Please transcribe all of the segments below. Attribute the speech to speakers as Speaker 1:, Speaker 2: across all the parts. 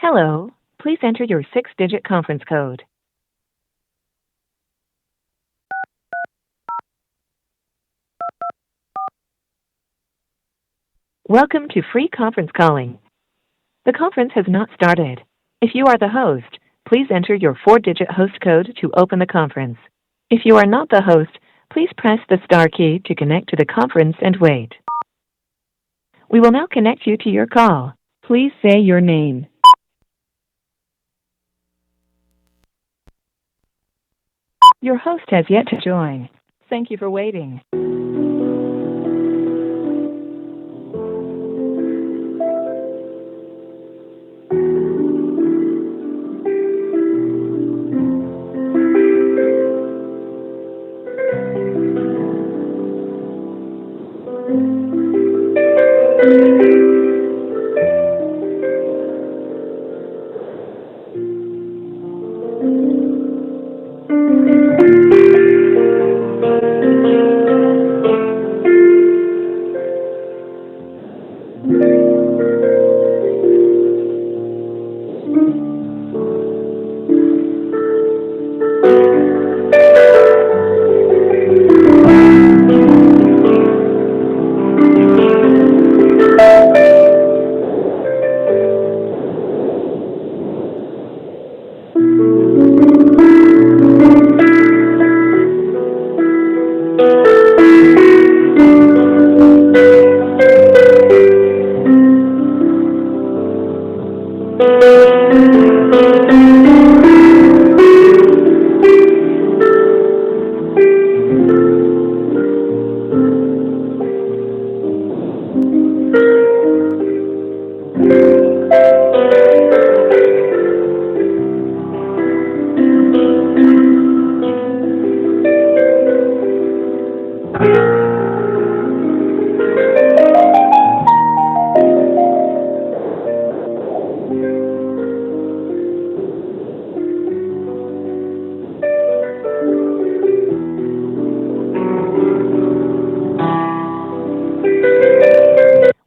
Speaker 1: Hello, please enter your 6-digit conference code. Welcome to free conference calling. The conference has not started. If you are the host, please enter your 4-digit host code to open the conference. If you are not the host, please press the star key to connect to the conference and wait. We will now connect you to your call. Please say your name. Your host has yet to join. Thank you for waiting.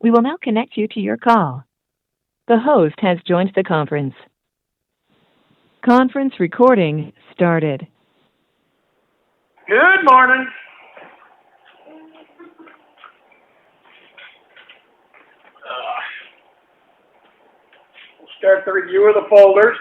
Speaker 1: We will now connect you to your call. The host has joined the conference. Conference recording started.
Speaker 2: Good morning. We'll start the review of the folders.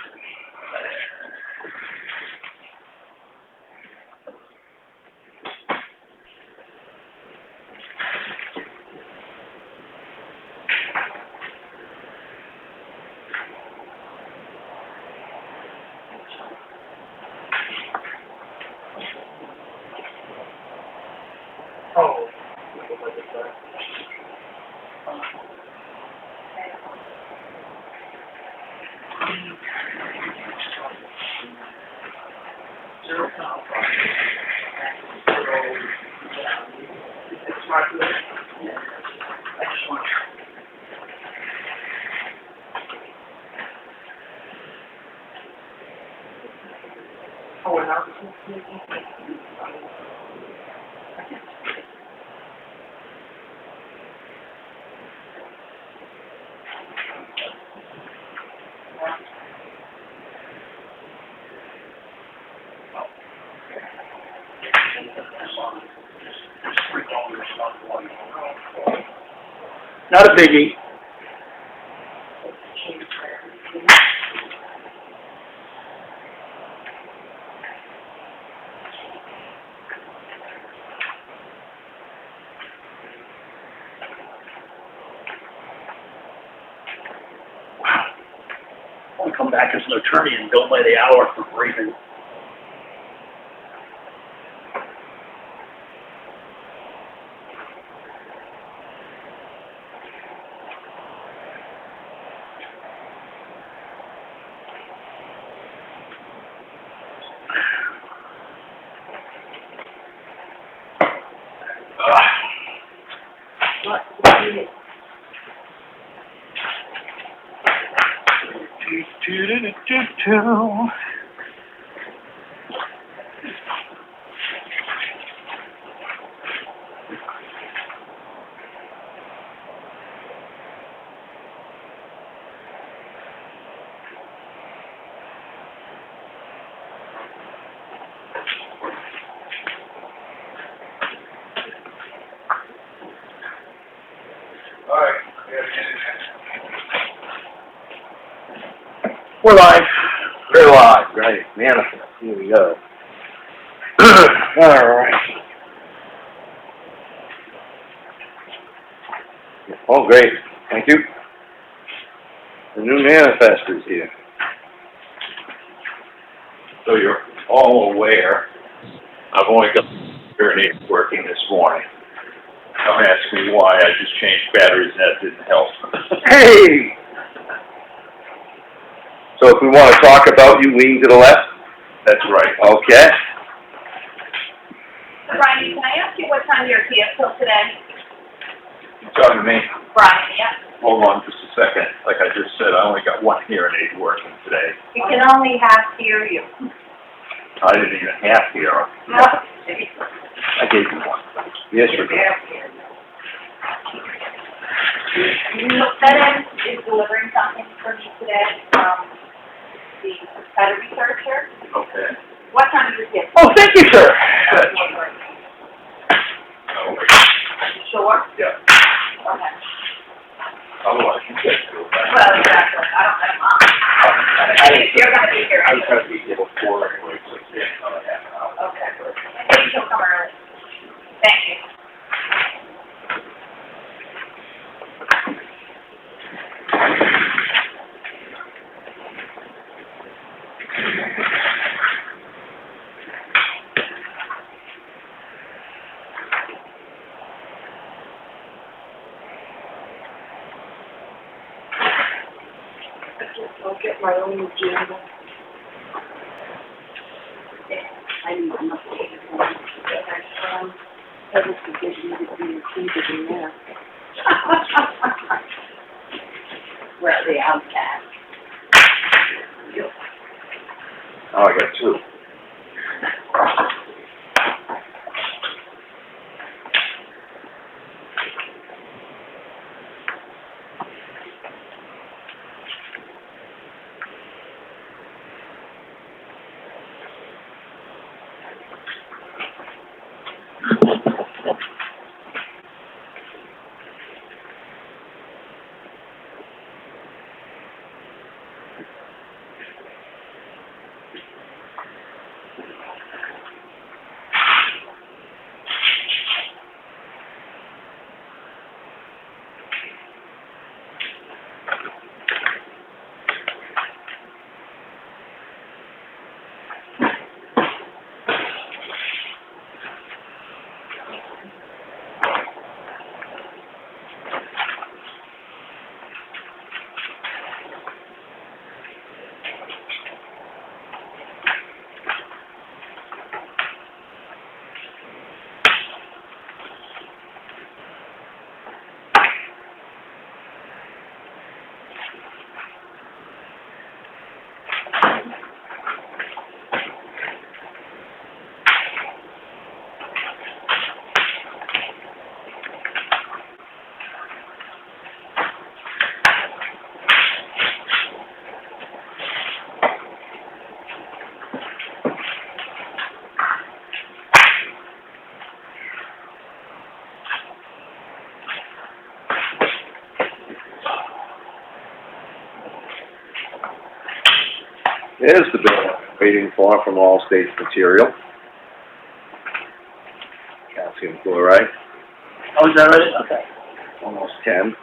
Speaker 2: Oh. Not a biggie. Wow. I want to come back as an attorney and bill by the hour for briefing. We're live.
Speaker 3: We're live, right? Manifest. Here we go. All right. Oh, great. Thank you. The new manifest is here. So you're all aware, I've only got attorney working this morning. Don't ask me why, I just changed batteries and that didn't help. Hey! So if we want to talk about you, lean to the left? That's right. Okay.
Speaker 4: Brian, can I ask you what time you're here till today?
Speaker 3: You talking to me?
Speaker 4: Brian, yeah.
Speaker 3: Hold on just a second. Like I just said, I only got one hearing aid working today.
Speaker 4: You can only half hear you.
Speaker 3: I didn't even half hear her.
Speaker 4: No.
Speaker 3: I gave you one. Yes, you did.
Speaker 4: FedEx is delivering something for me today from the better researcher.
Speaker 3: Okay.
Speaker 4: What time are you here?
Speaker 2: Oh, thank you, sir.
Speaker 3: Oh,
Speaker 4: Sure?
Speaker 3: yeah.
Speaker 4: Okay.
Speaker 3: Otherwise, you can't do that.
Speaker 4: Well, exactly. I don't have mom. You're going to be here.
Speaker 3: I was going to be here before anyway, so it's another half an hour.
Speaker 4: Okay. I think she'll come early. Thank you.
Speaker 5: I'll get my own agenda. I need an updated one. Heaven forbid you to be included in that.
Speaker 4: We're the outcast.
Speaker 3: Oh, I got two. There's the bill I'm waiting for from All States Material. Calcium chloride,
Speaker 2: Oh, is that right? Okay.
Speaker 3: almost 10.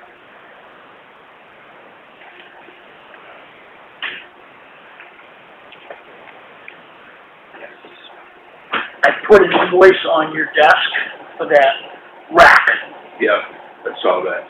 Speaker 2: I put an invoice on your desk for that rack.
Speaker 3: Yeah, I saw that.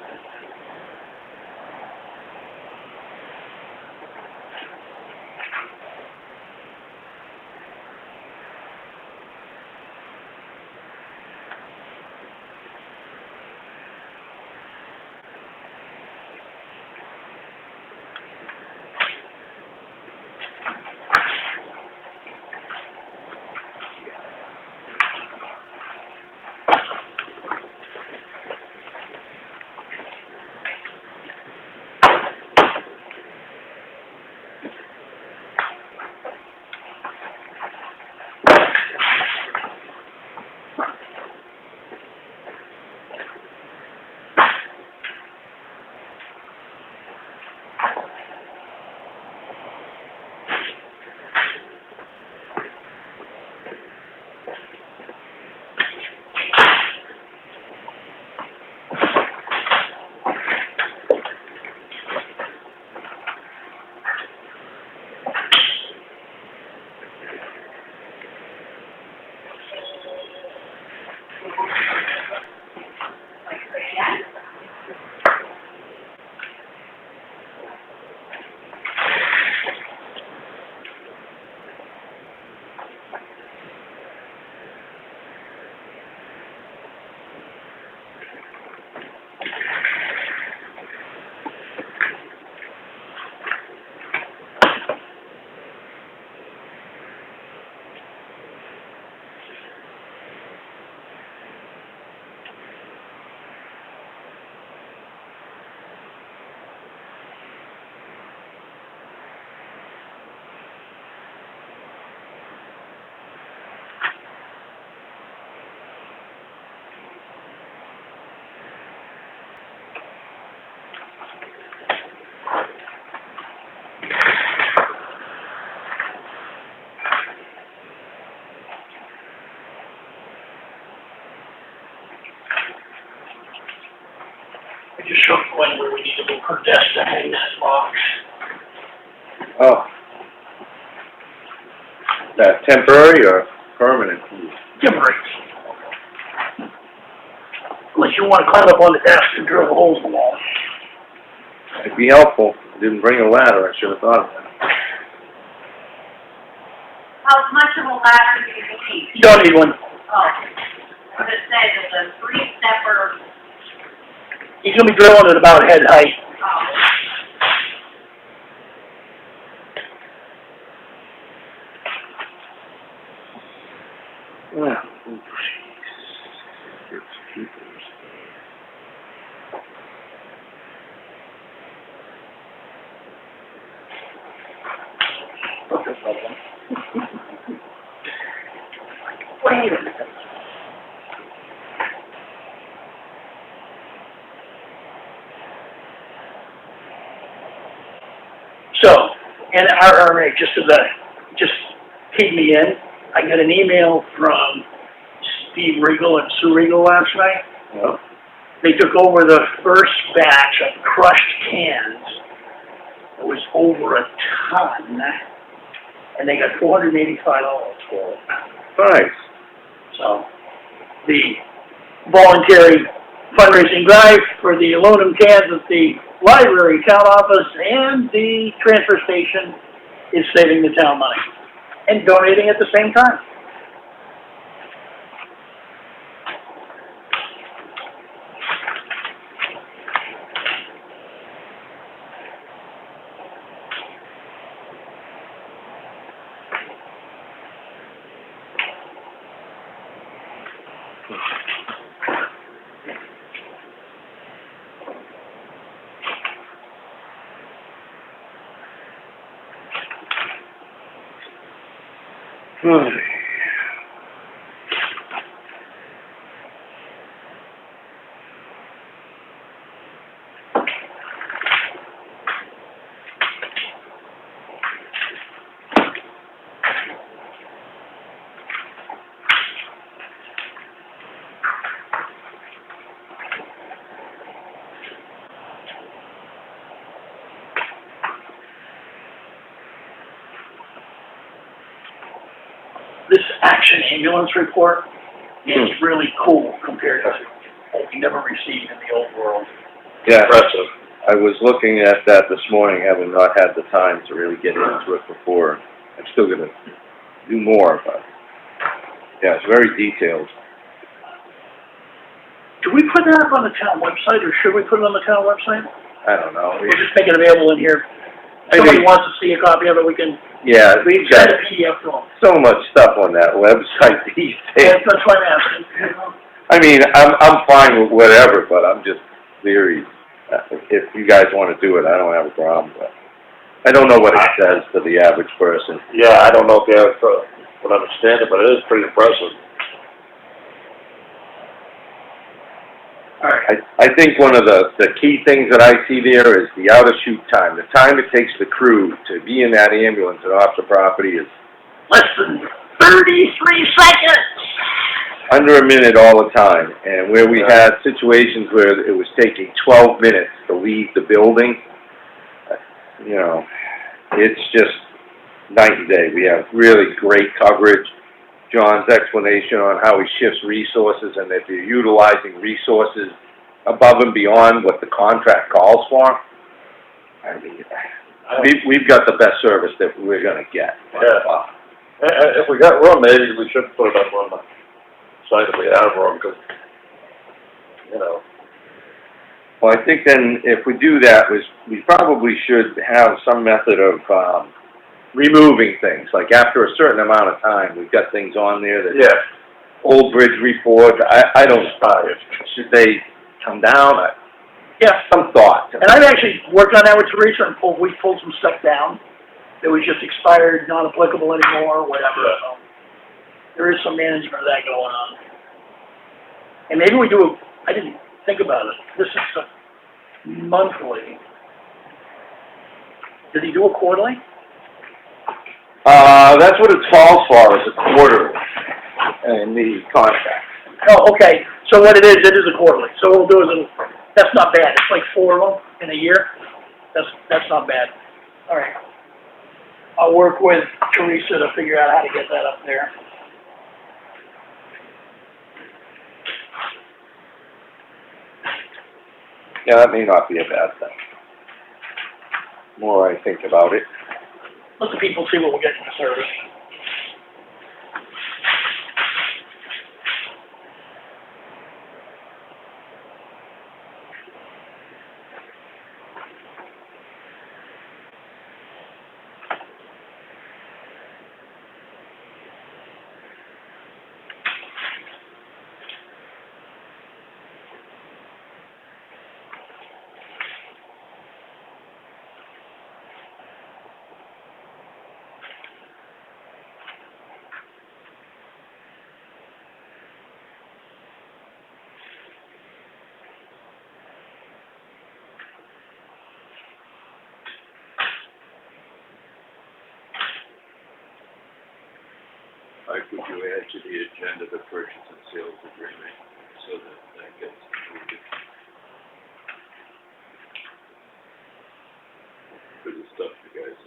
Speaker 2: just showed Gwen where we need to move her desk to hang that box.
Speaker 3: Oh. That temporary or permanent?
Speaker 2: Temporary. Unless you want to climb up on the desk and drill holes in the wall.
Speaker 3: It'd be helpful. I didn't bring a ladder. I should have thought of that.
Speaker 4: How much of a ladder do you need?
Speaker 2: You don't need one.
Speaker 4: Oh, what it says is a 3-stepper.
Speaker 2: He's gonna be drilling at about head height.
Speaker 4: Oh.
Speaker 3: Well,
Speaker 2: Wait a minute. So, and our RMA, just keyed me in. I got an email from Steve Regal and Sue Regal last night.
Speaker 3: yeah.
Speaker 2: They took over the first batch of crushed cans. It was over a ton, and they got $485 for it.
Speaker 3: Nice.
Speaker 2: So, the voluntary fundraising drive for the aluminum cans at the library, town office, and the transfer station is saving the town money and donating at the same time. This action ambulance report is really cool compared to what we never received in the old world.
Speaker 3: Yeah. Impressive. I was looking at that this morning, having not had the time to really get into it before. I'm still going to do more, but yeah, it's very detailed.
Speaker 2: Do we put that up on the town website, or should we put it on the town website?
Speaker 3: I don't know.
Speaker 2: We'll just make it available in here. If somebody wants to see a copy of it, we can
Speaker 3: Yeah, we've got
Speaker 2: send a PDF to them.
Speaker 3: so much stuff on that website these days.
Speaker 2: That's why I'm asking.
Speaker 3: I mean, I'm fine with whatever, but I'm just leery. If you guys want to do it, I don't have a problem, but I don't know what it says to the average person.
Speaker 6: Yeah, I don't know if the average person would understand it, but it is pretty impressive.
Speaker 2: All right.
Speaker 3: I think one of the key things that I see there is the out-of-chute time. The time it takes the crew to be in that ambulance and off the property is
Speaker 2: Less than 33 seconds.
Speaker 3: under a minute all the time. And where we had situations where it was taking 12 minutes to leave the building, you know, it's just night and day. We have really great coverage. John's explanation on how he shifts resources and if you're utilizing resources above and beyond what the contract calls for. I mean, we've got the best service that we're going to get.
Speaker 6: Yeah. If we got room, maybe we should put it up on the site if we have room, because, you know.
Speaker 3: Well, I think then if we do that, we probably should have some method of removing things. Like after a certain amount of time, we've got things on there that Old Bridge report. I don't. Should they come down?
Speaker 2: Yeah.
Speaker 3: Some thought.
Speaker 2: And I've actually worked on that with Teresa, and we pulled some stuff down that was just expired, not applicable anymore, whatever. So there is some management of that going on. And maybe we do I didn't think about it. This is monthly. Did he do a quarterly?
Speaker 3: That's what it calls for, is a quarterly in the contract.
Speaker 2: Oh, okay. So what it is a quarterly. So what we'll do is That's not bad, it's like 4 of them in a year, that's not bad. All right. I'll work with Teresa to figure out how to get that up there.
Speaker 3: Yeah, that may not be a bad thing. The more I think about it.
Speaker 2: Let the people see what we're getting for service.
Speaker 7: Mike, would you add to the agenda the purchase and sales agreement so that gets moved for the stuff you guys.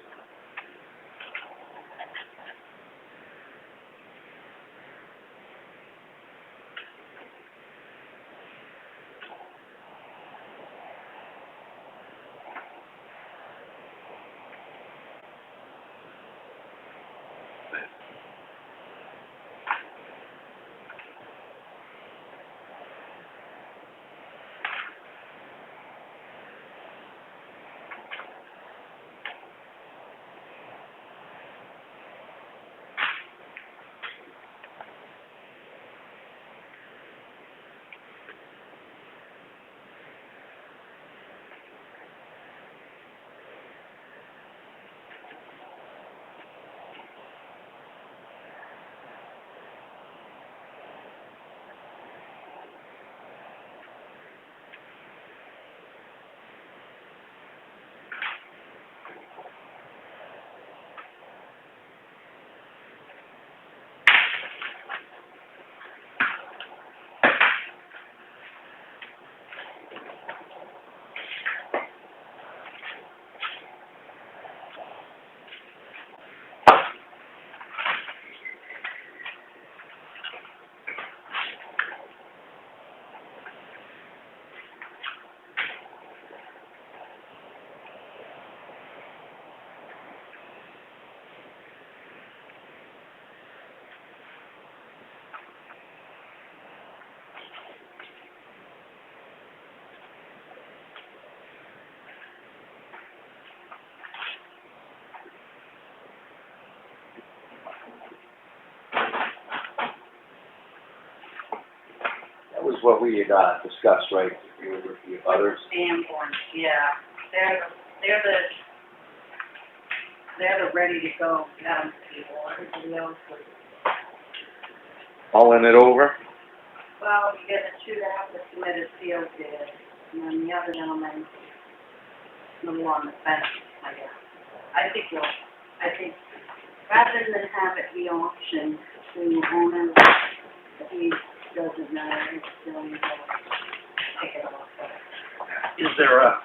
Speaker 3: That was what we had discussed, right, with the others?
Speaker 5: Sanborn, yeah, they're the ready to go, people, everybody else was.
Speaker 3: Mulling it over?
Speaker 5: Well, you get the two that have to submit a sealed bid, and then the other gentleman, a little on the fence, I guess. I think rather than have it be auctioned to owners, he doesn't know, it's still, take it off.
Speaker 2: Is there a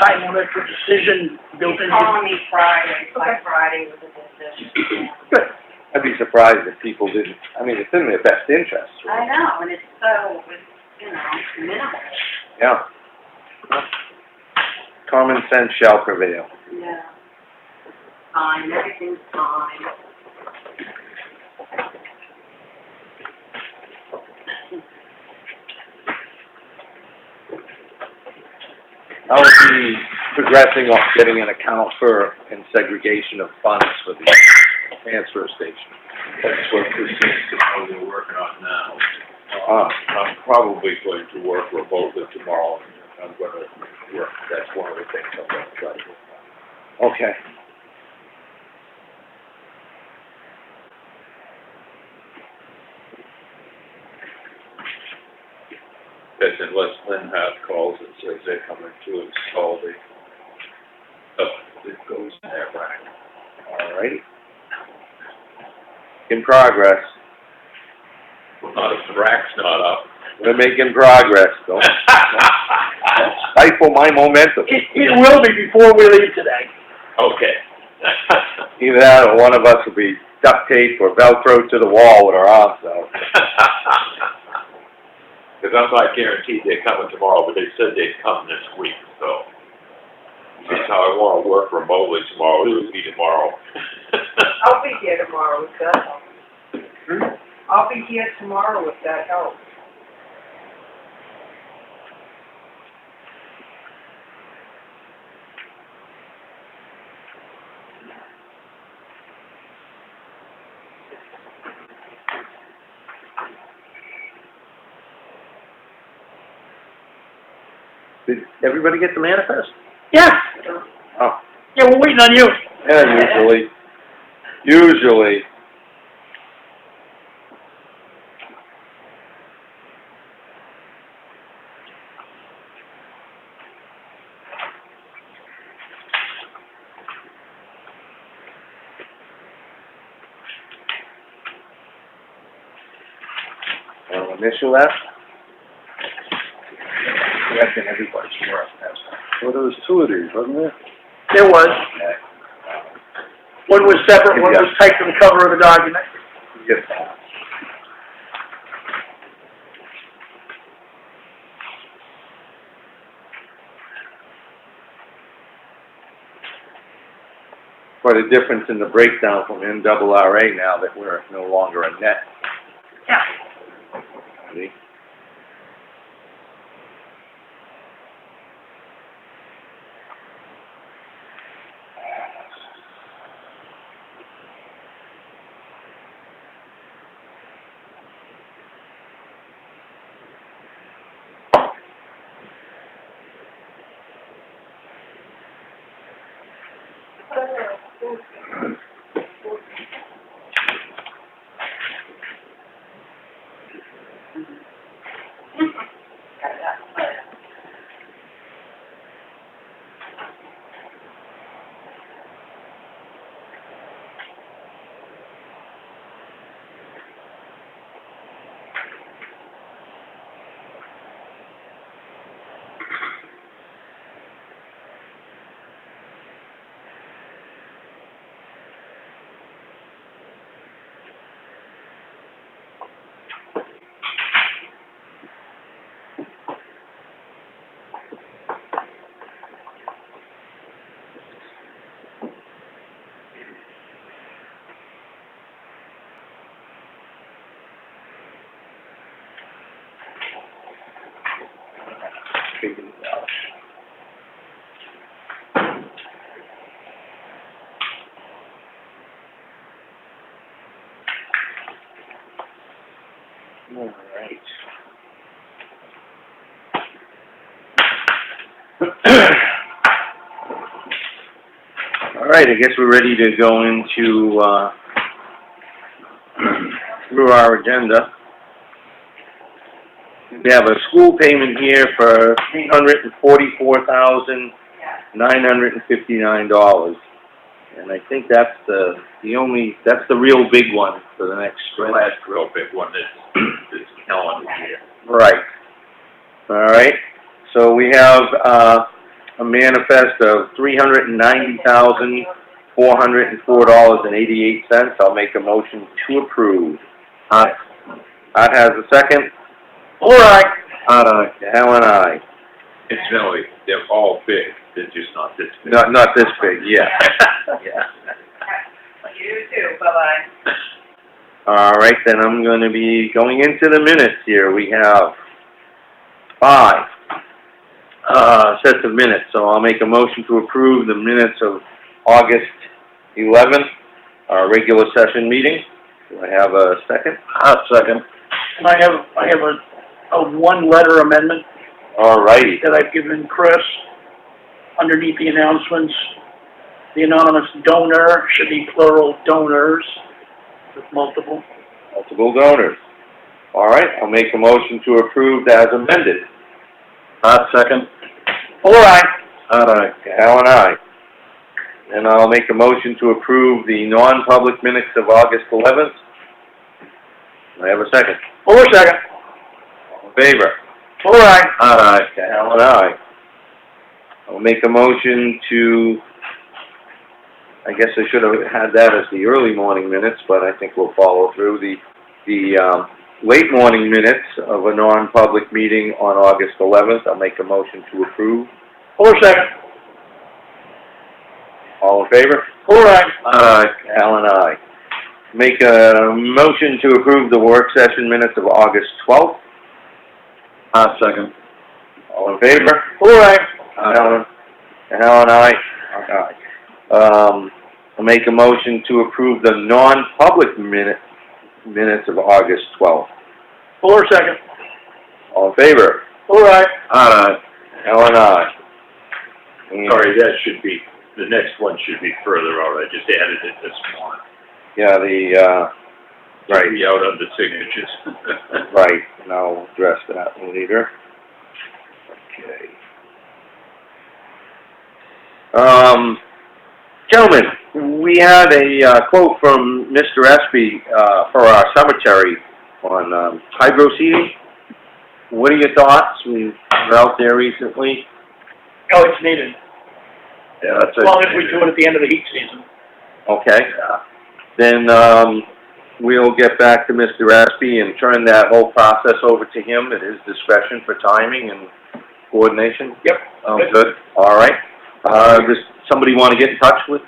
Speaker 2: time limit for decision built into?
Speaker 5: Call me Friday, by Friday with a decision.
Speaker 2: Good.
Speaker 3: I'd be surprised if people didn't, I mean, it's in their best interest.
Speaker 5: I know, and it's so, minimal.
Speaker 3: Yeah. Common sense shall prevail.
Speaker 5: Yeah. Fine, everything's fine.
Speaker 3: How is he progressing on getting an account for and segregation of funds for the transfer station?
Speaker 7: That's what they're working on now.
Speaker 3: Ah.
Speaker 7: I'm probably going to work remotely tomorrow. I'm gonna work, that's one of the things I'm gonna try to do.
Speaker 3: Okay.
Speaker 7: Because unless Lynn House calls and says they're coming to install the stuff that goes in that rack.
Speaker 3: All righty. In progress.
Speaker 7: Not if the rack's not up.
Speaker 3: We're making progress, though. stifle my momentum.
Speaker 2: It will be before we leave today.
Speaker 7: Okay.
Speaker 3: Either that or one of us will be duct taped or Velcro to the wall with our arms out.
Speaker 7: Because I'm not guaranteed they're coming tomorrow, but they said they'd come this week, so. That's how I wanna work remotely tomorrow, it would be tomorrow.
Speaker 5: I'll be here tomorrow if that helps. I'll be here tomorrow if that helps.
Speaker 3: Did everybody get the manifest?
Speaker 2: Yeah,
Speaker 3: Oh,
Speaker 2: yeah, we're waiting on you.
Speaker 3: yeah, usually. I'll initial that. That's in everybody's work.
Speaker 6: Well, there was two of these, wasn't there?
Speaker 2: There was. One was separate, one was typed to the cover of the document.
Speaker 3: Yes. Quite a difference in the breakdown from NRRA now that we're no longer a net.
Speaker 2: Yeah.
Speaker 3: See? Figure it out. All right. All right, I guess we're ready to go into, through our agenda. We have a school payment here for $344,959. And I think that's the real big one for the next
Speaker 7: The
Speaker 3: stretch.
Speaker 7: last real big one is calendar year.
Speaker 3: Right. All right. So we have, a manifest of $390,404.88. I'll make a motion to approve. Art has a second.
Speaker 2: All right.
Speaker 3: Art, Al and I.
Speaker 7: Incidentally, they're all big, they're just not this big.
Speaker 3: Not this big, yeah. Yeah.
Speaker 5: You too, bye-bye.
Speaker 3: All right, then I'm going to be going into the minutes here. We have 5 sets of minutes, so I'll make a motion to approve the minutes of August 11th, our regular session meeting. Do I have a second? Second.
Speaker 2: And I have a one-letter amendment
Speaker 3: All righty.
Speaker 2: that I've given Chris underneath the announcements. The anonymous donor should be plural donors with multiple.
Speaker 3: Multiple donors. All right, I'll make a motion to approve as amended. Second.
Speaker 2: All right.
Speaker 3: Al and I. And I'll make a motion to approve the non-public minutes of August 11th. Do I have a second?
Speaker 2: Second.
Speaker 3: All in favor?
Speaker 2: All right.
Speaker 3: Al and I. I'll make a motion to, I guess I should have had that as the early morning minutes, but I think we'll follow through the late morning minutes of a non-public meeting on August 11th. I'll make a motion to approve.
Speaker 2: Fuller second.
Speaker 3: All in favor?
Speaker 2: Fuller, aye.
Speaker 3: Alan, aye. Make a motion to approve the work session minutes of August 12th.
Speaker 6: Second.
Speaker 3: All in favor?
Speaker 2: Fuller, aye.
Speaker 3: Alan, aye. Aye. I'll make a motion to approve the non-public minutes of August 12th.
Speaker 2: Fuller second.
Speaker 3: All in favor?
Speaker 2: Fuller, aye.
Speaker 3: Alan, aye. And-
Speaker 7: Sorry, that should be, the next one should be further out, I just added it this morning.
Speaker 3: Yeah, right,
Speaker 7: Should be out under signatures.
Speaker 3: right, and I'll address that later. Okay. Gentlemen, we had a quote from Mr. Espy for our cemetery on hydro seeding. What are your thoughts? We were out there recently.
Speaker 2: Oh, it's needed,
Speaker 3: Yeah, that's
Speaker 2: as long as we do it at the end of the heat season.
Speaker 3: Okay. Then we'll get back to Mr. Espy and turn that whole process over to him at his discretion for timing and coordination.
Speaker 2: Yep.
Speaker 3: Good. All right. Does somebody want to get in touch with?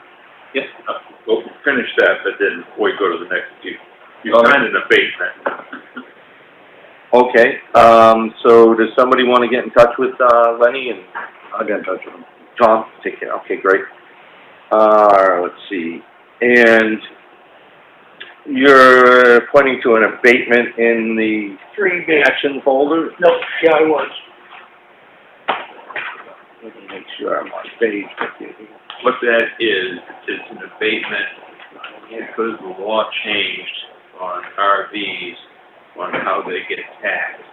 Speaker 7: Yes, we'll finish that, but then before we go to the next, you
Speaker 3: Okay.
Speaker 7: signed an abatement.
Speaker 3: Okay. So does somebody want to get in touch with Lenny? And
Speaker 6: I'll get in touch with him.
Speaker 3: Tom, take care. Okay, great. Let's see. And you're pointing to an abatement in the
Speaker 2: 3B.
Speaker 3: action folder?
Speaker 2: No, yeah, I was.
Speaker 3: Let me make sure I'm on page.
Speaker 7: What that is an abatement because the law changed on RVs on how they get taxed.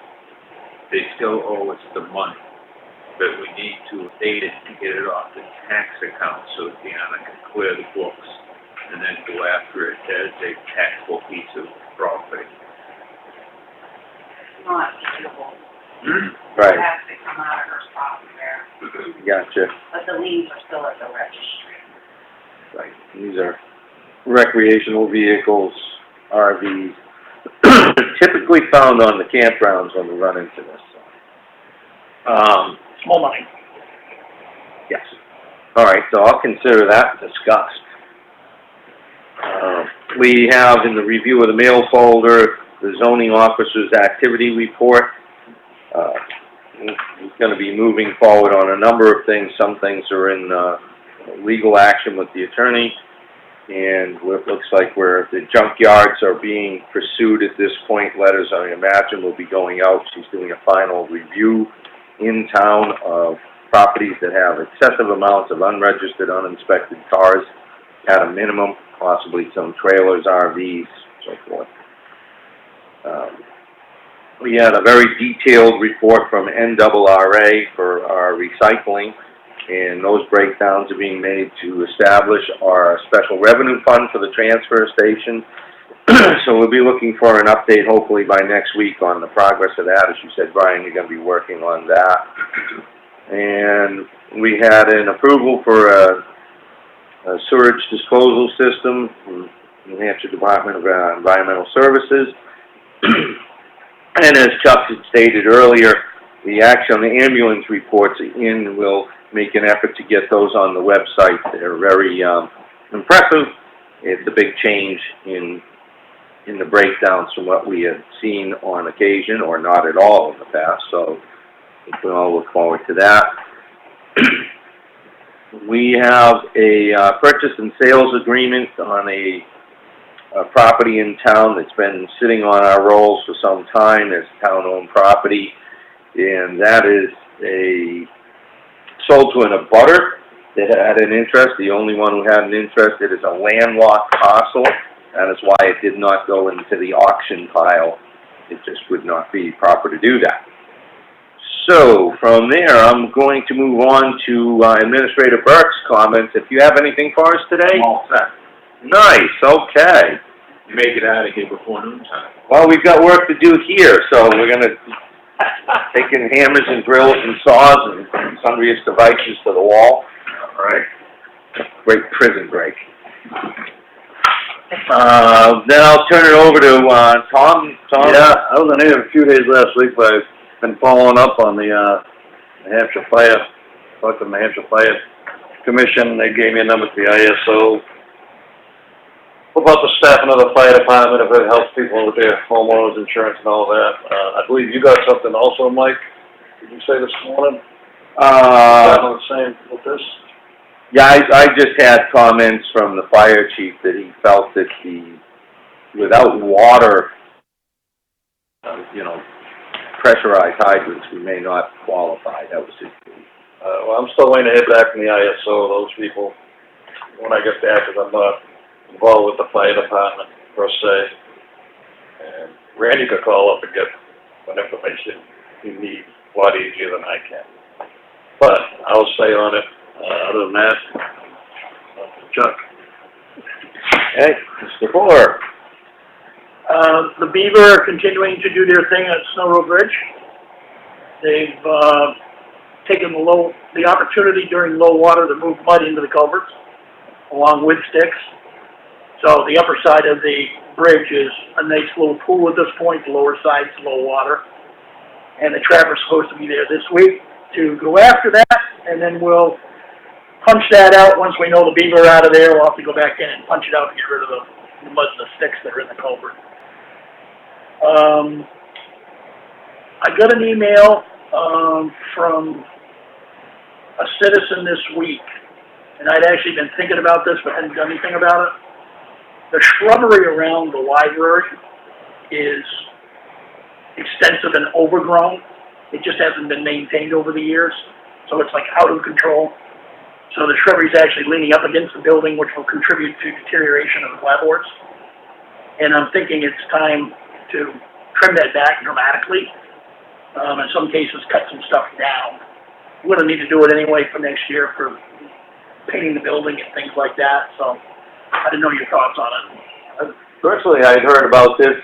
Speaker 7: They still owe us the money, but we need to abate it and get it off the tax account so Deanna can clear the books and then go after it as a taxable piece of property.
Speaker 5: Not suitable. It
Speaker 3: Right,
Speaker 5: has to come out of her software,
Speaker 3: gotcha.
Speaker 5: but the liens are still at the registry.
Speaker 3: Right, these are recreational vehicles, RVs, typically found on the campgrounds when we run into this.
Speaker 2: Small money.
Speaker 3: Yes. All right, so I'll consider that discussed. We have in the review of the mail folder, the zoning officer's activity report. He's going to be moving forward on a number of things. Some things are in legal action with the attorney, and it looks like where the junkyards are being pursued at this point. Letters, I imagine, will be going out. She's doing a final review in town of properties that have excessive amounts of unregistered, uninspected cars at a minimum, possibly some trailers, RVs, so forth. We had a very detailed report from NRRA for our recycling, and those breakdowns are being made to establish our special revenue fund for the transfer station. So we'll be looking for an update hopefully by next week on the progress of that. As you said, Brian, you're going to be working on that. And we had an approval for a sewage disposal system from New Hampshire Department of Environmental Services. And as Chuck had stated earlier, the action on the ambulance reports in will make an effort to get those on the website. They're very impressive. It's a big change in the breakdowns from what we had seen on occasion or not at all in the past, so we can all look forward to that. We have a purchase and sales agreement on a property in town that's been sitting on our rolls for some time as town-owned property, and that is sold to an abutter that had an interest. The only one who had an interest. It is a landlocked parcel. That is why it did not go into the auction pile. It just would not be proper to do that. So, from there, I'm going to move on to Administrator Burke's comments. If you have anything for us today?
Speaker 7: All set.
Speaker 3: Nice, okay.
Speaker 7: Make it out of here before noon time.
Speaker 3: Well, we've got work to do here, so we're gonna take in hammers and drills and saws and sundry devices to the wall.
Speaker 6: All right.
Speaker 3: Great prison break. Then I'll turn it over to, Tom. Tom?
Speaker 6: Yeah, I was in here a few days last week, but I've been following up on the, New Hampshire Fire, talked to the New Hampshire Fire Commission. They gave me a number to the ISO about the staffing of the fire department, if it helps people with their homeowners insurance and all that. I believe you got something also, Mike, did you say this morning? On the same with this?
Speaker 3: Yeah, I just had comments from the fire chief that he felt that without water, pressurized hydrants, we may not qualify. That was his view.
Speaker 6: Well, I'm still waiting to hear back from the ISO, those people, when I get back, because I'm not involved with the fire department, per se. And Randy could call up and get what information he needs a lot easier than I can. But I'll stay on it. Other than that, Chuck.
Speaker 3: Hey, Mr. Fuller.
Speaker 2: The Beaver are continuing to do their thing at Snow Road Bridge. They've, taken the opportunity during low water to move mud into the culverts, along with sticks. So the upper side of the bridge is a nice little pool at this point, the lower side's low water. And the trapper's supposed to be there this week to go after that, and then we'll punch that out. Once we know the beaver are out of there, we'll have to go back in and punch it out to get rid of the mud and the sticks that are in the culvert. I got an email from a citizen this week, and I'd actually been thinking about this but hadn't done anything about it. The shrubbery around the library is extensive and overgrown. It just hasn't been maintained over the years, so it's like out of control. So the shrubbery is actually leaning up against the building, which will contribute to deterioration of the clapboards. And I'm thinking it's time to trim that back dramatically. In some cases, cut some stuff down. We're going to need to do it anyway for next year for painting the building and things like that. So I didn't know your thoughts on it.
Speaker 3: Personally, I heard about this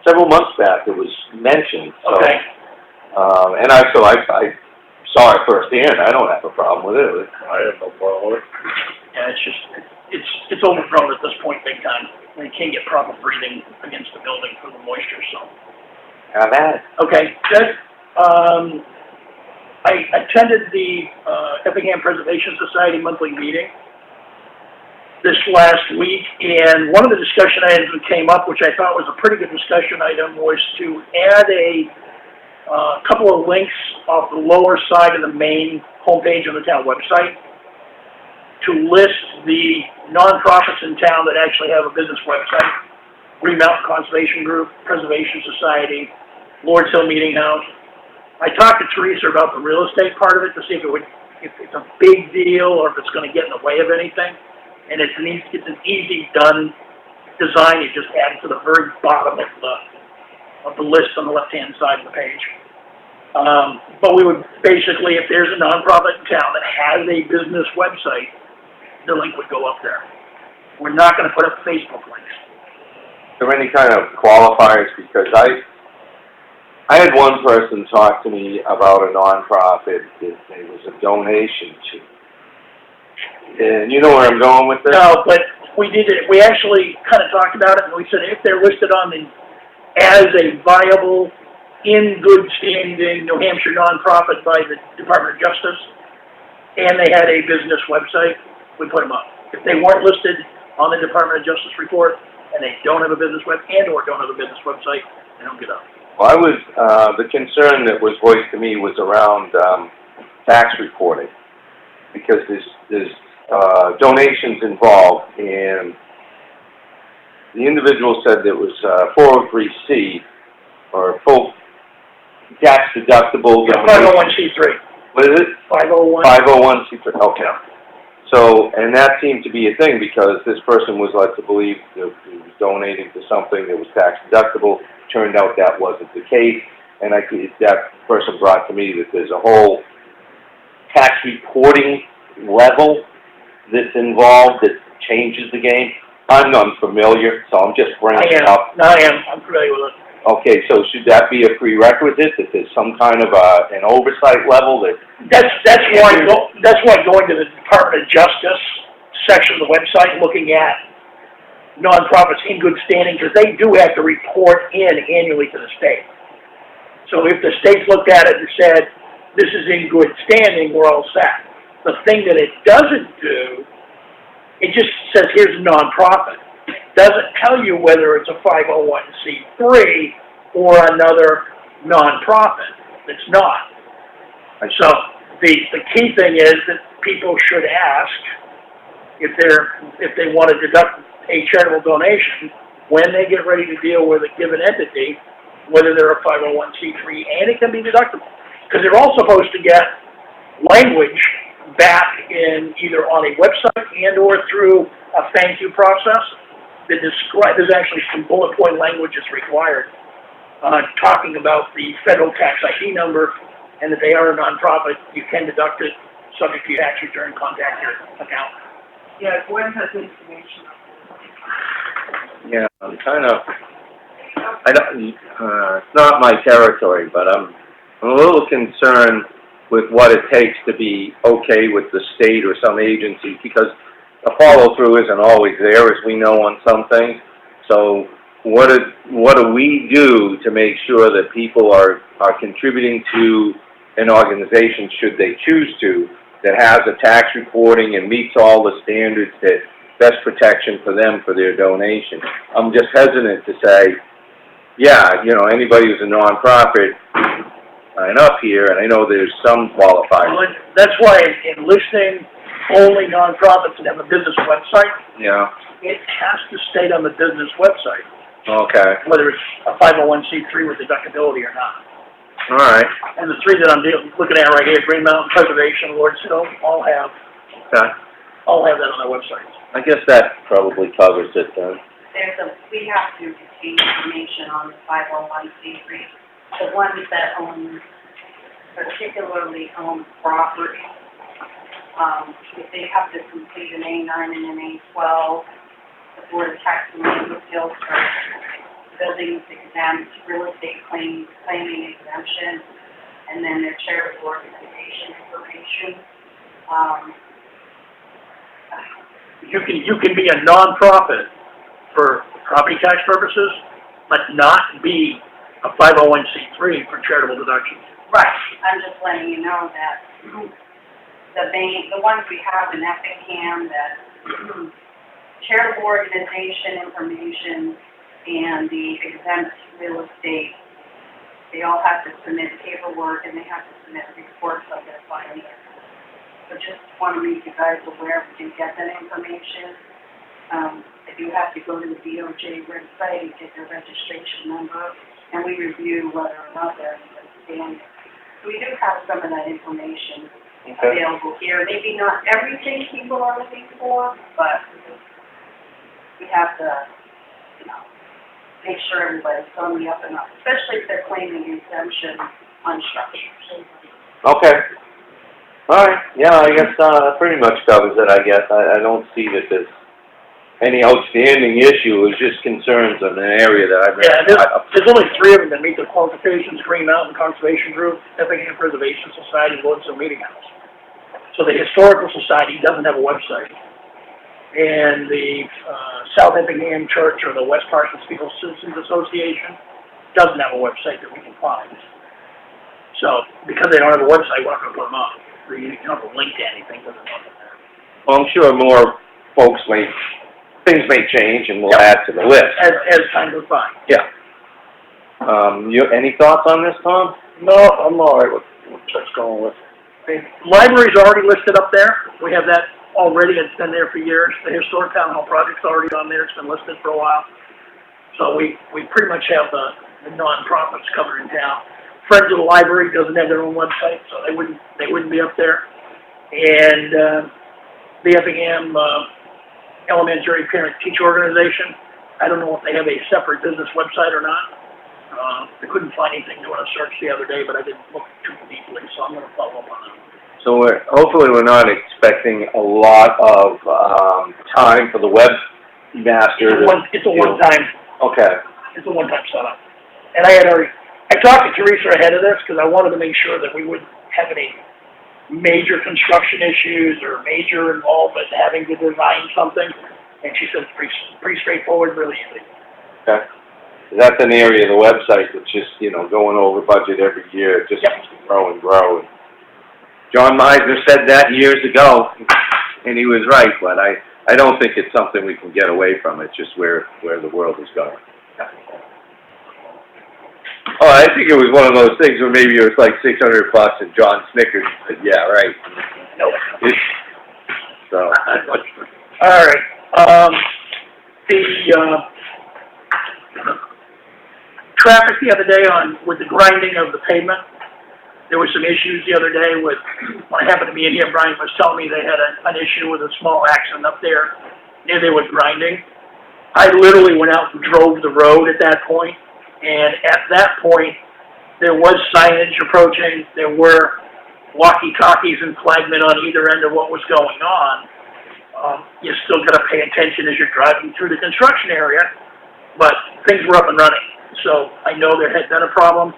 Speaker 3: several months back. It was mentioned. So,
Speaker 2: Okay.
Speaker 3: And I saw it firsthand. I don't have a problem with it.
Speaker 6: I have no problem with it.
Speaker 2: Yeah, it's just, it's overgrown at this point big time. You can't get proper breathing against the building for the moisture, so.
Speaker 3: Have at it.
Speaker 2: Okay, good. I attended the Effingham Preservation Society monthly meeting this last week, and one of the discussion items that came up, which I thought was a pretty good discussion item, was to add a couple of links off the lower side of the main homepage of the town website to list the nonprofits in town that actually have a business website. Green Mountain Conservation Group, Preservation Society, Lord's Hill Meeting House. I talked to Teresa about the real estate part of it to see if it's a big deal or if it's going to get in the way of anything. And it's an easy done design. You just add it to the very bottom of the list on the left-hand side of the page. But we would basically, if there's a nonprofit in town that has a business website, the link would go up there. We're not going to put up Facebook links.
Speaker 3: Is there any kind of qualifiers? Because I had one person talk to me about a nonprofit that there was a donation to. And you know where I'm going with this?
Speaker 2: No, but we did it. We actually kind of talked about it, and we said if they're listed on as a viable, in good standing New Hampshire nonprofit by the Department of Justice, and they had a business website, we put them up. If they weren't listed on the Department of Justice report, and they don't have a business or don't have a business website, they don't get up.
Speaker 3: Well, the concern that was voiced to me was around tax reporting, because there's donations involved, and the individual said there was 403C, or full tax deductible.
Speaker 2: 501c3.
Speaker 3: What is it?
Speaker 2: 501.
Speaker 3: 501c3, okay. So, and that seemed to be a thing because this person was led to believe that he was donating to something that was tax deductible. Turned out that wasn't the case, and that person brought to me that there's a whole tax reporting level that's involved that changes the game. I'm unfamiliar, so I'm just bringing it up.
Speaker 2: No, I am. I'm familiar with it.
Speaker 3: Okay, so should that be a prerequisite, that there's some kind of an oversight level that?
Speaker 2: That's why going to the Department of Justice section of the website, looking at nonprofits in good standing, because they do have to report in annually to the state. So if the state's looked at it and said, this is in good standing, we're all set. The thing that it doesn't do, it just says, here's a nonprofit. It doesn't tell you whether it's a 501c3 or another nonprofit. It's not. And so the key thing is that people should ask if they want to deduct a charitable donation when they get ready to deal with a given entity, whether they're a 501c3, and it can be deductible. Because they're all supposed to get language back in either on a website and or through a thank you process that there's actually some bullet point language that's required, talking about the federal tax ID number, and that they are a nonprofit, you can deduct it, subject to your tax return, contact your accountant.
Speaker 5: Yeah, Gwen has information.
Speaker 3: Yeah, I'm kind of, it's not my territory, but I'm a little concerned with what it takes to be okay with the state or some agency, because the follow-through isn't always there, as we know, on some things. So what do we do to make sure that people are contributing to an organization, should they choose to, that has a tax reporting and meets all the standards that best protection for them for their donation? I'm just hesitant to say, yeah, you know, anybody who's a nonprofit, sign up here, and I know there's some qualified.
Speaker 2: Well, that's why in listing only nonprofits that have a business website,
Speaker 3: Yeah,
Speaker 2: it has to state on the business website
Speaker 3: okay,
Speaker 2: whether it's a 501c3 with deductibility or not.
Speaker 3: all right,
Speaker 2: And the three that I'm looking at right here, Green Mountain Preservation, Lord's Hill, all have
Speaker 3: okay.
Speaker 2: that on their websites.
Speaker 3: I guess that probably covers it then.
Speaker 5: We have to retain information on the 501c3. The ones that particularly own property, if they have to complete an A9 and an A12, the Board of Tax and Labor Appeals for buildings exempt, real estate claiming exemption, and then their charitable organization information.
Speaker 2: You can be a nonprofit for property tax purposes, but not be a 501c3 for charitable deductions.
Speaker 5: Right, I'm just letting you know that the ones we have in Effingham, that charitable organization information and the exempt real estate, they all have to submit paperwork and they have to submit reports of their finances. So just want to make you guys aware we can get that information. If you have to go to the DOJ website and get their registration number, and we review whether or not they're in good standing. We do have some of that information available here. Maybe not everything people are looking for, but we have to, make sure everybody's on the up and up, especially if they're claiming exemption on structures.
Speaker 3: Okay. All right, yeah, I guess that pretty much covers it, I guess. I don't see that there's any outstanding issue. It's just concerns in an area that I've...
Speaker 2: Yeah, there's only three of them that meet the qualifications: Green Mountain Conservation Group, Effingham Preservation Society, and Lord's Hill Meeting House. So the Historical Society doesn't have a website. And the South Effingham Church, or the West Parsons People's Citizens Association, doesn't have a website that we can find. So, because they don't have a website, we're not going to put them up. You don't have a link to anything with them on there.
Speaker 3: Well, I'm sure more folks things may change, and we'll add to the list.
Speaker 2: As time goes by.
Speaker 3: Yeah. Any thoughts on this, Tom?
Speaker 6: No, I'm all right with what's going with.
Speaker 2: The library's already listed up there. We have that already. It's been there for years. The Historic Town Hall project's already on there. It's been listed for a while. So we pretty much have the non-profits covered in town. Friends of the Library doesn't have their own website, so they wouldn't be up there. And the Effingham Elementary Parent Teacher Organization, I don't know if they have a separate business website or not. I couldn't find anything doing a search the other day, but I didn't look too deeply, so I'm going to follow up on that.
Speaker 3: So hopefully we're not expecting a lot of time for the webmaster.
Speaker 2: It's a one-time.
Speaker 3: Okay.
Speaker 2: It's a one-time setup. And I talked to Teresa ahead of this, because I wanted to make sure that we wouldn't have any major construction issues or major involvement having to design something. And she said it's pretty straightforward, really easy.
Speaker 3: Okay. That's an area of the website that's just, going over budget every year, just grow and grow. And John Meisner said that years ago, and he was right, but I don't think it's something we can get away from. It's just where the world is going. Oh, I think it was one of those things where maybe it was like $600 and John snickered and said, yeah, right.
Speaker 2: Nope.
Speaker 3: So.
Speaker 2: All right. Traffic the other day with the grinding of the pavement, there were some issues the other day with, when I happened to be in here, Brian was telling me they had an issue with a small accident up there near they were grinding. I literally went out and drove the road at that point, and at that point, there was signage approaching, there were walkie-talkies and flagmen on either end of what was going on. You still got to pay attention as you're driving through the construction area, but things were up and running. So I know there had been a problem.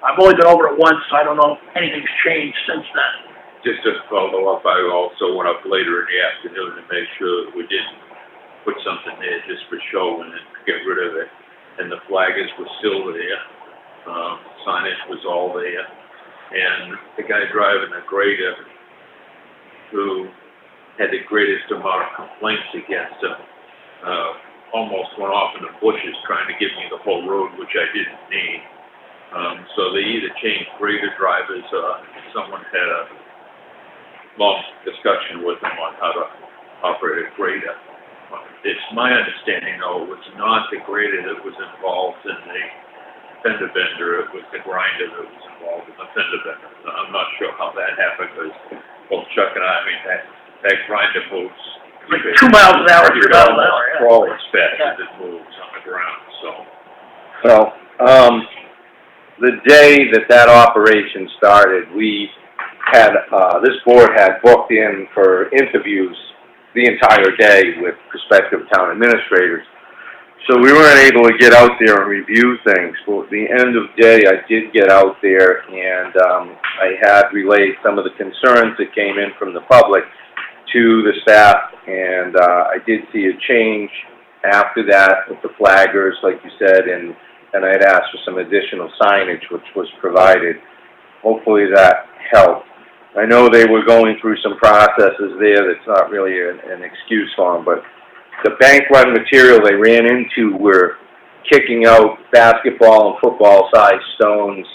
Speaker 2: I've only been over it once, so I don't know if anything's changed since then.
Speaker 7: Just to follow up, I also went up later in the afternoon to make sure that we didn't put something there just for show and then get rid of it. And the flaggers were still there. Signage was all there. And the guy driving the grader, who had the greatest amount of complaints against him, almost went off in the bushes trying to give me the whole road, which I didn't need. So they either changed grader drivers or someone had a long discussion with them on how to operate a grader. It's my understanding, though, it was not the grader that was involved in the fender bender, it was the grinder that was involved in the fender bender. I'm not sure how that happened, because both Chuck and I mean, that grinder moves
Speaker 2: Like 2 miles an hour, 3 miles an hour, yeah.
Speaker 7: Crawl as fast as it moves on the ground, so.
Speaker 3: Well, the day that operation started, we had, this board had booked in for interviews the entire day with prospective town administrators. So we weren't able to get out there and review things. Well, at the end of the day, I did get out there, and I had relayed some of the concerns that came in from the public to the staff, and I did see a change after that with the flaggers, like you said, and I had asked for some additional signage, which was provided. Hopefully that helped. I know they were going through some processes there that's not really an excuse for them, but the bank run material they ran into were kicking out basketball and football sized stones,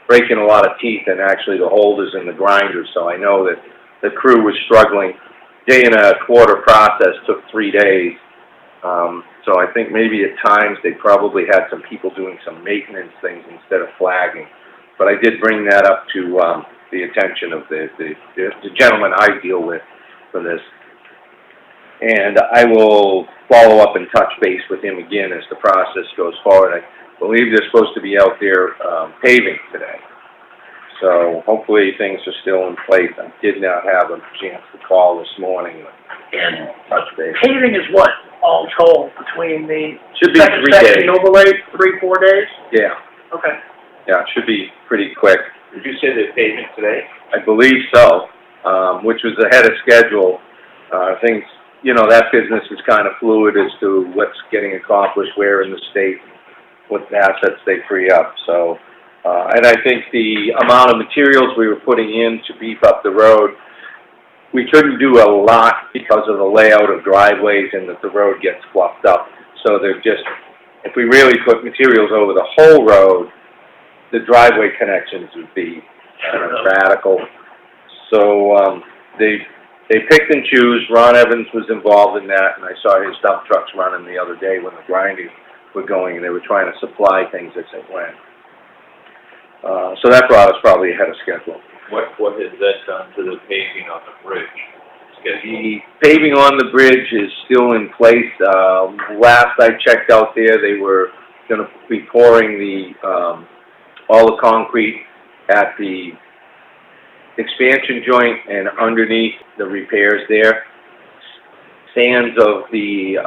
Speaker 3: breaking a lot of teeth, and actually the holders in the grinders. So I know that the crew was struggling. Day and a quarter process took 3 days. So I think maybe at times they probably had some people doing some maintenance things instead of flagging. But I did bring that up to the attention of the gentleman I deal with for this. And I will follow up and touch base with him again as the process goes forward. I believe they're supposed to be out there paving today. So hopefully things are still in place. I did not have a chance to call this morning and touch base.
Speaker 2: Paving is what, all told, between the
Speaker 3: Should be
Speaker 2: second
Speaker 3: 3
Speaker 2: section
Speaker 3: days.
Speaker 2: overlay, 3-4 days?
Speaker 3: Yeah,
Speaker 2: Okay.
Speaker 3: yeah, it should be pretty quick.
Speaker 7: Did you say they're paving today?
Speaker 3: I believe so, which was ahead of schedule. Things, that business is kind of fluid as to what's getting accomplished where in the state, what assets they free up. So, and I think the amount of materials we were putting in to beef up the road, we couldn't do a lot because of the layout of driveways and that the road gets fluffed up. So they're just, if we really put materials over the whole road, the driveway connections would be radical. So they picked and choose. Ron Evans was involved in that, and I saw his dump trucks running the other day when the grinding were going, and they were trying to supply things as it went. So that brought us probably ahead of schedule.
Speaker 7: What has that done to the paving on the bridge?
Speaker 3: The paving on the bridge is still in place. Last I checked out there, they were going to be pouring all the concrete at the expansion joint and underneath the repairs there. Sands of the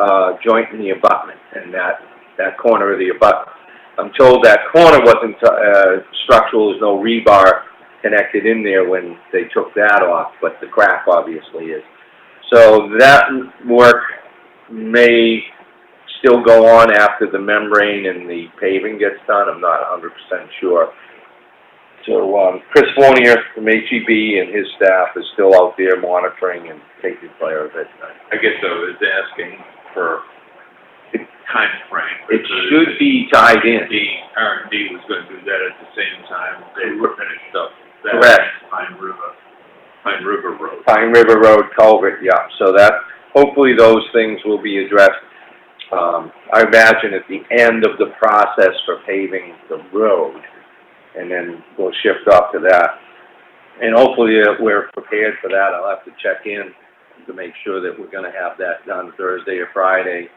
Speaker 3: joint in the abutment and that corner of the abutment. I'm told that corner wasn't, structural, there's no rebar connected in there when they took that off, but the crack obviously is. So that work may still go on after the membrane and the paving gets done. I'm not 100% sure. So, Chris Fournier from HEB and his staff is still out there monitoring and taking care of it.
Speaker 7: I guess I was asking for the time frame.
Speaker 3: It should be tied in.
Speaker 7: The R&D was gonna do that at the same time they were finished up. that
Speaker 3: Correct.
Speaker 7: Pine River Road.
Speaker 3: Pine River Road culvert, yeah. So that, hopefully those things will be addressed. I imagine at the end of the process for paving the road, and then we'll shift off to that. And hopefully we're prepared for that. I'll have to check in to make sure that we're gonna have that done Thursday or Friday,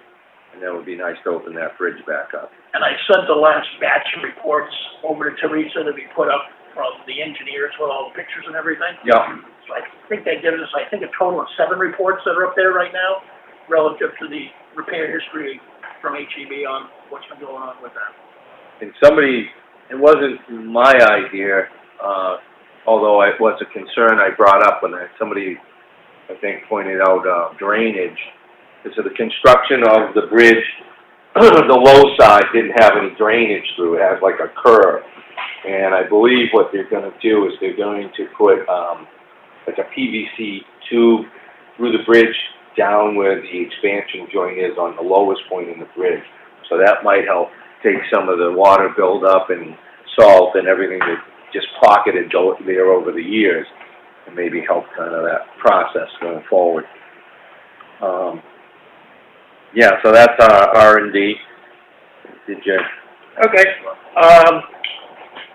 Speaker 3: and that would be nice to open that bridge back up.
Speaker 2: And I sent the last batch of reports over to Teresa to be put up from the engineers with all the pictures and everything.
Speaker 3: Yeah.
Speaker 2: So I think that gives us, a total of 7 reports that are up there right now, relative to the repair history from HEB on what's been going on with that.
Speaker 3: And somebody, it wasn't my idea, although it was a concern I brought up when somebody, I think, pointed out drainage. Because of the construction of the bridge, the low side didn't have any drainage through. It has like a curve. And I believe what they're going to do is they're going to put like a PVC tube through the bridge down where the expansion joint is on the lowest point in the bridge. So that might help take some of the water buildup and salt and everything that just pocketed there over the years, and maybe help kind of that process going forward. Yeah, so that's R&D. Did you?
Speaker 2: Okay.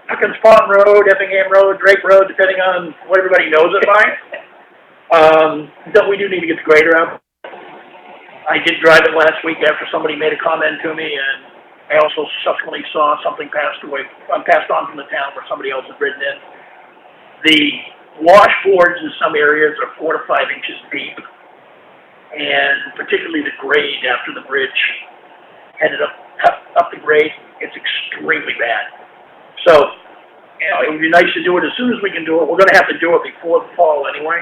Speaker 2: Huckins Pond Road, Effingham Road, Drake Road, depending on what everybody knows it by. We do need to get the grader out. I did drive it last week after somebody made a comment to me, and I also subsequently saw something passed on from the town where somebody else had ridden in. The washboards in some areas are 4 to 5 inches deep, and particularly the grade after the bridge headed up the grade, it's extremely bad. So, it would be nice to do it as soon as we can do it. We're gonna have to do it before the fall anyway.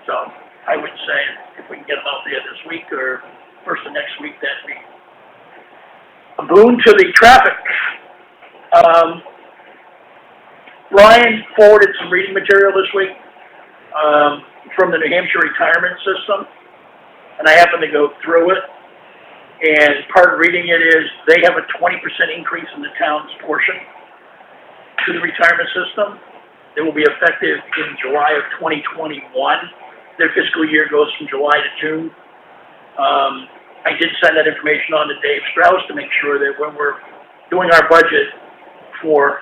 Speaker 2: So, I would say if we can get them out there this week or first of next week, that'd be a boon to the traffic. Ryan forwarded some reading material this week, from the New Hampshire retirement system, and I happened to go through it. And part of reading it is they have a 20% increase in the town's portion to the retirement system. It will be effective in July of 2021. Their fiscal year goes from July to June. I did send that information on to Dave Strauss to make sure that when we're doing our budget for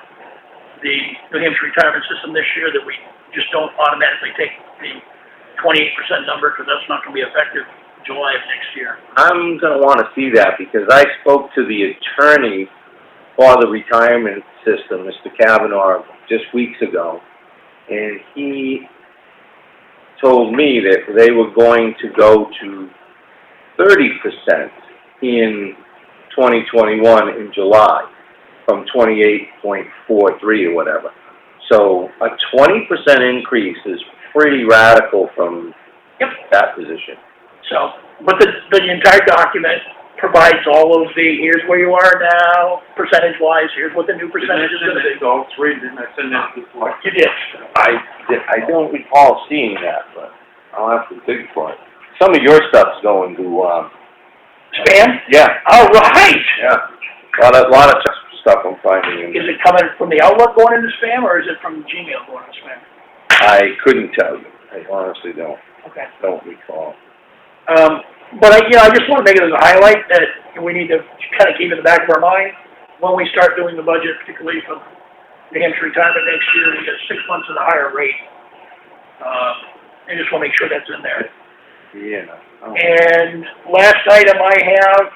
Speaker 2: the New Hampshire retirement system this year, that we just don't automatically take the 28% number, because that's not going to be effective July of next year.
Speaker 3: I'm going to want to see that, because I spoke to the attorney for the retirement system, Mr. Kavanaugh, just weeks ago, and he told me that they were going to go to 30% in 2021 in July, from 28.43 or whatever. So a 20% increase is pretty radical from that position.
Speaker 2: So, but the entire document provides all of the, here's where you are now, percentage-wise, here's what the new percentage is going to be.
Speaker 7: All three, didn't I send that before?
Speaker 2: You did.
Speaker 3: I don't recall seeing that, but I'll have to dig for it. Some of your stuff's going to,
Speaker 2: Spam?
Speaker 3: yeah.
Speaker 2: Oh, right!
Speaker 3: Yeah. A lot of stuff I'm finding in
Speaker 2: Is it coming from the Outlook going into spam, or is it from Gmail going into spam?
Speaker 3: I couldn't tell you. I honestly don't recall.
Speaker 2: But I just want to make it as a highlight that we need to kind of keep in the back of our mind when we start doing the budget, particularly for New Hampshire retirement next year. We get 6 months at a higher rate. I just want to make sure that's in there.
Speaker 3: Yeah. Oh.
Speaker 2: And last item I have,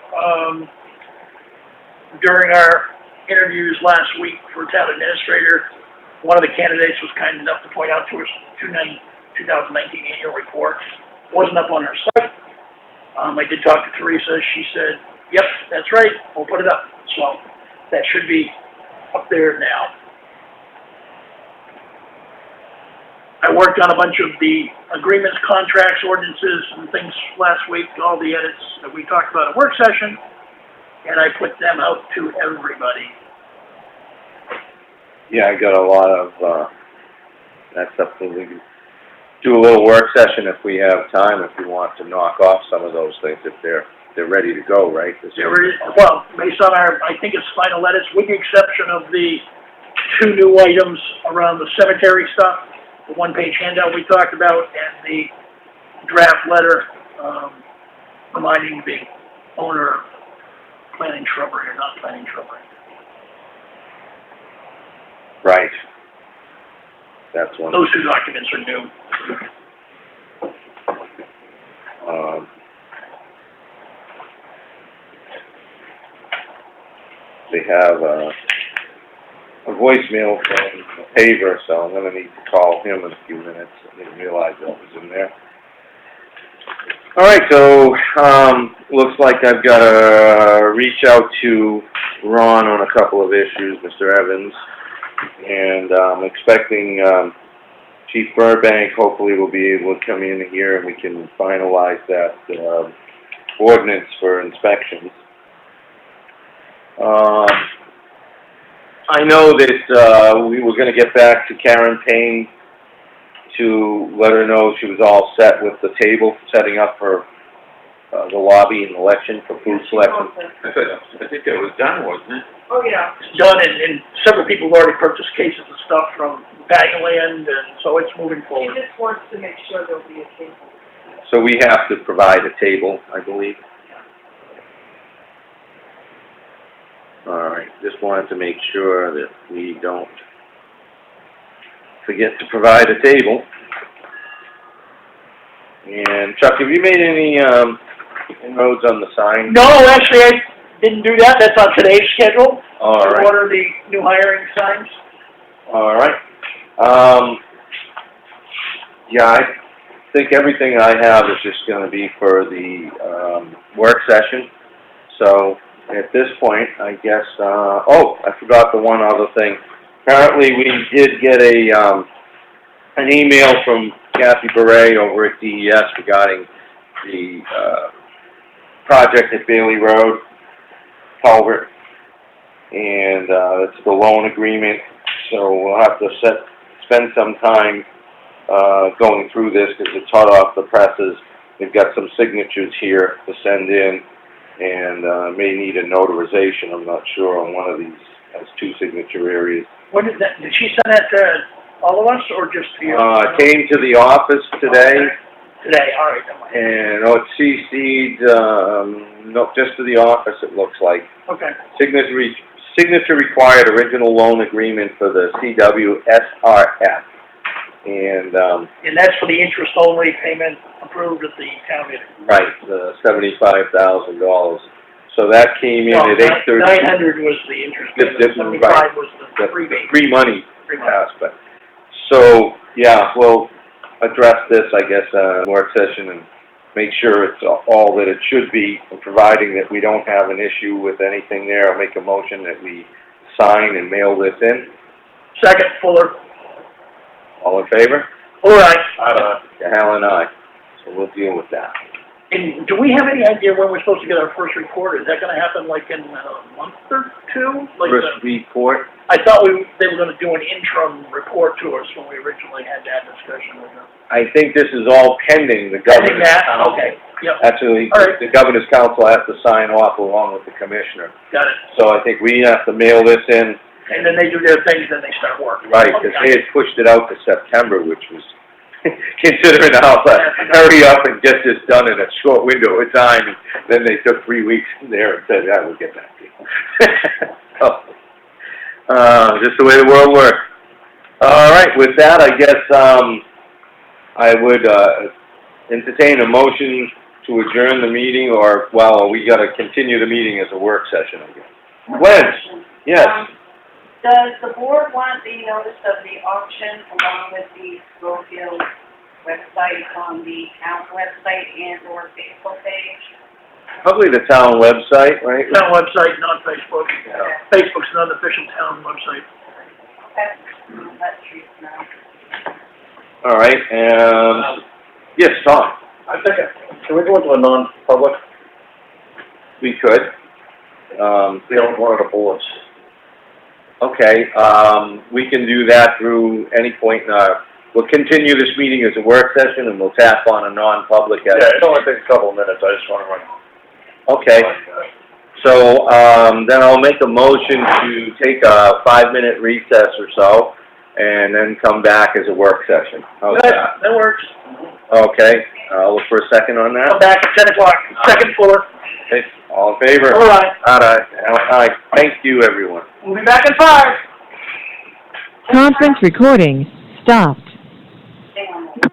Speaker 2: during our interviews last week for town administrator, one of the candidates was kind enough to point out to us 2019 annual report. Wasn't up on her site. I did talk to Teresa. She said, yep, that's right, we'll put it up. So That should be up there now. I worked on a bunch of the agreements, contracts, ordinances, and things last week, all the edits that we talked about at work session, and I put them out to everybody.
Speaker 3: Yeah, I got a lot of, that's something we can do a little work session if we have time, if we want to knock off some of those things, if they're ready to go, right?
Speaker 2: Well, based on our, I think it's final edits, with the exception of the 2 new items around the cemetery stuff, the 1-page handout we talked about, and the draft letter, reminding the owner of planting shrubbery or not planting shrubbery.
Speaker 3: Right. That's one.
Speaker 2: Those 2 documents are new.
Speaker 3: They have a voicemail from Paver, so I'm gonna need to call him in a few minutes. I didn't realize that was in there. All right, so, looks like I've gotta reach out to Ron on a couple of issues, Mr. Evans. And I'm expecting, Chief Burbank hopefully will be able to come in here and we can finalize that, ordinance for inspections. I know that, we were gonna get back to Karen Payne to let her know she was all set with the table, setting up for, the lobby and election for food selection.
Speaker 7: I think that was done, wasn't it?
Speaker 5: Oh, yeah.
Speaker 2: It's done, and several people have already purchased cases of stuff from Bagland, and so it's moving
Speaker 5: She
Speaker 2: forward.
Speaker 5: just wants to make sure there'll be a table.
Speaker 3: So we have to provide a table, I believe. All right, just wanted to make sure that we don't forget to provide a table. And Chuck, have you made any, inroads on the sign?
Speaker 2: No, actually, I didn't do that. That's on today's schedule.
Speaker 3: All right.
Speaker 2: To order the new hiring signs.
Speaker 3: All right. Yeah, I think everything I have is just gonna be for the, work session. So, at this point, I guess, oh, I forgot the one other thing. Apparently, we did get an email from Kathy Beret over at DES regarding the, project at Bailey Road, culvert. And, it's the loan agreement, so we'll have to spend some time, going through this, because it's hot off the presses. We've got some signatures here to send in, and, may need a notarization, I'm not sure, on one of these, has 2 signature areas.
Speaker 2: When did that, did she send that to all of us, or just to you?
Speaker 3: It came to the office today,
Speaker 2: Today, all right, never mind.
Speaker 3: and, it's CC'd, no, just to the office, it looks like.
Speaker 2: Okay.
Speaker 3: Signature required original loan agreement for the CWSRF. And
Speaker 2: that's for the interest-only payment approved at the town meeting.
Speaker 3: right, the $75,000. So that came in at 8:30.
Speaker 2: 900 was the interest payment, 75 was the rebate.
Speaker 3: Free money
Speaker 2: Free money.
Speaker 3: aspect. So, yeah, we'll address this, I guess, work session and make sure it's all that it should be, and providing that we don't have an issue with anything there. I'll make a motion that we sign and mail this in.
Speaker 2: Second, Fuller.
Speaker 3: All in favor?
Speaker 2: All right.
Speaker 3: Hal and I. So we'll deal with that.
Speaker 2: And do we have any idea when we're supposed to get our first report? Is that gonna happen like in a month or 2? Like
Speaker 3: First report.
Speaker 2: I thought they were gonna do an interim report to us when we originally had that discussion with them.
Speaker 3: I think this is all pending the governor's council.
Speaker 2: Okay, yep,
Speaker 3: Actually,
Speaker 2: All right.
Speaker 3: the governor's council has to sign off along with the commissioner.
Speaker 2: got it.
Speaker 3: So I think we have to mail this in,
Speaker 2: And then they do their things, then they start working.
Speaker 3: right, because
Speaker 2: Okay.
Speaker 3: they had pushed it out to September, which was, considering how to hurry up and get this done in a short window of time, and then they took 3 weeks there and said, yeah, we'll get back to you. Just the way the world works. All right, with that, I guess, I would, entertain a motion to adjourn the meeting, or, well, we gotta continue the meeting as a work session, I guess. Gwen, yes.
Speaker 5: Does the board want the notice of the auction along with the Schofield website on the town website and or Facebook page?
Speaker 3: Probably the town website, right?
Speaker 2: Town website, not Facebook.
Speaker 3: Yeah.
Speaker 2: Facebook's not an official town website.
Speaker 5: Okay, let Teresa know.
Speaker 3: All right, and, yes, Tom,
Speaker 6: I think, can we go into a non-public,
Speaker 3: we could.
Speaker 6: be on one of the boards?
Speaker 3: Okay, we can do that through any point in our, we'll continue this meeting as a work session and we'll tap on a non-public
Speaker 6: Yeah,
Speaker 3: at.
Speaker 6: it only takes a couple of minutes, I just wanna run.
Speaker 3: Okay, so, then I'll make a motion to take a 5-minute recess or so and then come back as a work session. How's that?
Speaker 2: That works.
Speaker 3: Okay, I'll look for a second on
Speaker 2: Come
Speaker 3: that.
Speaker 2: back at 10 o'clock, second floor.
Speaker 3: Okay, all in favor?
Speaker 2: All right,
Speaker 3: Aye. Thank you, everyone.
Speaker 2: we'll be back in 5.
Speaker 1: Conference recording stopped.
Speaker 5: Stay on there.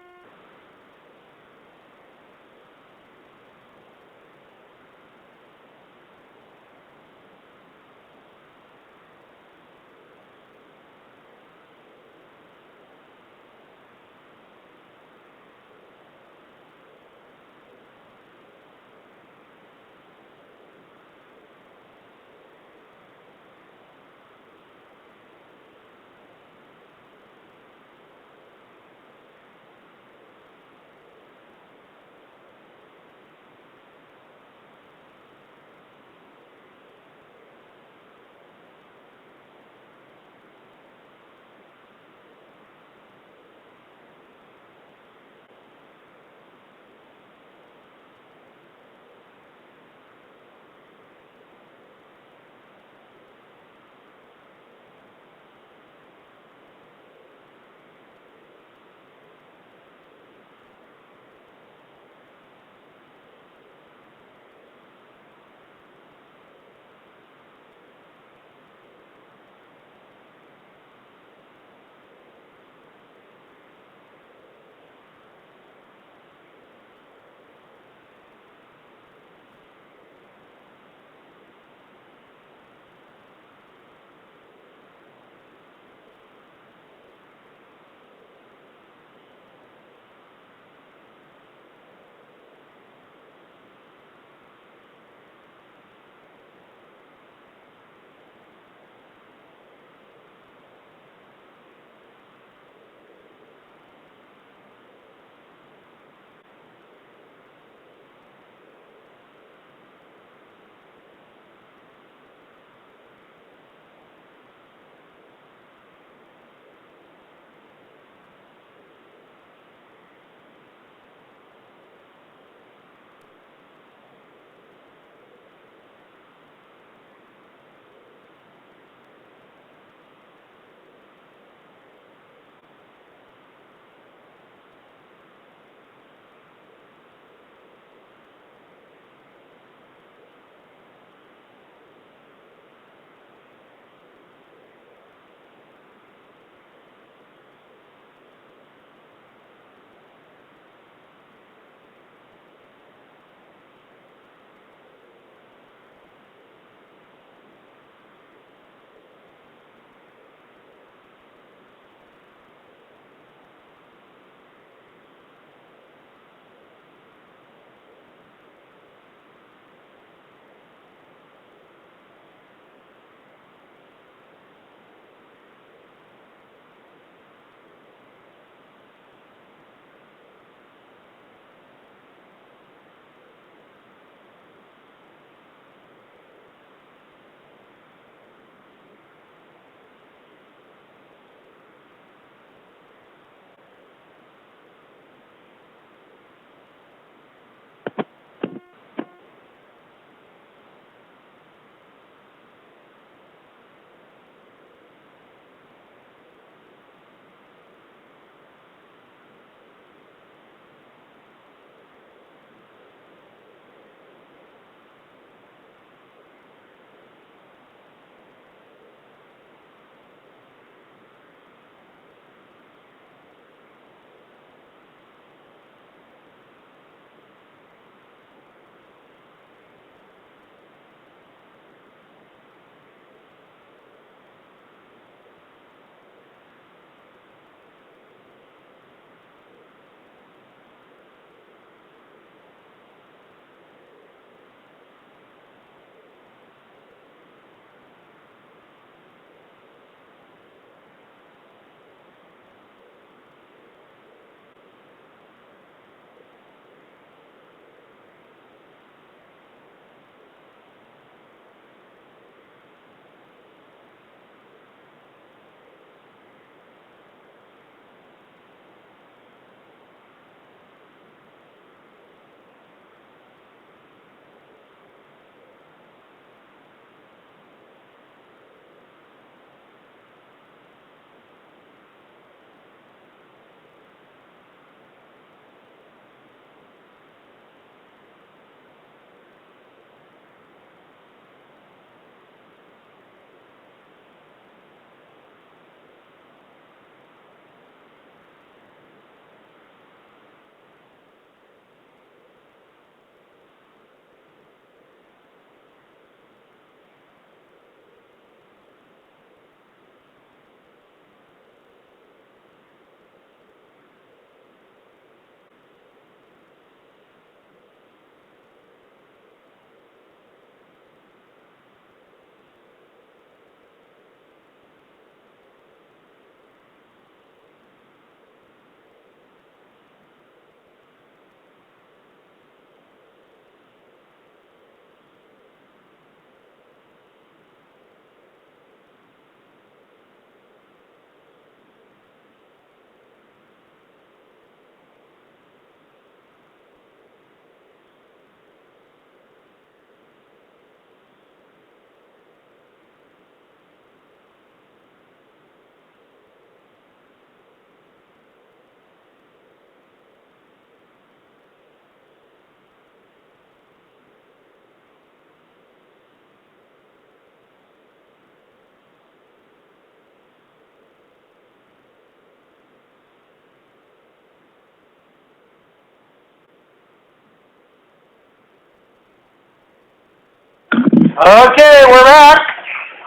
Speaker 2: Okay, we're back.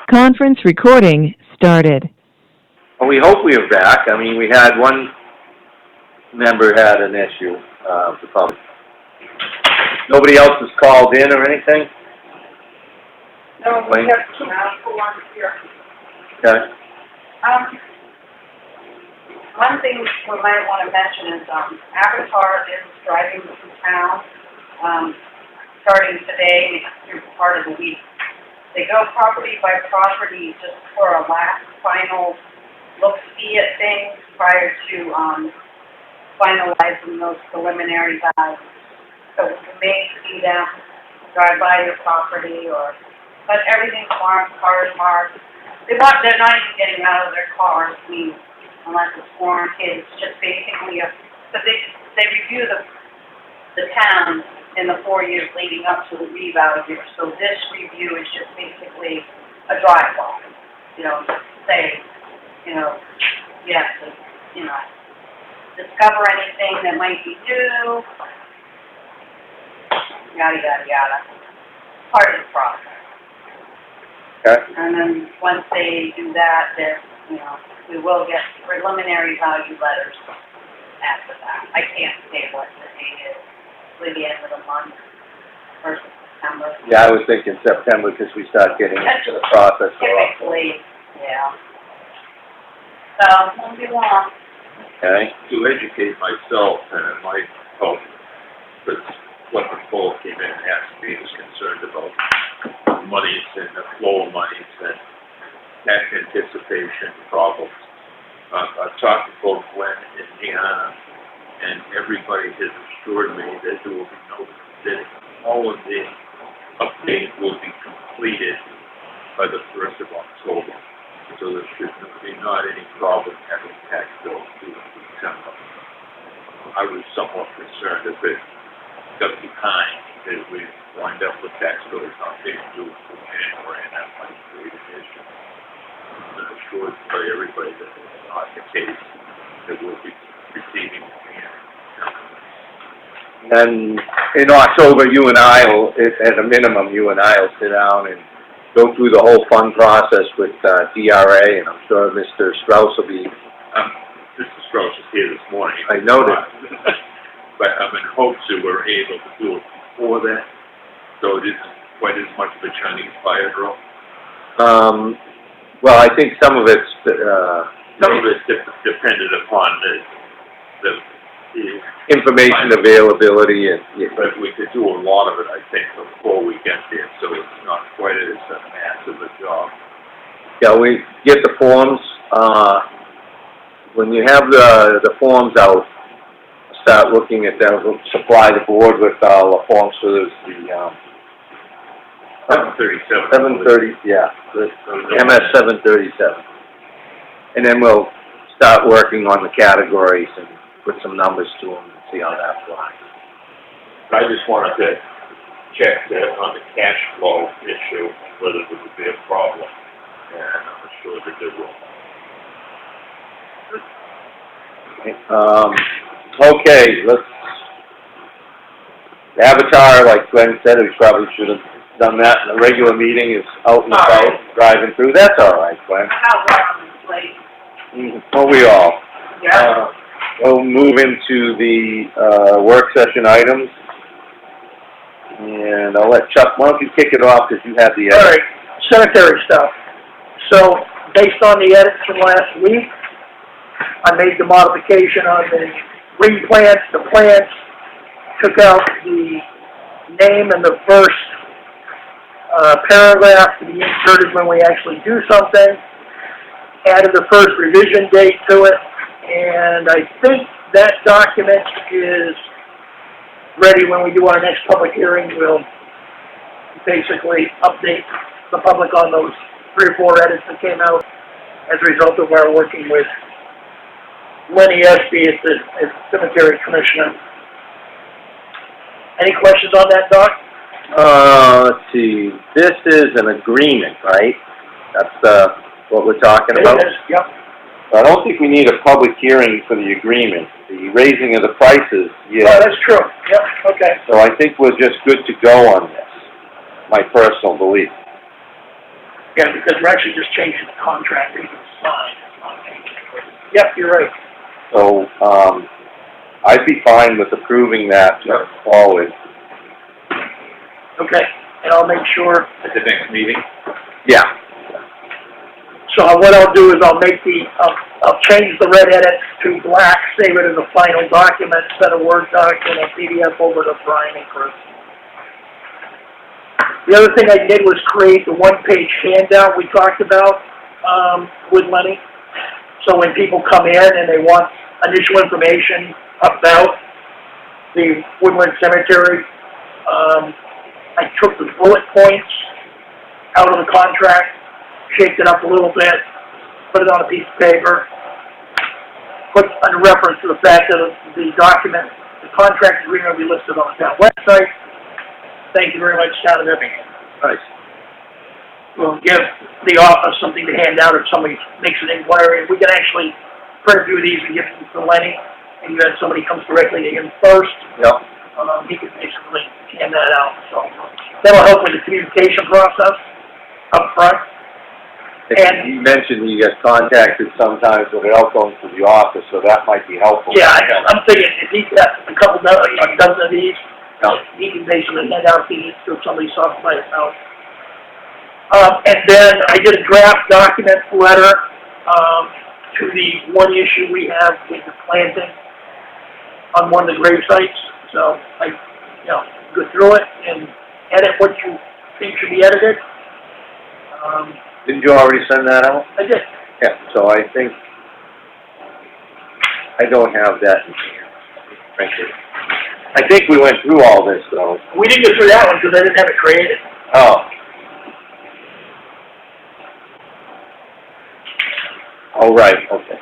Speaker 1: Conference recording started.
Speaker 3: Well, we hope we are back. I mean, we had one member had an issue, the public. Nobody else has called in or anything?
Speaker 5: No, we have two people on here.
Speaker 3: Okay.
Speaker 5: One thing we might want to mention is, Avatar is driving through town, starting today through part of the week. They go property by property just for a last final look-see at things prior to, finalizing those preliminary values. So you may see them drive by your property but everything's marked, cars marked. They're not even getting out of their cars, unless it's warranted. It's just basically so they review the town in the 4 years leading up to the revalue. So this review is just basically a drive-by. Say, you have to, discover anything that might be new, yada, yada, yada. Part of the process.
Speaker 3: Okay.
Speaker 5: And then once they do that, we will get preliminary value letters after that. I can't say what the date is, really the end of the month, 1st of September.
Speaker 3: Yeah, I was thinking September because we start getting into the process.
Speaker 5: Typically, yeah. So, won't be long.
Speaker 3: Okay.
Speaker 7: To educate myself, and it might help, but what the poll came in and asked me was concerned about monies and the flow of monies and tax anticipation problems. I've talked to both Glenn and Deanna, and everybody has assured me that there will be that all of the updates will be completed by the 1st of October. So there should be not any problem having tax bills due in December. I was somewhat concerned if it got behind, that we wind up with tax bills not being due until January, and that might create an issue. I'm assured by everybody that it's not the case, that we'll be receiving
Speaker 3: And in October, you and I will, at a minimum, you and I will sit down and go through the whole fund process with DRA, and I'm sure Mr. Strauss will be.
Speaker 7: Mr. Strauss is here this morning.
Speaker 3: I noted.
Speaker 7: But I'm in hopes that we're able to do it before that, so it isn't quite as much of a Chinese fire drill.
Speaker 3: Well, I think some of it's
Speaker 7: dependent upon the
Speaker 3: information availability, and
Speaker 7: but we could do a lot of it, I think, before we get there, so it's not quite as massive a job.
Speaker 3: yeah, we get the forms. When you have the forms out, start looking at them. We'll supply the board with all the forms for the
Speaker 7: 737.
Speaker 3: 730, yeah, the MS 737. And then we'll start working on the categories and put some numbers to them and see how that flies.
Speaker 7: I just wanted to check that on the cash flow issue, whether there would be a problem, and I'm sure that there will.
Speaker 3: Okay, let's, Avatar, like Glenn said, we probably should have done that in the regular meeting, is out and about, driving through. That's all right, Glenn.
Speaker 5: How long is late?
Speaker 3: Well, we all.
Speaker 5: Yeah.
Speaker 3: We'll move into the work session items. And I'll let Chuck, why don't you kick it off, because you had the edit.
Speaker 2: All right, cemetery stuff. So, based on the edits from last week, I made the modification on the replants, the plants, took out the name in the first paragraph to be inserted when we actually do something, added the first revision date to it, and I think that document is ready when we do our next public hearing. We'll basically update the public on those 3 or 4 edits that came out as a result of our working with Lenny Espy as the cemetery commissioner. Any questions on that, Doc?
Speaker 3: Let's see, this is an agreement, right? That's what we're talking about?
Speaker 2: It is, yep.
Speaker 3: I don't think we need a public hearing for the agreement. The raising of the prices,
Speaker 2: Oh,
Speaker 3: yeah.
Speaker 2: that's true. Yep, okay.
Speaker 3: So I think we're just good to go on this, my personal belief.
Speaker 2: Yeah, because we're actually just changing the contract, even the sign. Yep, you're right.
Speaker 3: So, I'd be fine with approving that forward.
Speaker 2: Okay, and I'll make sure.
Speaker 7: At the next meeting?
Speaker 3: Yeah.
Speaker 2: So what I'll do is I'll change the red edits to black, save it as a final document, send a Word document, a PDF over to Brian and Chris. The other thing I did was create the one-page handout we talked about, with Lenny. So when people come in and they want initial information about the Woodland Cemetery, I took the bullet points out of the contract, shaped it up a little bit, put it on a piece of paper, put a reference to the fact that the document, the contract agreement will be listed on the town website. Thank you very much, Town of Effingham.
Speaker 3: Nice.
Speaker 2: We'll give the office something to hand out if somebody makes an inquiry. We can actually print a few of these and give them to Lenny, and then somebody comes directly to him first.
Speaker 3: Yep.
Speaker 2: He can basically hand that out, so that'll help with the communication process up front. And
Speaker 3: you mentioned you get contacted sometimes without going to the office, so that might be helpful.
Speaker 2: yeah, I'm thinking if he's got a couple dozen of these, he can basically hand out these to somebody soft by his house. And then I did a draft document letter to the one issue we have with the planting on one of the grave sites. So I, go through it and edit what you think should be edited.
Speaker 3: Didn't you already send that out?
Speaker 2: I did.
Speaker 3: Yeah, so I think, I don't have that in here, frankly. I think we went through all this, though.
Speaker 2: We didn't go through that one because I didn't have it created.
Speaker 3: Oh. Oh, right, okay.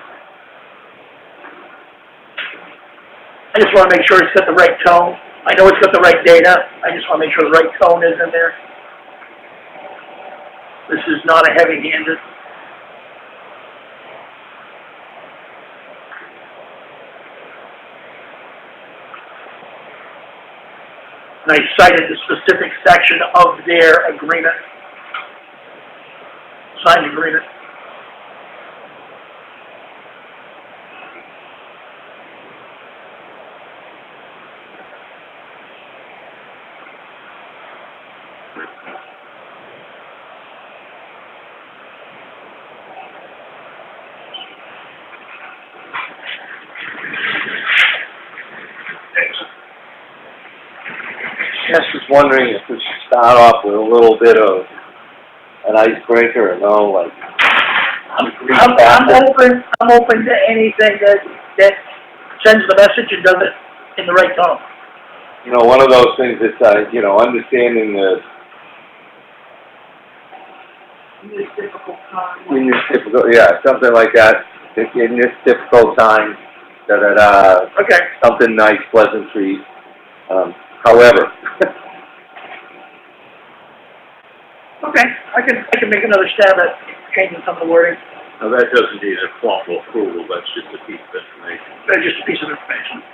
Speaker 2: I just want to make sure it's got the right tone. I know it's got the right data. I just want to make sure the right tone is in there. This is not a heavy-handed. And I cited the specific section of their agreement, signed agreement.
Speaker 3: Just was wondering if we should start off with a little bit of an icebreaker, like...
Speaker 2: I'm open to anything that sends the message and does it in the right tone.
Speaker 3: One of those things that's, understanding the...
Speaker 5: In this difficult time.
Speaker 3: In this difficult, something like that. In this difficult time,
Speaker 2: Okay.
Speaker 3: something nice, pleasantry. However.
Speaker 2: Okay, I can make another stab at changing some of the wording.
Speaker 7: Now, that doesn't need a formal approval, that's just a piece of information.
Speaker 2: Just a piece of information.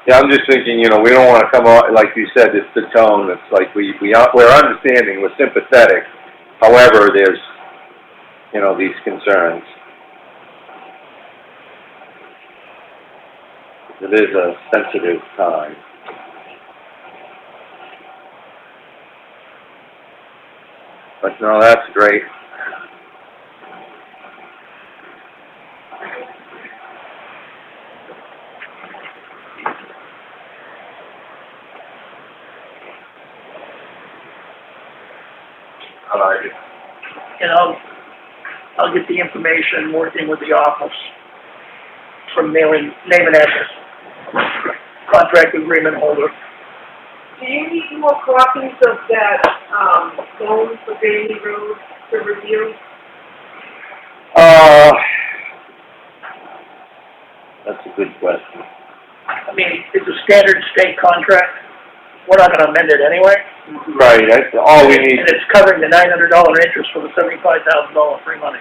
Speaker 3: Yeah, I'm just thinking, we don't want to come out, like you said, it's the tone. It's like we're understanding, we're sympathetic. However, there's, these concerns. It is a sensitive time. But no, that's great.
Speaker 7: I like it.
Speaker 2: And I'll get the information working with the office from name and address. Contract agreement holder.
Speaker 5: Do you need more copies of that, loan for Bailey Road to review?
Speaker 3: That's a good question.
Speaker 2: I mean, it's a standard state contract. We're not gonna amend it anyway.
Speaker 3: Right, that's all we need.
Speaker 2: And it's covering the $900 interest for the $75,000 free money.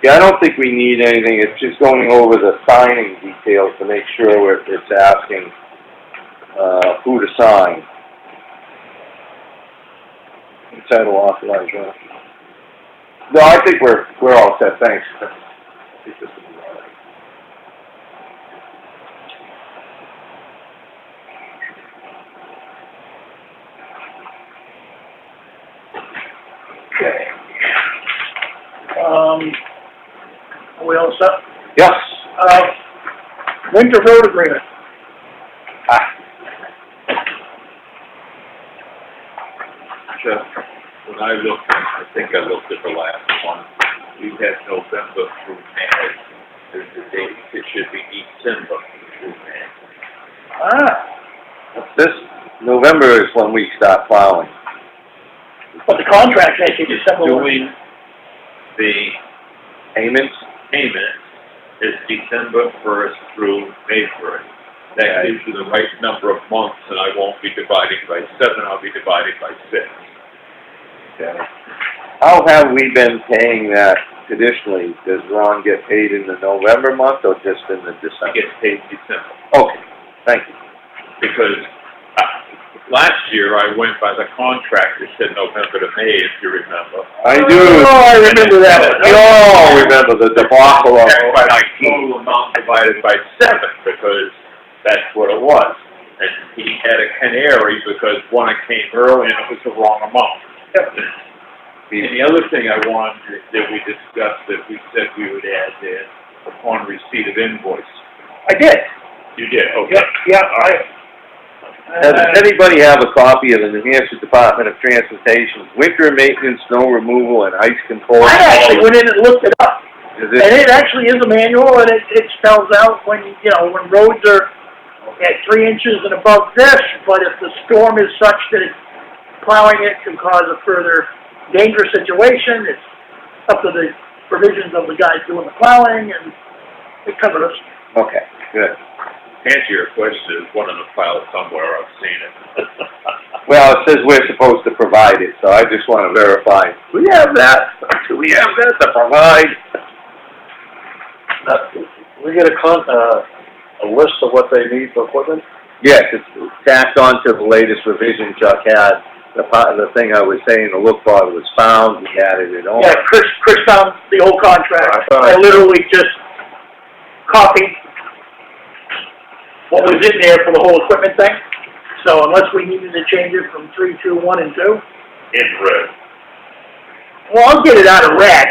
Speaker 3: Yeah, I don't think we need anything. It's just going over the signing details to make sure it's asking, who to sign. Title authorized, right? No, I think we're all set, thanks. I think this will be all right.
Speaker 2: Okay. Are we all set?
Speaker 3: Yes.
Speaker 2: Winter road agreement.
Speaker 7: Just, when I looked, I think I looked at the last one, we had November through May. There's the date, it should be December through May.
Speaker 3: This November is when we start plowing.
Speaker 2: But the contract makes it December.
Speaker 7: Doing the
Speaker 3: Payments?
Speaker 7: payment is December 1st through May 1st. That gives you the right number of months, and I won't be dividing by 7, I'll be dividing by 6.
Speaker 3: Okay. How have we been paying that traditionally? Does Ron get paid in the November month or just in the
Speaker 7: I
Speaker 3: December?
Speaker 7: get paid December.
Speaker 3: Okay, thank you.
Speaker 7: Because last year I went by the contract that said November to May, if you remember.
Speaker 3: I do.
Speaker 2: Oh, I remember that one.
Speaker 3: We all remember the debacle of
Speaker 7: Check by total amount divided by 7, because that's what it was. And he had a canary because one came early and it was the wrong amount. And the other thing I wanted that we discussed, that we said we would add there, upon receipt of invoice.
Speaker 2: I did.
Speaker 7: You did, okay.
Speaker 2: Yeah,
Speaker 3: Does anybody have a copy of the New Hampshire Department of Transportation's winter maintenance, snow removal, and ice control?
Speaker 2: I actually went in and looked it up.
Speaker 3: Is
Speaker 2: And
Speaker 3: it,
Speaker 2: it actually is a manual, and it spells out when, when roads are at 3 inches and above this, but if the storm is such that plowing it can cause a further dangerous situation, it's up to the provisions of the guys doing the plowing, and it covers us.
Speaker 3: okay, good.
Speaker 7: To answer your question, there's one in the file somewhere, I've seen it.
Speaker 3: Well, it says we're supposed to provide it, so I just want to verify. Do we have that? Do we have that to provide?
Speaker 6: We get a list of what they need for equipment?
Speaker 3: Yes, it's tacked on to the latest revision Chuck had. The thing I was saying, the look for was found, we added it on.
Speaker 2: Yeah, Chris found the old contract. I literally just copied what was in there for the whole equipment thing. So unless we needed to change it from 3, 2, 1, and 2.
Speaker 7: In red.
Speaker 2: Well, I'll get it out of red,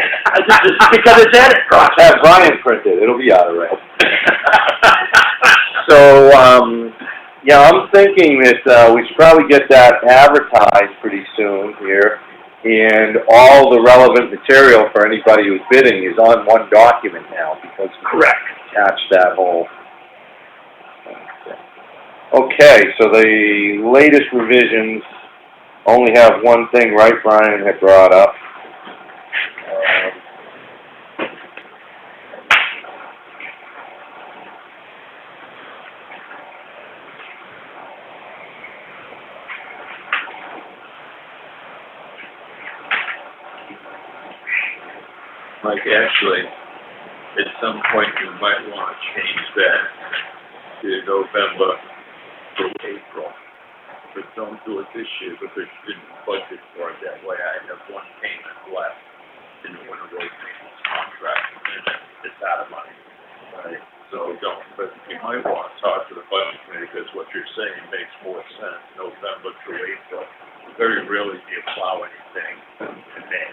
Speaker 2: because it's edit process.
Speaker 3: Have Brian print it, it'll be out of red. So, yeah, I'm thinking that, we should probably get that advertised pretty soon here. And all the relevant material for anybody who's bidding is on one document now, because we
Speaker 2: Correct.
Speaker 3: attached that whole. Okay, so the latest revisions only have one thing, right, Brian had brought up.
Speaker 7: Like, actually, at some point you might want to change that to November through April. But don't do it this year because you didn't budget for it that way. I have one payment left in the winter road maintenance contract, and it's out of money. Right? So don't, but you might want to talk to the budget committee, because what you're saying makes more sense, November through April. Very rarely do you plow anything in May.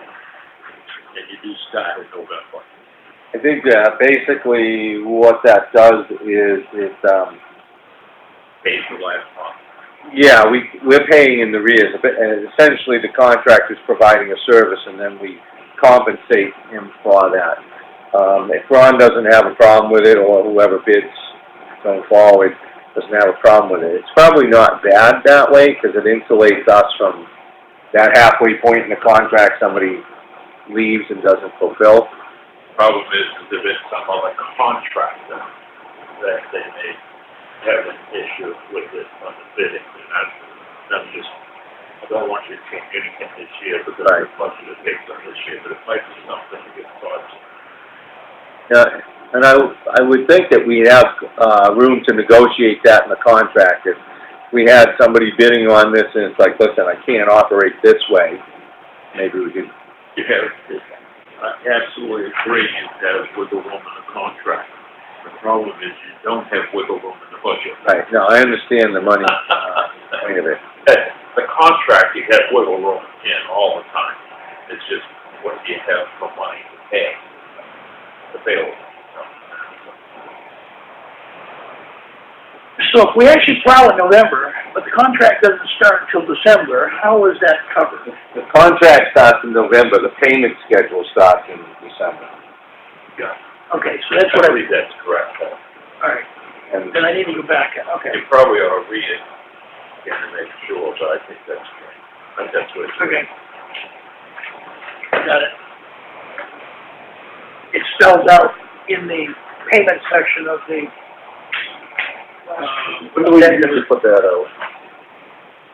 Speaker 7: And you do start in November.
Speaker 3: I think, basically what that does is it,
Speaker 7: Pays the last month.
Speaker 3: yeah, we're paying in the rears. Essentially, the contractor's providing a service, and then we compensate him for that. If Ron doesn't have a problem with it, or whoever bids going forward doesn't have a problem with it, it's probably not bad that way, because it insulates us from that halfway point in the contract, somebody leaves and doesn't fulfill.
Speaker 7: Problem is if it's some other contractor that they may have an issue with it on the bidding, and that's just, I don't want you to change anything this year because
Speaker 3: Right.
Speaker 7: the budget is based on this year, but it might be something to get thought.
Speaker 3: And I would think that we have, room to negotiate that in the contract. If we had somebody bidding on this and it's like, listen, I can't operate this way, maybe we could.
Speaker 7: You have, I absolutely agree you have wiggle room in the contract. The problem is you don't have wiggle room in the budget.
Speaker 3: Right, no, I understand the money, point of it.
Speaker 7: The contract, you have wiggle room in all the time. It's just what do you have for money to pay available.
Speaker 2: So if we actually plow in November, but the contract doesn't start until December, how is that covered?
Speaker 3: The contract starts in November, the payment schedule starts in December.
Speaker 7: Yeah.
Speaker 2: Okay, so that's what
Speaker 7: I
Speaker 2: I,
Speaker 7: believe that's correct.
Speaker 2: all right,
Speaker 3: And
Speaker 2: then I need to go back, okay.
Speaker 7: You probably ought to read it again to make sure, but I think that's correct. I think that's what it's.
Speaker 2: Okay. Got it. It spells out in the payment section of the,
Speaker 6: When do we usually put that out?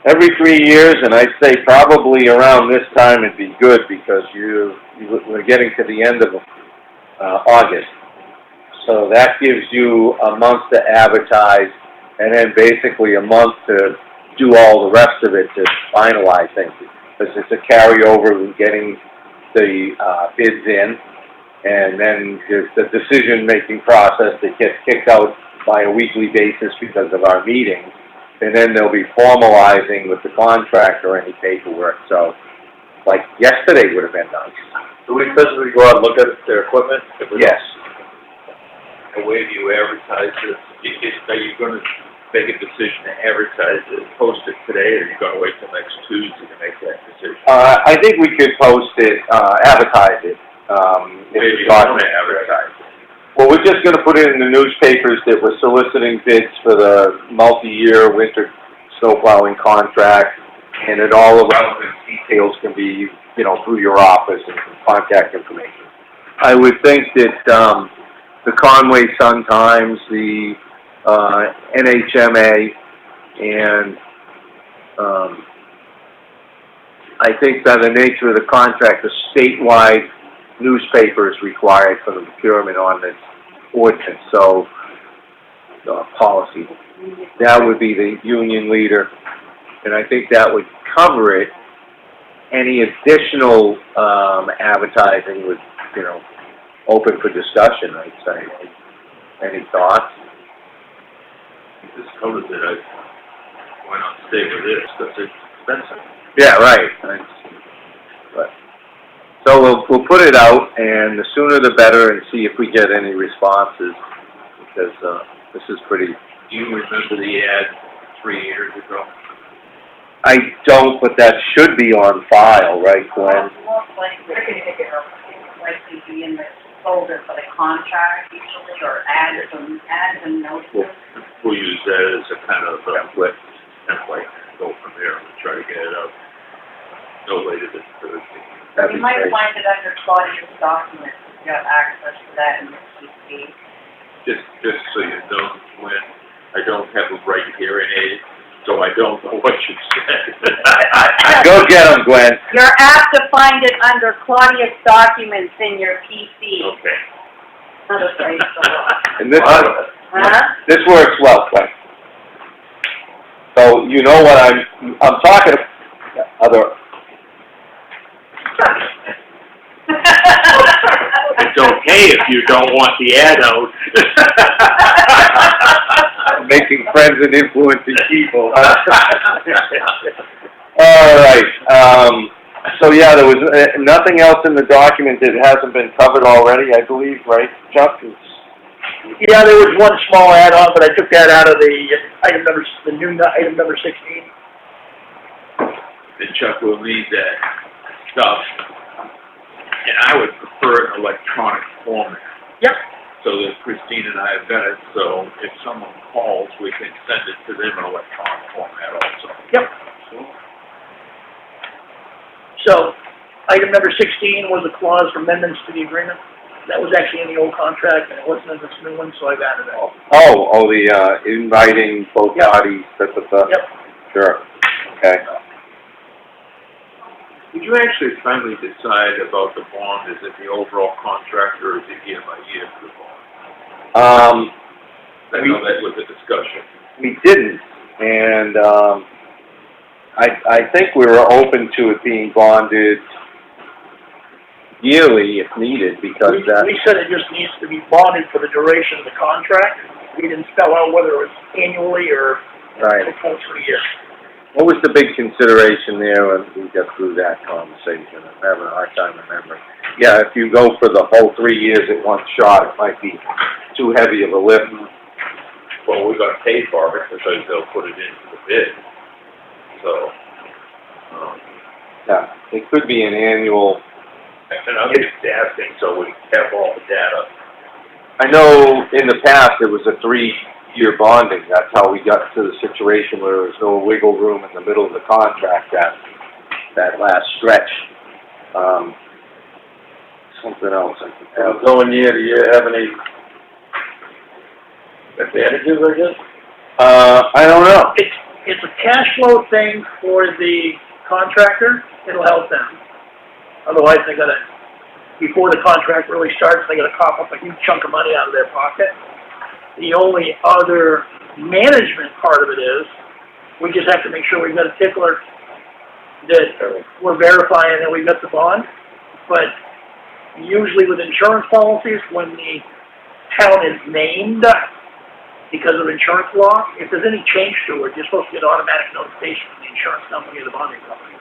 Speaker 3: every 3 years, and I'd say probably around this time it'd be good, because we're getting to the end of August. So that gives you a month to advertise, and then basically a month to do all the rest of it to finalize things. Because it's a carryover in getting the bids in, and then there's the decision-making process that gets kicked out by a weekly basis because of our meetings, and then they'll be formalizing with the contractor any paperwork. So, like yesterday would have been nice.
Speaker 6: Do we physically go out and look at their equipment?
Speaker 3: Yes.
Speaker 7: The way do you advertise this? Are you gonna make a decision to advertise it, post it today, or are you gonna wait till next Tuesday to make that decision?
Speaker 3: I think we could post it, advertise it.
Speaker 7: Maybe you want to advertise it.
Speaker 3: Well, we're just gonna put it in the newspapers that we're soliciting bids for the multi-year winter snow plowing contract, and that all the relevant details can be, through your office and contact information. I would think that, the Conway Sun-Times, the, NHMA, and, I think by the nature of the contract, the statewide newspaper is required for the procurement on this ordinance, so, policy. That would be the union leader, and I think that would cover it. Any additional, advertising would, open for discussion, I'd say. Any thoughts?
Speaker 7: This covers it, why not stay with this, because it's expensive.
Speaker 3: Yeah, right. So we'll put it out, and the sooner the better, and see if we get any responses, because, this is pretty...
Speaker 7: Do you remember the ad 3 years ago?
Speaker 3: I don't, but that should be on file, right, Glenn?
Speaker 5: Most likely, likely be in the folder for the contract usually, or ads and notes.
Speaker 7: We'll use that as a kind of template, go from there and try to get it out no later than Thursday.
Speaker 3: That'd
Speaker 5: You
Speaker 3: be
Speaker 5: might
Speaker 3: great.
Speaker 5: find it under Claudia's documents, you got access to that in the PC.
Speaker 7: Just so you know, when I don't have a right hearing aid, so I don't know what you said.
Speaker 3: Go get them, Glenn.
Speaker 5: You're apt to find it under Claudia's documents in your PC.
Speaker 7: Okay.
Speaker 5: Not a place to look.
Speaker 3: And this,
Speaker 5: Huh?
Speaker 3: this works well, Glenn. So you know what I'm talking about, other...
Speaker 7: It's okay if you don't want the ad out.
Speaker 3: Making friends and influencing people. All right. So yeah, there was nothing else in the document that hasn't been covered already, I believe, right, Chuck?
Speaker 2: Yeah, there was one small add-on, but I took that out of the item number 16.
Speaker 7: Then Chuck will need that stuff. And I would prefer an electronic format.
Speaker 2: Yep.
Speaker 7: So that Christine and I have got it, so if someone calls, we can send it to them in electronic format also.
Speaker 2: Yep. So, item number 16 was a clause for amendments to the agreement. That was actually in the old contract, and it wasn't in this new one, so I've added it.
Speaker 3: The inviting both
Speaker 2: Yep.
Speaker 3: parties,
Speaker 2: Yep.
Speaker 3: Sure, okay.
Speaker 7: Did you actually finally decide about the bond? Is it the overall contract, or is it year by year for the bond? I know that was a discussion.
Speaker 3: We didn't, and, I think we were open to it being bonded yearly if needed, because
Speaker 2: We said it just needs to be bonded for the duration of the contract. We didn't spell out whether it was annually or
Speaker 3: right.
Speaker 2: for full 3 years.
Speaker 3: What was the big consideration there when we got through that conversation? I'm having a hard time remembering. Yeah, if you go for the whole 3 years at one shot, it might be too heavy of a lift.
Speaker 7: Well, we're gonna pay for it because they'll put it into the bid. So,
Speaker 3: Yeah, it could be an annual.
Speaker 7: and I'm just asking so we have all the data.
Speaker 3: I know in the past it was a 3-year bonding. That's how we got to the situation where there was no wiggle room in the middle of the contract, that last stretch. Something else I could have.
Speaker 6: Going year to year, have any advantages, I guess?
Speaker 3: I don't know.
Speaker 2: It's a cash flow thing for the contractor. It'll help them. Otherwise, before the contract really starts, they gotta cough up a huge chunk of money out of their pocket. The only other management part of it is, we just have to make sure we've got a tickler that we're verifying that we've got the bond. But usually with insurance policies, when the town is named because of insurance law, if there's any change to it, you're supposed to get automatic notification from the insurance company or the bonding company.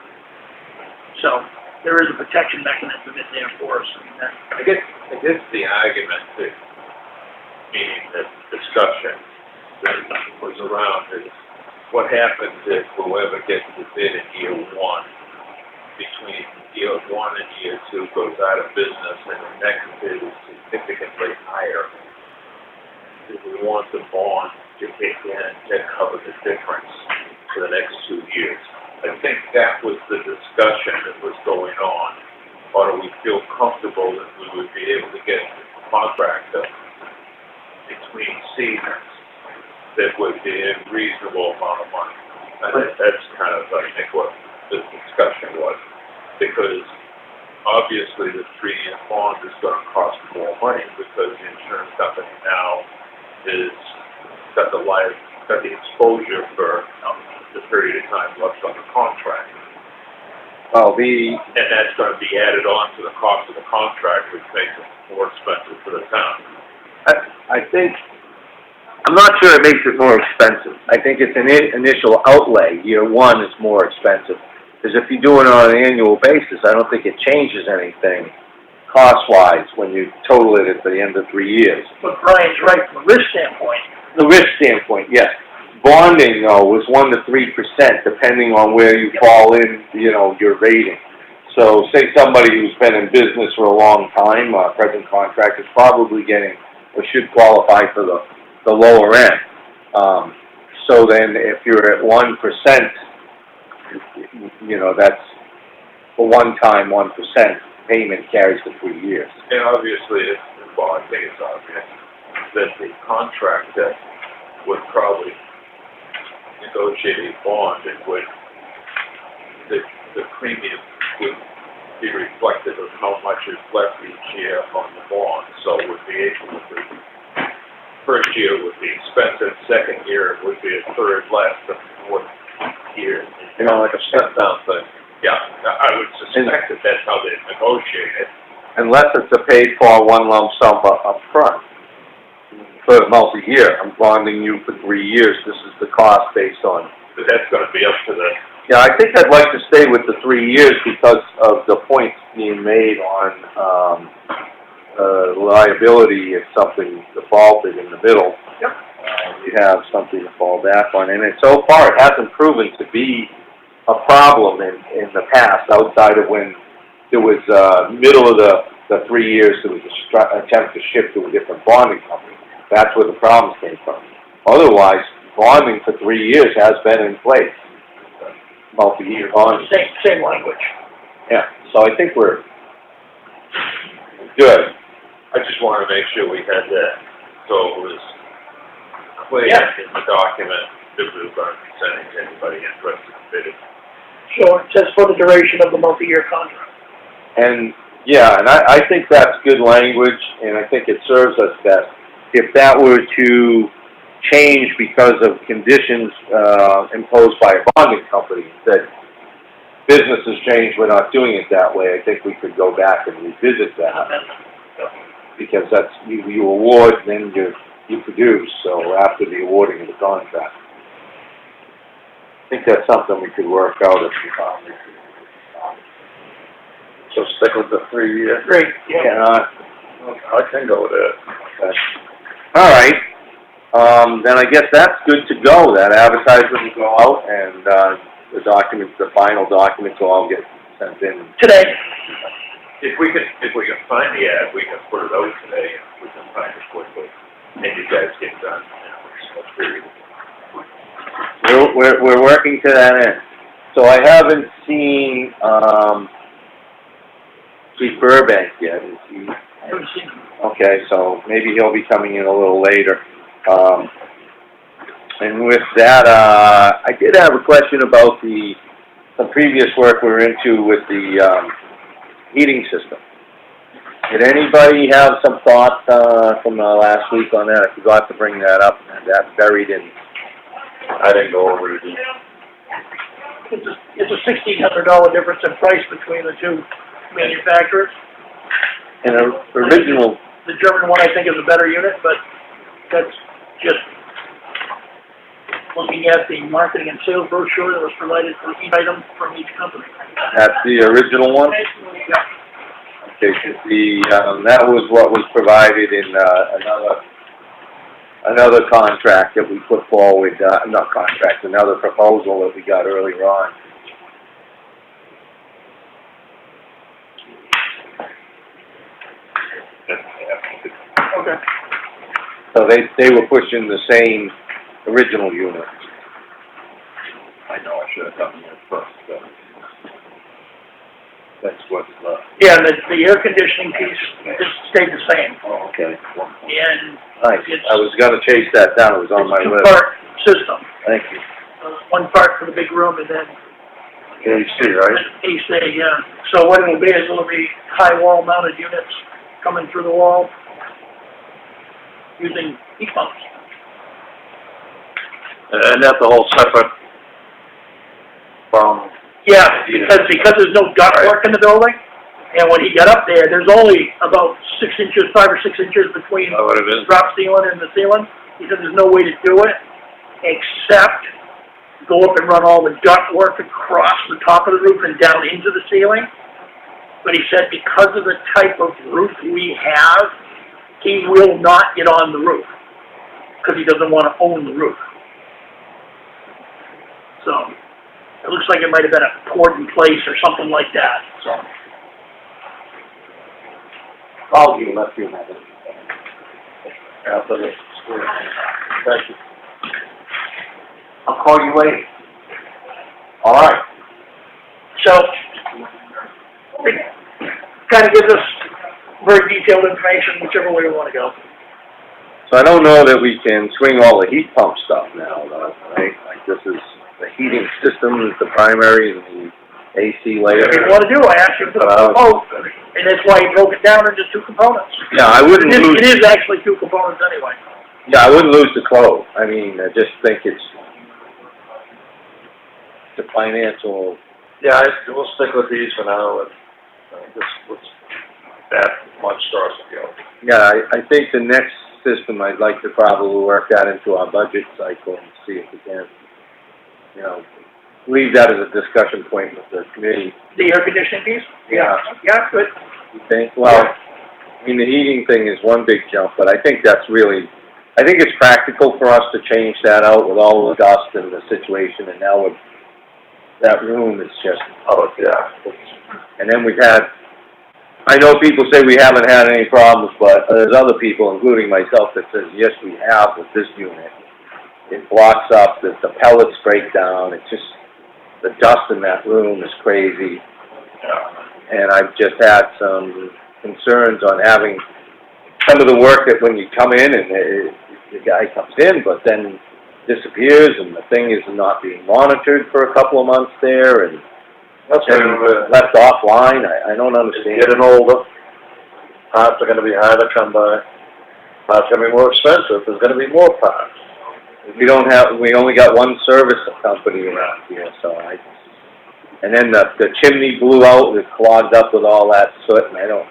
Speaker 2: So there is a protection mechanism in there for us.
Speaker 7: I guess the argument that, meaning the discussion that was around is what happens if whoever gets the bid in year one, between year one and year two goes out of business and the next bid is significantly higher? Do we want the bond to kick in to cover the difference for the next 2 years? I think that was the discussion that was going on. Or do we feel comfortable that we would be able to get a contractor between seasons that would be a reasonable amount of money? And that's kind of, I think, what the discussion was. Because obviously the 3-year bond is going to cost more money because the insurance company now is got the exposure for the period of time left on the contract.
Speaker 3: Well,
Speaker 7: and that's going to be added on to the cost of the contract, which makes it more expensive for the town.
Speaker 3: I think, I'm not sure it makes it more expensive. I think it's an initial outlay. Year one is more expensive. Because if you're doing it on an annual basis, I don't think it changes anything cost-wise when you total it at the end of 3 years.
Speaker 2: But Brian's right from a risk standpoint.
Speaker 3: The risk standpoint, yes. Bonding, though, is 1 to 3%, depending on where you fall in, your rating. So, say somebody who's been in business for a long time, a present contractor, is probably getting, or should qualify for the lower end. So then, if you're at 1%, that's a one-time 1% payment carries for 3 years.
Speaker 7: And obviously, I think it's obvious that the contractor would probably negotiate a bond in which the premium would be reflective of how much is left each year on the bond. So it would be able to, first year would be expensive, second year would be a third less than the fourth year.
Speaker 3: Like a step-down thing.
Speaker 7: Yeah, I would suspect that that's how they negotiate it.
Speaker 3: Unless it's a paid-for one lump sum up front. For a multi-year, I'm bonding you for 3 years, this is the cost based on.
Speaker 7: But that's going to be up to the...
Speaker 3: Yeah, I think I'd like to stay with the 3 years because of the points being made on liability if something defaulted in the middle.
Speaker 2: Yep.
Speaker 3: You have something to fall back on, and so far it hasn't proven to be a problem in the past, outside of when there was middle of the 3 years, there was an attempt to shift to a different bonding company. That's where the problems came from. Otherwise, bonding for 3 years has been in place. Multi-year bonding.
Speaker 2: Same language.
Speaker 3: Yeah, so I think we're good.
Speaker 7: I just wanted to make sure we had that, so it was clear in the document that we were going to be sending to anybody interested in bidding.
Speaker 2: Sure, it says for the duration of the multi-year contract.
Speaker 3: And, yeah, and I think that's good language, and I think it serves us best. If that were to change because of conditions imposed by a bonding company, that business has changed, we're not doing it that way, I think we could go back and revisit that. Because that's, you award, then you produce, so after the awarding of the contract. I think that's something we could work out if we found it.
Speaker 6: So stick with the 3 year.
Speaker 2: Great, yeah.
Speaker 6: I can go with that.
Speaker 3: Okay. All right, then I guess that's good to go, that advertisement will go out, and, the documents, the final documents will all get sent in.
Speaker 2: Today,
Speaker 7: If we can find the ad, we can put it out today, we can find it quickly, and you guys get done,
Speaker 3: We're working to that end. So I haven't seen, Chief Burbank yet, is he?
Speaker 2: I haven't seen him.
Speaker 3: Okay, so maybe he'll be coming in a little later. And with that, I did have a question about some previous work we were into with the, heating system. Did anybody have some thoughts, from, last week on that? I forgot to bring that up, and that's buried in,
Speaker 6: I didn't go over it.
Speaker 2: It's a $1,600 difference in price between the two manufacturers.
Speaker 3: an original.
Speaker 2: The German one, I think, is a better unit, but that's just looking at the marketing and sales brochure that was provided for each item from each company.
Speaker 3: That's the original one?
Speaker 2: Yeah.
Speaker 3: Okay, that was what was provided in, another contract that we put forward, not contract, another proposal that we got earlier on.
Speaker 2: Okay.
Speaker 3: So they were pushing the same original unit.
Speaker 6: I know I should have done that first, but that's what's left.
Speaker 2: Yeah, and the air conditioning piece just stayed the same.
Speaker 3: Oh, okay.
Speaker 2: And
Speaker 3: Nice.
Speaker 2: it's
Speaker 3: I was gonna chase that down, it was on my
Speaker 2: a
Speaker 3: list.
Speaker 2: two-part system.
Speaker 3: Thank you.
Speaker 2: One part for the big room and then
Speaker 6: AC, right?
Speaker 2: AC, yeah. So what it'll be is it'll be high wall mounted units coming through the wall using heat pumps.
Speaker 6: And that's a whole separate from,
Speaker 2: Yeah, because there's no ductwork in the building, and when he got up there, there's only about 6 inches, 5 or 6 inches between
Speaker 6: is that what it
Speaker 2: the
Speaker 6: is?
Speaker 2: drop ceiling and the ceiling. He said there's no way to do it except go up and run all the ductwork across the top of the roof and down into the ceiling. But he said because of the type of roof we have, he will not get on the roof because he doesn't want to own the roof. So it looks like it might have been a poured in place or something like that. So
Speaker 3: I'll give you a few minutes.
Speaker 6: After this.
Speaker 3: Thank you. I'll call you later. All right.
Speaker 2: So it kind of gives us very detailed information whichever way we want to go.
Speaker 3: So I don't know that we can swing all the heat pump stuff now, though, right? Like this is, the heating system is the primary and the AC layer.
Speaker 2: Whatever you want to do, I asked you to put the both, and that's why he broke it down into two components.
Speaker 3: Yeah, I wouldn't lose.
Speaker 2: It is actually two components anyway.
Speaker 3: Yeah, I wouldn't lose the quote. I mean, I just think it's the financial.
Speaker 6: Yeah, we'll stick with these for now, and that much starts to go.
Speaker 3: Yeah, I think the next system I'd like to probably work that into our budget cycle and see if we can, leave that as a discussion point with the committee.
Speaker 2: The air conditioning piece?
Speaker 3: Yeah.
Speaker 2: Yeah, good.
Speaker 3: You think? Well, I mean, the heating thing is one big jump, but I think it's practical for us to change that out with all the dust and the situation, and now with that room is just, and then I know people say we haven't had any problems, but there's other people, including myself, that says, yes, we have with this unit. It blocks up, the pellets break down, it's just, the dust in that room is crazy. And I've just had some concerns on having some of the work that when you come in and the guy comes in, but then disappears and the thing is not being monitored for a couple of months there and
Speaker 6: That's
Speaker 3: left offline. I don't understand.
Speaker 6: Getting older, parts are gonna be harder to come by, parts are gonna be more expensive, there's gonna be more parts.
Speaker 3: We only got one service company around here, so And then the chimney blew out, it clogged up with all that soot, and I don't,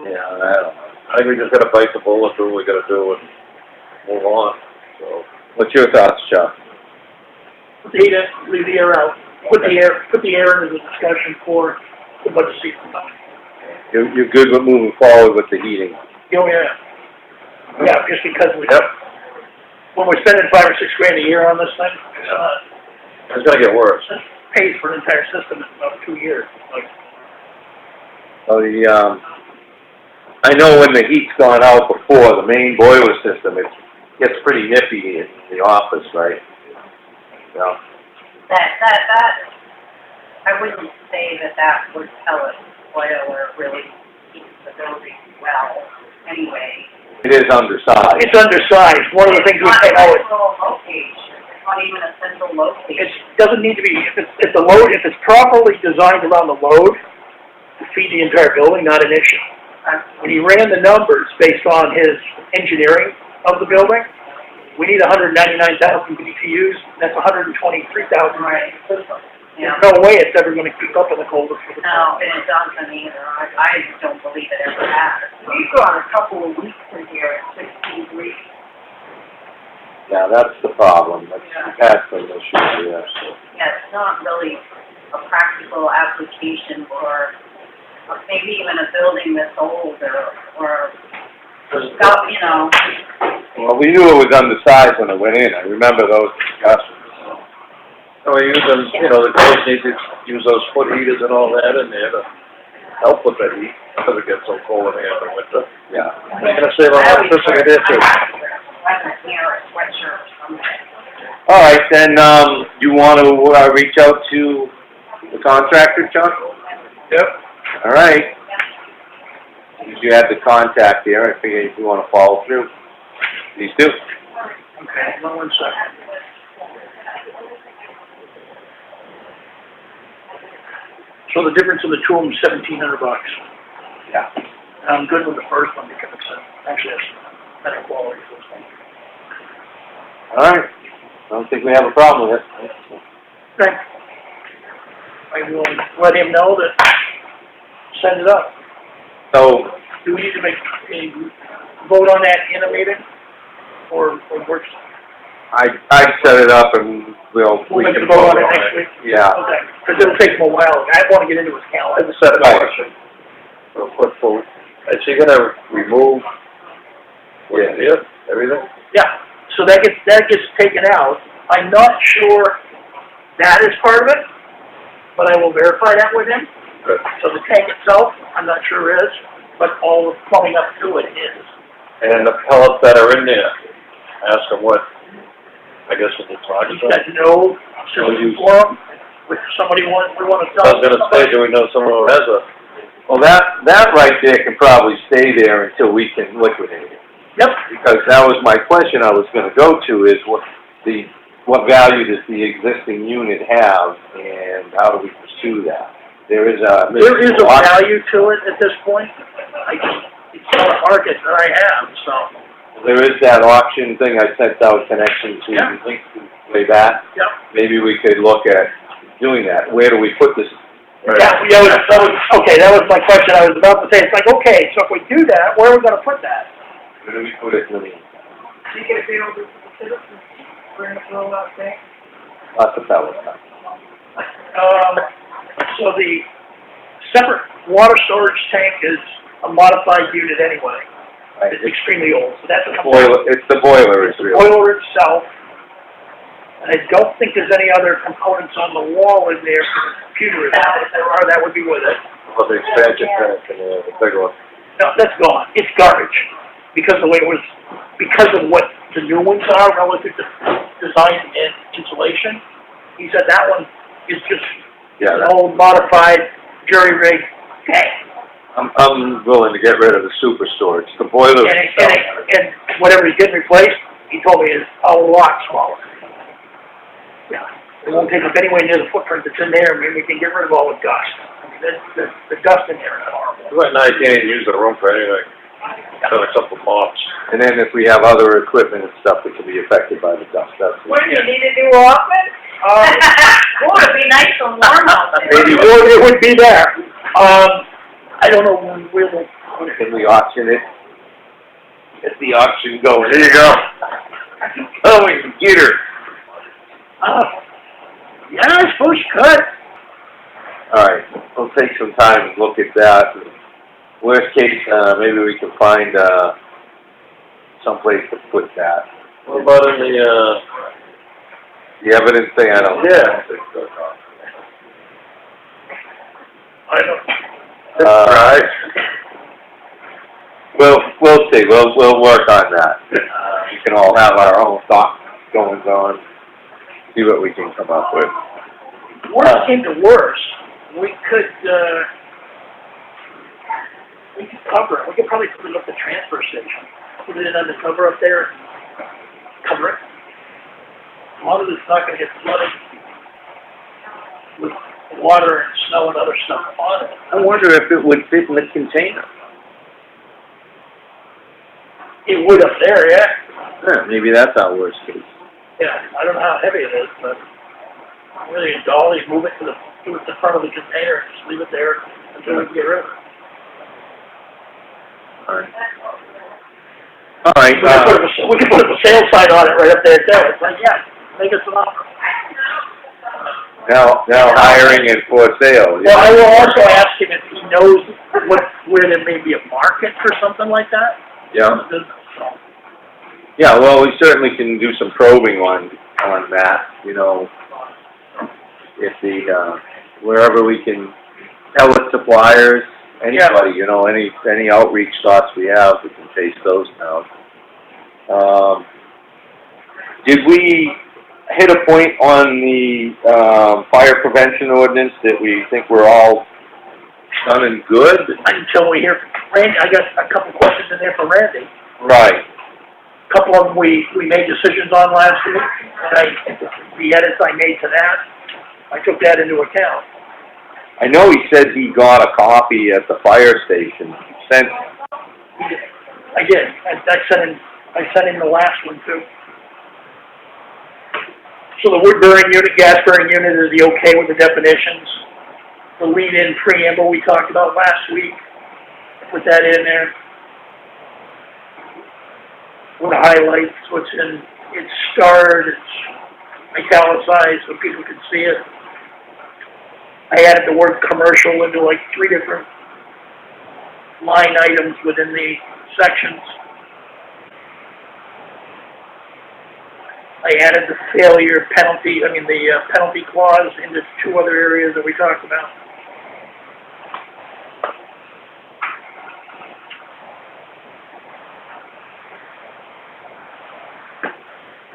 Speaker 6: Yeah, I don't know. I think we just gotta bite the bullet, do what we gotta do, and move on, so.
Speaker 3: what's your thoughts, Chuck?
Speaker 2: Put the heat in, leave the air out. Put the air into the discussion for the budget season.
Speaker 3: You're good with moving forward with the heating?
Speaker 2: Oh, yeah. Yeah, just because when we're spending $5 or $6 grand a year on this thing,
Speaker 6: It's gonna get worse.
Speaker 2: it pays for an entire system in about 2 years. Like,
Speaker 3: So I know when the heat's gone out before, the main boiler system, it gets pretty nippy in the office, right? Yeah.
Speaker 5: That, I wouldn't say that would tell us boiler really keeps the building well, anyway.
Speaker 3: It is undersized.
Speaker 2: it's undersized. One of the things we came out with,
Speaker 5: It's not a central location, it's not even a central location.
Speaker 2: it doesn't need to be, if it's properly designed around the load to feed the entire building, not an issue. When he ran the numbers based on his engineering of the building, we need 199,000 BTUs, that's 123,000
Speaker 5: Right.
Speaker 2: system.
Speaker 5: Yeah.
Speaker 2: There's no way it's ever gonna keep up in the coldest of the
Speaker 5: No, and it doesn't either. I don't believe it ever has. We've got a couple of weeks in here at 16 degrees.
Speaker 3: Yeah, that's the problem. We've had some issues there, so.
Speaker 5: Yeah, it's not really a practical application for maybe even a building that's old or stuff, you know.
Speaker 3: Well, we knew it was undersized when it went in. I remember those discussions.
Speaker 6: And we're using, the girls need to use those foot heaters and all that in there to help with the heat, because it gets so cold in here in the winter.
Speaker 3: Yeah.
Speaker 6: You're gonna save on electricity there too.
Speaker 5: I'm a sweatshirt or something.
Speaker 3: All right, then, you want to, reach out to the contractor, Chuck?
Speaker 2: Yep.
Speaker 3: All right. You had the contact there. I figure if you want to follow through, please do.
Speaker 2: Okay, one second. So the difference in the two of them is $1,700.
Speaker 3: Yeah.
Speaker 2: I'm good with the first one because it's actually has better quality.
Speaker 3: All right. I don't think we have a problem with it.
Speaker 2: Okay. I will let him know that, send it up.
Speaker 3: So,
Speaker 2: Do we need to make a vote on that in a meeting? Or works?
Speaker 3: I set it up and we
Speaker 2: Make
Speaker 3: can
Speaker 2: a vote on it next week?
Speaker 3: Yeah.
Speaker 2: Okay, because it'll take him a while. I want to get into his calendar.
Speaker 6: Let's set it up. Real quick, for, is he gonna remove? Yeah, everything?
Speaker 2: Yeah, so that gets taken out. I'm not sure that is part of it, but I will verify that with him.
Speaker 6: Good.
Speaker 2: So the tank itself, I'm not sure is, but all the plumbing up to it is.
Speaker 6: And the pellets that are in there, ask him what, I guess what they're talking
Speaker 2: He's got
Speaker 6: about.
Speaker 2: no system for them. If somebody we want to
Speaker 6: I
Speaker 2: tell.
Speaker 6: was gonna say, do we know someone who has a,
Speaker 3: well, that right there can probably stay there until we can liquidate it.
Speaker 2: Yep,
Speaker 3: Because that was my question I was gonna go to is what value does the existing unit have and how do we pursue that? There is a
Speaker 2: value to it at this point. It's not a market that I have, so.
Speaker 3: There is that auction thing I sent out connection to,
Speaker 2: Yeah.
Speaker 3: link way back.
Speaker 2: Yep.
Speaker 3: Maybe we could look at doing that. Where do we put this?
Speaker 2: Okay, that was my question. I was about to say, it's like, okay, so if we do that, where are we gonna put that?
Speaker 3: Where do we put it in the meeting?
Speaker 2: You get a deal with the citizens, we're gonna throw that thing.
Speaker 3: Lots of fellas.
Speaker 2: So the separate water storage tank is a modified unit anyway.
Speaker 3: Right.
Speaker 2: It's extremely old, so that's a
Speaker 3: It's the boiler is real.
Speaker 2: boiler itself. And I don't think there's any other components on the wall in there for the computer. If there are, that would be with it.
Speaker 6: what the expansion tank and the big one?
Speaker 2: No, that's gone. It's garbage. Because of the way it was, because of what the new ones are relative to design and insulation. He said that one is just an old modified jury rig tank.
Speaker 3: I'm willing to get rid of the super storage. The boiler itself.
Speaker 2: And whatever he's getting replaced, he told me is a lot smaller. Yeah, it won't take up anywhere near the footprint that's in there. Maybe we can get rid of all the dust. I mean, the dust in there is horrible.
Speaker 6: Right now, you can't even use the room for anything, except a couple mops.
Speaker 3: And then if we have other equipment and stuff that can be affected by the dust, that's.
Speaker 5: What, do you need a new office? Boy, it'd be nice and warm out there.
Speaker 3: Maybe
Speaker 2: It would be there. I don't know when we'll put it.
Speaker 3: can we auction it? Get the auction going.
Speaker 6: There you go.
Speaker 3: Oh, we can get her.
Speaker 2: Yeah, I suppose you could.
Speaker 3: All right, we'll take some time and look at that. Worst case, maybe we can find, someplace to put that.
Speaker 6: What about in
Speaker 3: The evidence thing, I don't.
Speaker 6: Yeah.
Speaker 3: think so.
Speaker 2: I don't.
Speaker 3: Right. We'll see, we'll work on that. We can all have our own thoughts going on, see what we can come up with.
Speaker 2: Worst came to worst, we could cover it. We could probably put it up the transfer station. Put it in undercover up there, cover it. A lot of it's not gonna get flooded with water and snow and other stuff on it.
Speaker 3: I wonder if it would fit in the container.
Speaker 2: It would up there, yeah.
Speaker 3: Yeah, maybe that's our worst case.
Speaker 2: Yeah, I don't know how heavy it is, but really a dolly, move it to the front of the container, just leave it there until we can get rid of it.
Speaker 3: All right. All right,
Speaker 2: We can put a sale sign on it right up there too. It's like, yeah, make us an offer.
Speaker 3: now hiring and for sale.
Speaker 2: Well, I will also ask him if he knows where there may be a market for something like that.
Speaker 3: Yeah.
Speaker 2: So,
Speaker 3: Yeah, well, we certainly can do some probing on that, you know, if wherever we can, pellet suppliers, anybody, you know, any outreach thoughts we have, we can chase those down. Did we hit a point on the fire prevention ordinance that we think we're all done and good?
Speaker 2: until we hear from Randy, I got a couple questions in there for Randy.
Speaker 3: Right.
Speaker 2: A couple of them we made decisions on last week, and the edits I made to that, I took that into account.
Speaker 3: I know he said he got a copy at the fire station. Sent.
Speaker 2: I did. I sent him the last one too. So the wood burning unit, gas burning unit, is he okay with the definitions? The lead-in preamble we talked about last week, put that in there. With highlights, what's in, it's starred, it's italicized so people can see it. I added the word commercial into like 3 different line items within the sections. I added the failure penalty, the penalty clause into 2 other areas that we talked about.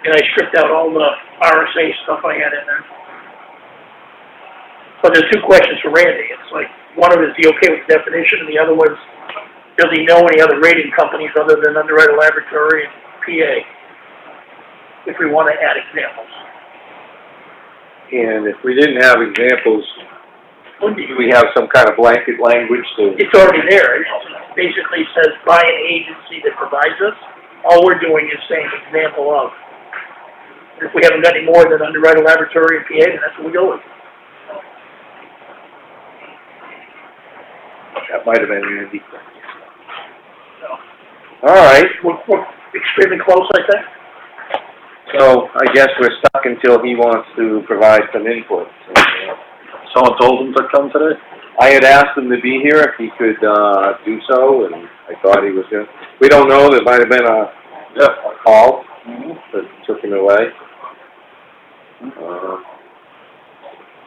Speaker 2: And I stripped out all the RSA stuff I had in there. But there's 2 questions for Randy. It's like, one of it, is he okay with the definition, and the other one's, does he know any other rating companies other than Underwriter Laboratory and PA? If we want to add examples.
Speaker 3: And if we didn't have examples,
Speaker 2: Wouldn't
Speaker 3: we have some kind of blanket language to...
Speaker 2: It's already there. It basically says by an agency that provides us. All we're doing is saying example of. If we haven't got any more than Underwriter Laboratory and PA, then that's what we go with.
Speaker 3: That might have been Andy.
Speaker 2: So,
Speaker 3: All right,
Speaker 2: we're extremely close, I think.
Speaker 3: so I guess we're stuck until he wants to provide some input.
Speaker 6: Someone told him to come today?
Speaker 3: I had asked him to be here if he could do so, and I thought he was going to. We don't know, there might have been a call that took him away.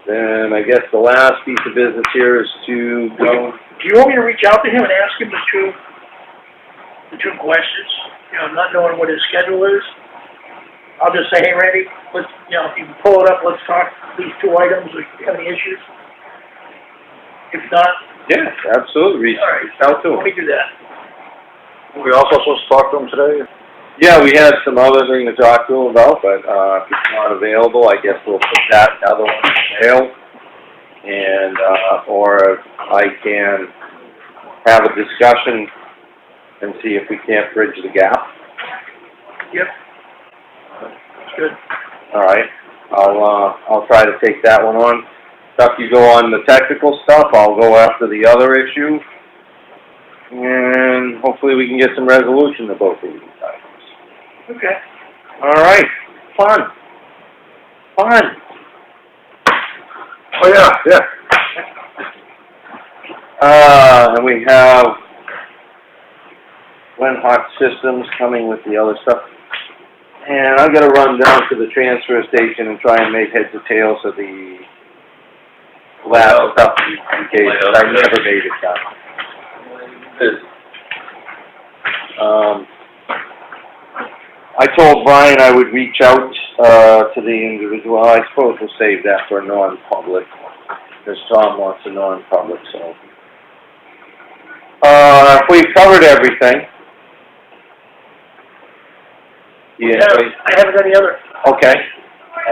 Speaker 3: Then I guess the last piece of business here is to go...
Speaker 2: Do you want me to reach out to him and ask him the two questions? You know, not knowing what his schedule is. I'll just say, hey, Randy, let's, if you can pull it up, let's talk these 2 items. If you have any issues. If not,
Speaker 3: Yeah, absolutely.
Speaker 2: all right.
Speaker 3: Reach out to
Speaker 2: Let
Speaker 3: him.
Speaker 2: me do that.
Speaker 6: We also supposed to talk to him today?
Speaker 3: Yeah, we had some other thing to talk to him about, but if he's not available, I guess we'll put that other one in mail. And, or I can have a discussion and see if we can't bridge the gap.
Speaker 2: Yep. That's good.
Speaker 3: All right. I'll try to take that one on. Chuck, you go on the technical stuff, I'll go after the other issue. And hopefully we can get some resolution to both of these items.
Speaker 2: Okay.
Speaker 3: All right, fun. Oh, yeah. And we have Hot Systems coming with the other stuff. And I'm gonna run down to the transfer station and try and make heads or tails of the last stuff in case I never made it down. I told Brian I would reach out to the individual. I suppose we'll save that for a non-public, because Tom wants a non-public, so. We've covered everything. Yeah,
Speaker 2: I haven't any other.
Speaker 3: okay.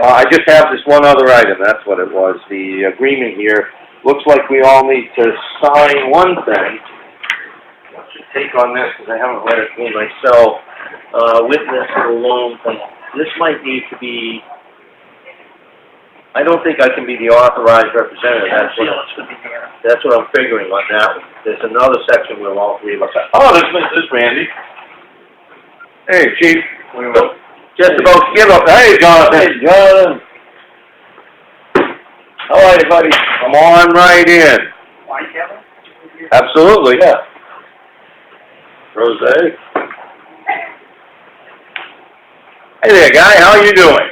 Speaker 3: I just have this one other item, that's what it was. The agreement here, looks like we all need to sign one thing. What's your take on this, because I haven't read it through myself. Witness the loan thing. This might need to be, I don't think I can be the authorized representative. That's what I'm figuring on that one. There's another section where all three of us are. Oh, this is Randy. Hey, Chief. Just about to give up. Hey, Jonathan. Hey, Jonathan. All right, buddy. Come on right in.
Speaker 2: Why, Kevin?
Speaker 3: Absolutely. Yeah. Rose. Hey there, guy. How you doing?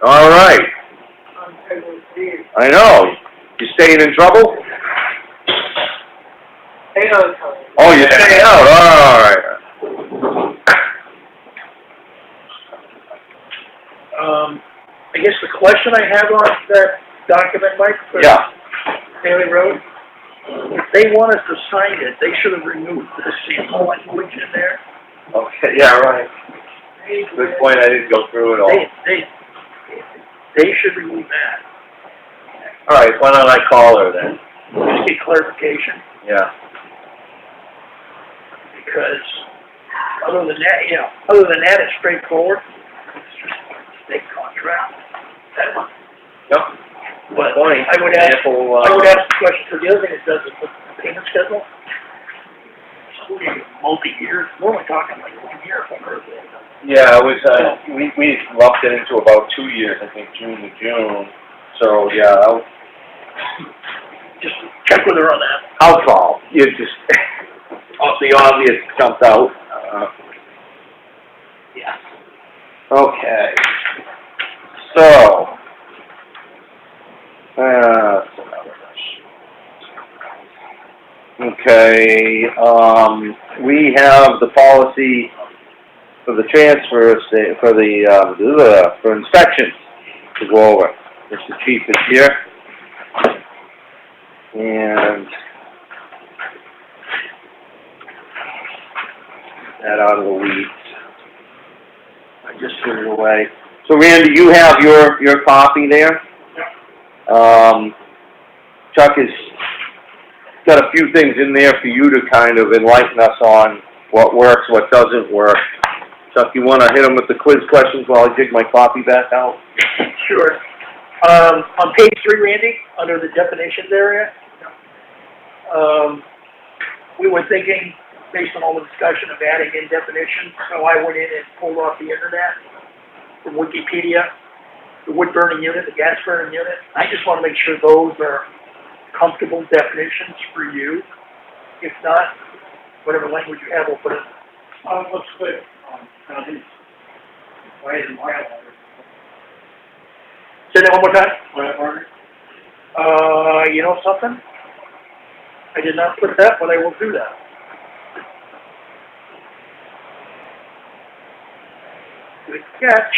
Speaker 3: All right. I know. You staying in trouble? Oh, you're staying out. All right.
Speaker 2: I guess the question I have on that document, Mike, for Daily Road, if they want us to sign it, they should have removed the sample language in there.
Speaker 3: Okay, yeah, right. Good point, I didn't go through it all.
Speaker 2: They should remove that.
Speaker 3: All right, why don't I call her then?
Speaker 2: Just get clarification,
Speaker 3: Yeah.
Speaker 2: because other than that, it's straightforward. It's just a state contract.
Speaker 3: Yep.
Speaker 2: But I would ask the question for the other thing it does is the payment schedule. Multi-year, we're only talking like 1 year if I heard that.
Speaker 3: Yeah, it was, we lumped it into about 2 years, I think, June to June. So, yeah,
Speaker 2: Just check with her on that.
Speaker 3: I'll call. You just, the obvious jumped out.
Speaker 2: Yeah.
Speaker 3: Okay. So, okay, we have the policy for the transfer, for inspections to go over. Mr. Chief is here. And that out of the weeds. I just put it away. So Randy, you have your copy there? Chuck has got a few things in there for you to kind of enlighten us on what works, what doesn't work. Chuck, you want to hit them with the quiz questions while I dig my copy back out?
Speaker 2: Sure. On page 3, Randy, under the definitions area, we were thinking, based on all the discussion of adding in definitions, so I went in and pulled off the internet from Wikipedia, the wood burning unit, the gas burning unit. I just want to make sure those are comfortable definitions for you. If not, whatever language you have, we'll put it. Looks good. Say that one more time. You know something? I did not put that, but I will do that. Good catch.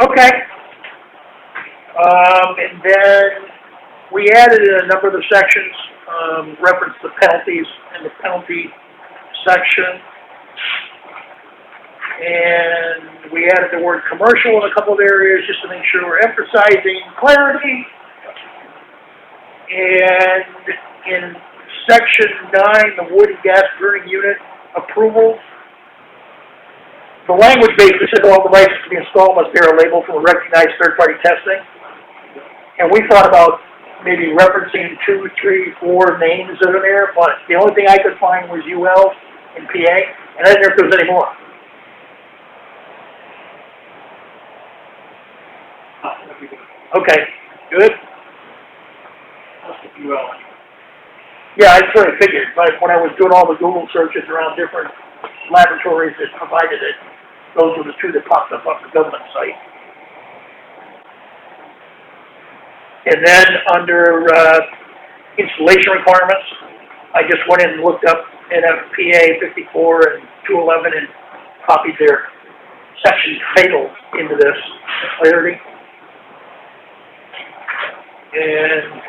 Speaker 2: Okay. And then we added in a number of the sections, reference the penalties in the penalty section. And we added the word commercial in a couple of areas just to make sure we're emphasizing clarity. And in section 9, the wood and gas burning unit approval, the language basically said all devices to be installed must bear a label from a recognized third-party testing. And we thought about maybe referencing 2, 3, 4 names that are there, but the only thing I could find was UL and PA, and I didn't know if there was any more. Okay, good. Yeah, I sort of figured, but when I was doing all the Google searches around different laboratories that provided it, those were the 2 that popped up on the government site. And then under installation requirements, I just went in and looked up NFPA 54 and 211 and copied their section title into this for clarity. And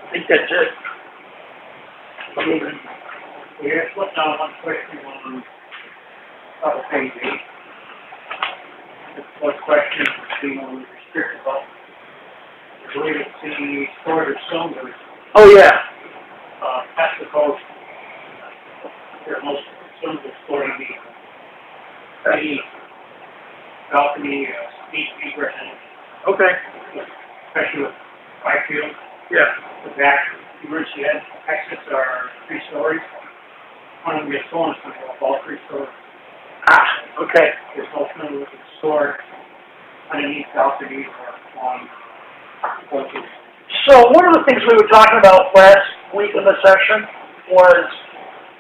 Speaker 2: I think that's it.
Speaker 8: We have put down one question on page 8. One question being restricted about, I believe it's the storage of cylinders.
Speaker 2: Oh, yeah.
Speaker 8: That's the coast. There are most cylinders stored in the balcony, speed egress,
Speaker 2: Okay.
Speaker 8: especially with pipe field.
Speaker 2: Yeah.
Speaker 8: The back emergency exits are 3 stories. One of them gets stolen, it's going to go up all 3 stories.
Speaker 2: Okay.
Speaker 8: There's no cylinders stored underneath balconies or on porches.
Speaker 2: So one of the things we were talking about last week in this session was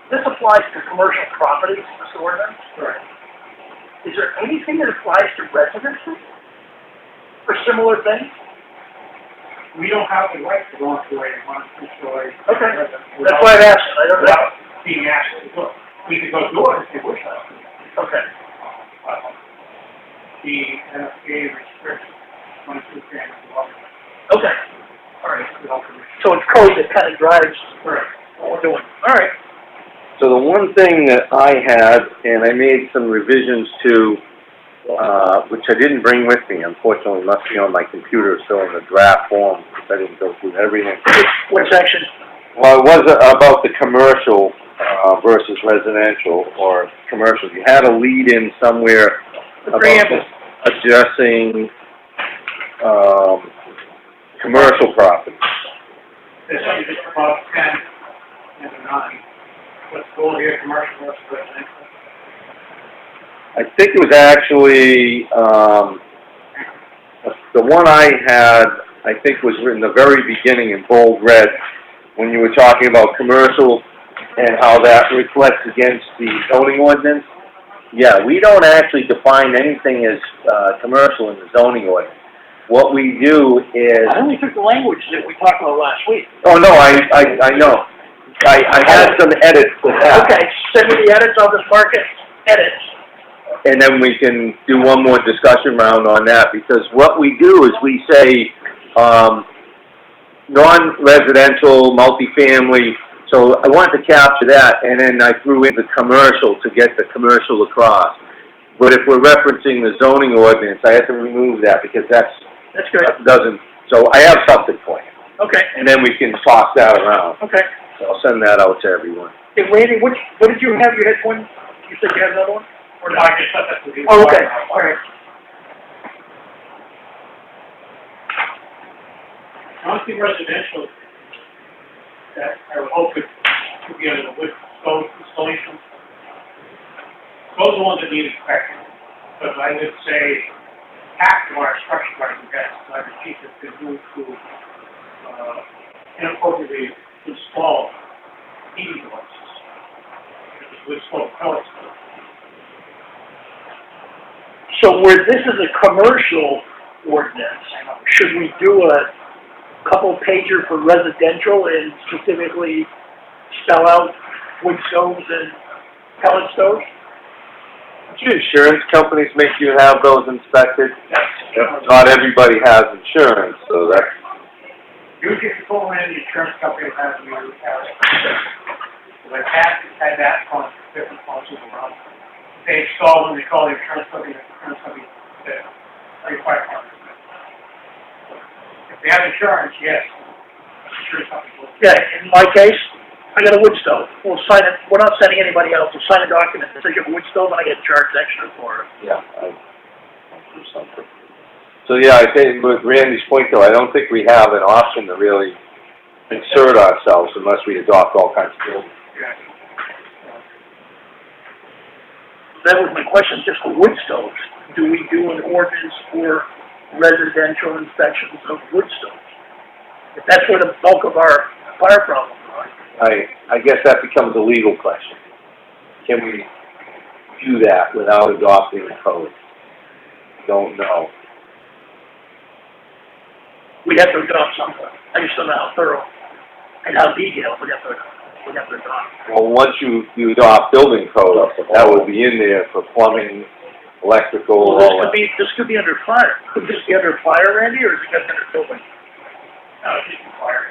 Speaker 2: this applies to commercial properties, this ordinance.
Speaker 8: Correct.
Speaker 2: Is there anything that applies to residences for similar things?
Speaker 8: We don't have the right to go into a 1-2-story.
Speaker 2: Okay. That's why I asked. I don't know.
Speaker 8: Without being asked to look. We could go do it if we wish us.
Speaker 2: Okay.
Speaker 8: The NFPA restricts 1-2 families.
Speaker 2: Okay. All right. So it's code that kind of drives what we're doing. All right.
Speaker 3: So the one thing that I had, and I made some revisions to, which I didn't bring with me, unfortunately, must be on my computer, so in the draft form, because I didn't go through everything.
Speaker 2: What section?
Speaker 3: Well, it was about the commercial versus residential or commercial. You had a lead in somewhere
Speaker 2: The
Speaker 3: about
Speaker 2: preamble.
Speaker 3: addressing commercial property.
Speaker 8: This is about 10 and 9. Let's go here, commercial versus residential.
Speaker 3: I think it was actually, the one I had, I think was written the very beginning in bold red, when you were talking about commercial and how that reflects against the zoning ordinance. Yeah, we don't actually define anything as, commercial in the zoning ordinance. What we do is...
Speaker 2: I only took the language that we talked about last week.
Speaker 3: Oh, no, I know. I had some edits to that.
Speaker 2: Okay, send me the edits, I'll just mark it, edits.
Speaker 3: And then we can do one more discussion round on that, because what we do is we say, non-residential, multifamily, so I wanted to capture that, and then I threw in the commercial to get the commercial across. But if we're referencing the zoning ordinance, I have to remove that, because that's
Speaker 2: good.
Speaker 3: doesn't, so I have something for you.
Speaker 2: Okay,
Speaker 3: And then we can toss that around.
Speaker 2: okay.
Speaker 3: So I'll send that out to everyone.
Speaker 2: Hey, Randy, what did you have? You had one? You said you had another one?
Speaker 8: Or no, I just thought that would be...
Speaker 2: Oh, okay, all right.
Speaker 8: Honestly, residential, that I would hope could be under the wood stove installation. Those are the ones that need inspection. But I would say half of our structure guards and guys, like the chief, have been moved to inappropriately install heating devices. Wood stove pellets.
Speaker 2: So where this is a commercial ordinance, should we do a couple pager for residential and specifically spell out wood stoves and pellet stoves?
Speaker 3: Do insurance companies make you have those inspected?
Speaker 2: Yes.
Speaker 3: Not everybody has insurance, so that's...
Speaker 8: Usually if you pull in, the insurance company will have you have it. But had that on different policies around. They install when they call the insurance company said, are you quite confident? If they have insurance, yes. Insurance company will.
Speaker 2: Yeah, in my case, I got a wood stove. We'll sign it, we're not sending anybody else. We'll sign a document that says you have a wood stove and I get charged extra for it.
Speaker 3: Yeah, I'll do something. So, yeah, I think with Randy's point, though, I don't think we have an option to really insert ourselves unless we adopt all kinds of buildings.
Speaker 2: That was my question, just the wood stoves. Do we do an ordinance for residential inspections of wood stoves? If that's where the bulk of our fire problems are.
Speaker 3: I guess that becomes a legal question. Can we do that without adopting the code? Don't know.
Speaker 2: We'd have to adopt something. I just don't know how thorough and how detailed we'd have to adopt.
Speaker 3: Well, once you adopt building code, that will be in there for plumbing, electrical,
Speaker 2: Well,
Speaker 3: all that.
Speaker 2: this could be under fire. Could this be under fire, Randy, or is it just under building?
Speaker 8: No, it's just fire.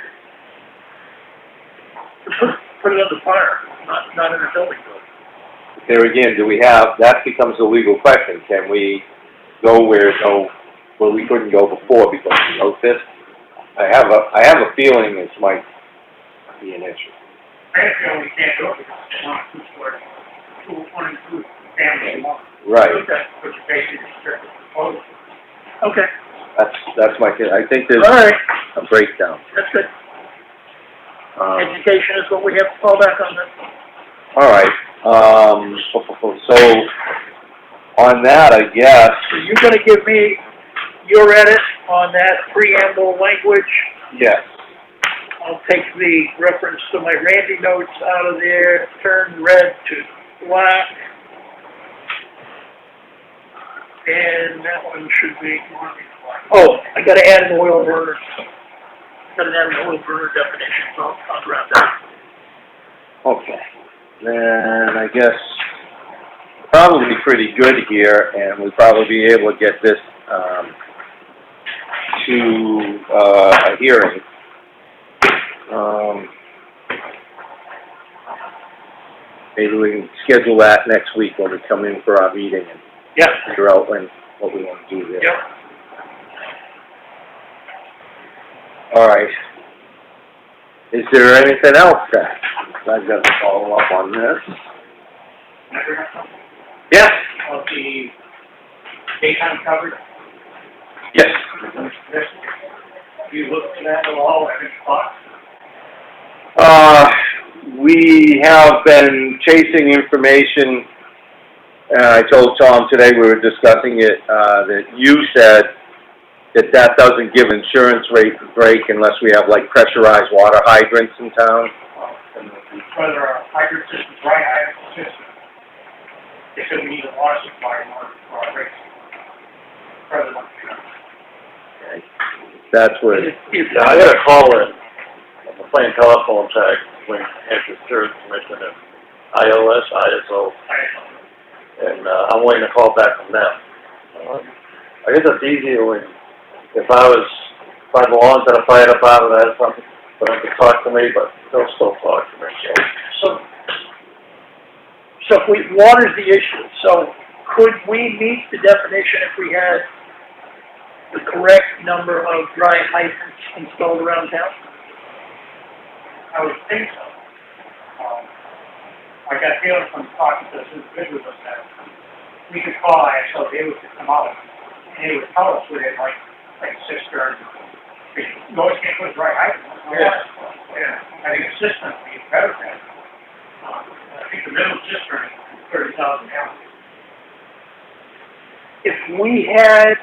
Speaker 2: Put it under fire, not under building code.
Speaker 3: There again, that becomes a legal question. Can we go where we couldn't go before because we wrote this? I have a feeling this might be an issue.
Speaker 8: I feel we can't do it because it's not two-story, two family one.
Speaker 3: Right.
Speaker 8: Which basically restricted proposal.
Speaker 2: Okay,
Speaker 3: That's my, I think there's
Speaker 2: all right,
Speaker 3: a breakdown.
Speaker 2: that's good. Education is what we have to fall back on then.
Speaker 3: All right, so on that, I guess,
Speaker 2: So you're gonna give me your edit on that preamble language.
Speaker 3: yes,
Speaker 2: I'll take the reference to my Randy notes out of there, turn red to black. And that one should be, oh, I gotta add an oil burner. Gotta add an oil burner definition, so I'll grab that.
Speaker 3: okay. Then I guess probably pretty good here, and we'll probably be able to get this, to, a hearing. Maybe we can schedule that next week when we come in for our meeting and
Speaker 2: Yeah.
Speaker 3: figure out what we want to do there.
Speaker 2: Yep.
Speaker 3: All right. Is there anything else that I've got to follow up on this? Yes.
Speaker 8: Of the daytime coverage,
Speaker 3: Yes.
Speaker 8: you look at that at all, at any cost?
Speaker 3: We have been chasing information. I told Tom today we were discussing it, that you said that doesn't give insurance rate a break unless we have like pressurized water hydrants in town.
Speaker 8: Whether our hydrant system's right, hydrant system, they said we need a water supply in order for our rates. Further than that.
Speaker 3: That's what,
Speaker 6: Yeah, I got a call in. I'm playing telephone tag between Hampshire Insurance Commission and ISO, and I'm waiting a call back from them. I guess it's easier when, if I belong to the fire department, I have something for them to talk to me, but they'll still talk to me, so.
Speaker 2: So if water's the issue, so could we meet the definition if we had the correct number of dry hydrants installed around town?
Speaker 8: I would think so. I got a feeling from talking to this individual that we could call ISO, they would come out, and they would tell us within like cistern. You always can't put dry hydrants. Yeah. I think a cistern would be better than, I think the minimum cistern is 30,000 gallons.
Speaker 2: If we had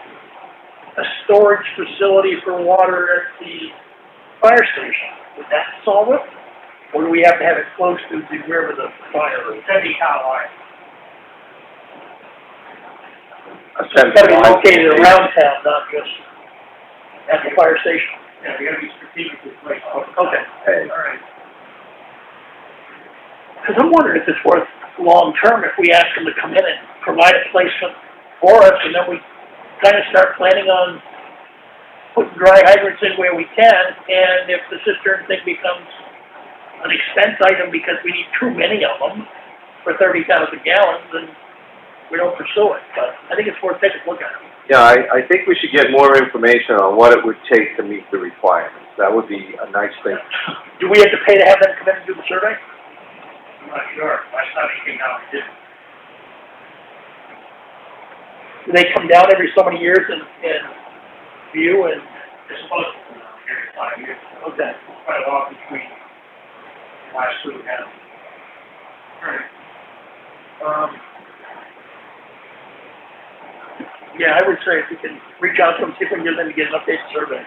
Speaker 2: a storage facility for water at the fire station, would that solve it? Or do we have to have it close to wherever the fire is?
Speaker 8: 70 town line.
Speaker 2: It's gotta be located around town, not just at the fire station.
Speaker 8: Yeah, we gotta be strategically placed.
Speaker 2: Okay,
Speaker 3: hey,
Speaker 2: all right. Because I'm wondering if it's worth long-term if we ask them to come in and provide a placement for us, and then we kind of start planning on putting dry hydrants in where we can, and if the cistern thing becomes an expense item because we need too many of them for 30,000 gallons, then we don't pursue it. But I think it's worth taking a look at it.
Speaker 3: yeah, I think we should get more information on what it would take to meet the requirements. That would be a nice thing.
Speaker 2: Do we have to pay to have them come in and do the survey?
Speaker 8: I'm not sure, last time he came down, he did.
Speaker 2: Do they come down every so many years and view and,
Speaker 8: They're supposed to come down every 5 years,
Speaker 2: okay.
Speaker 8: quite a lot between last two and now.
Speaker 2: Yeah, I would say if we can reach out to them, see if we can get them to get an updated survey.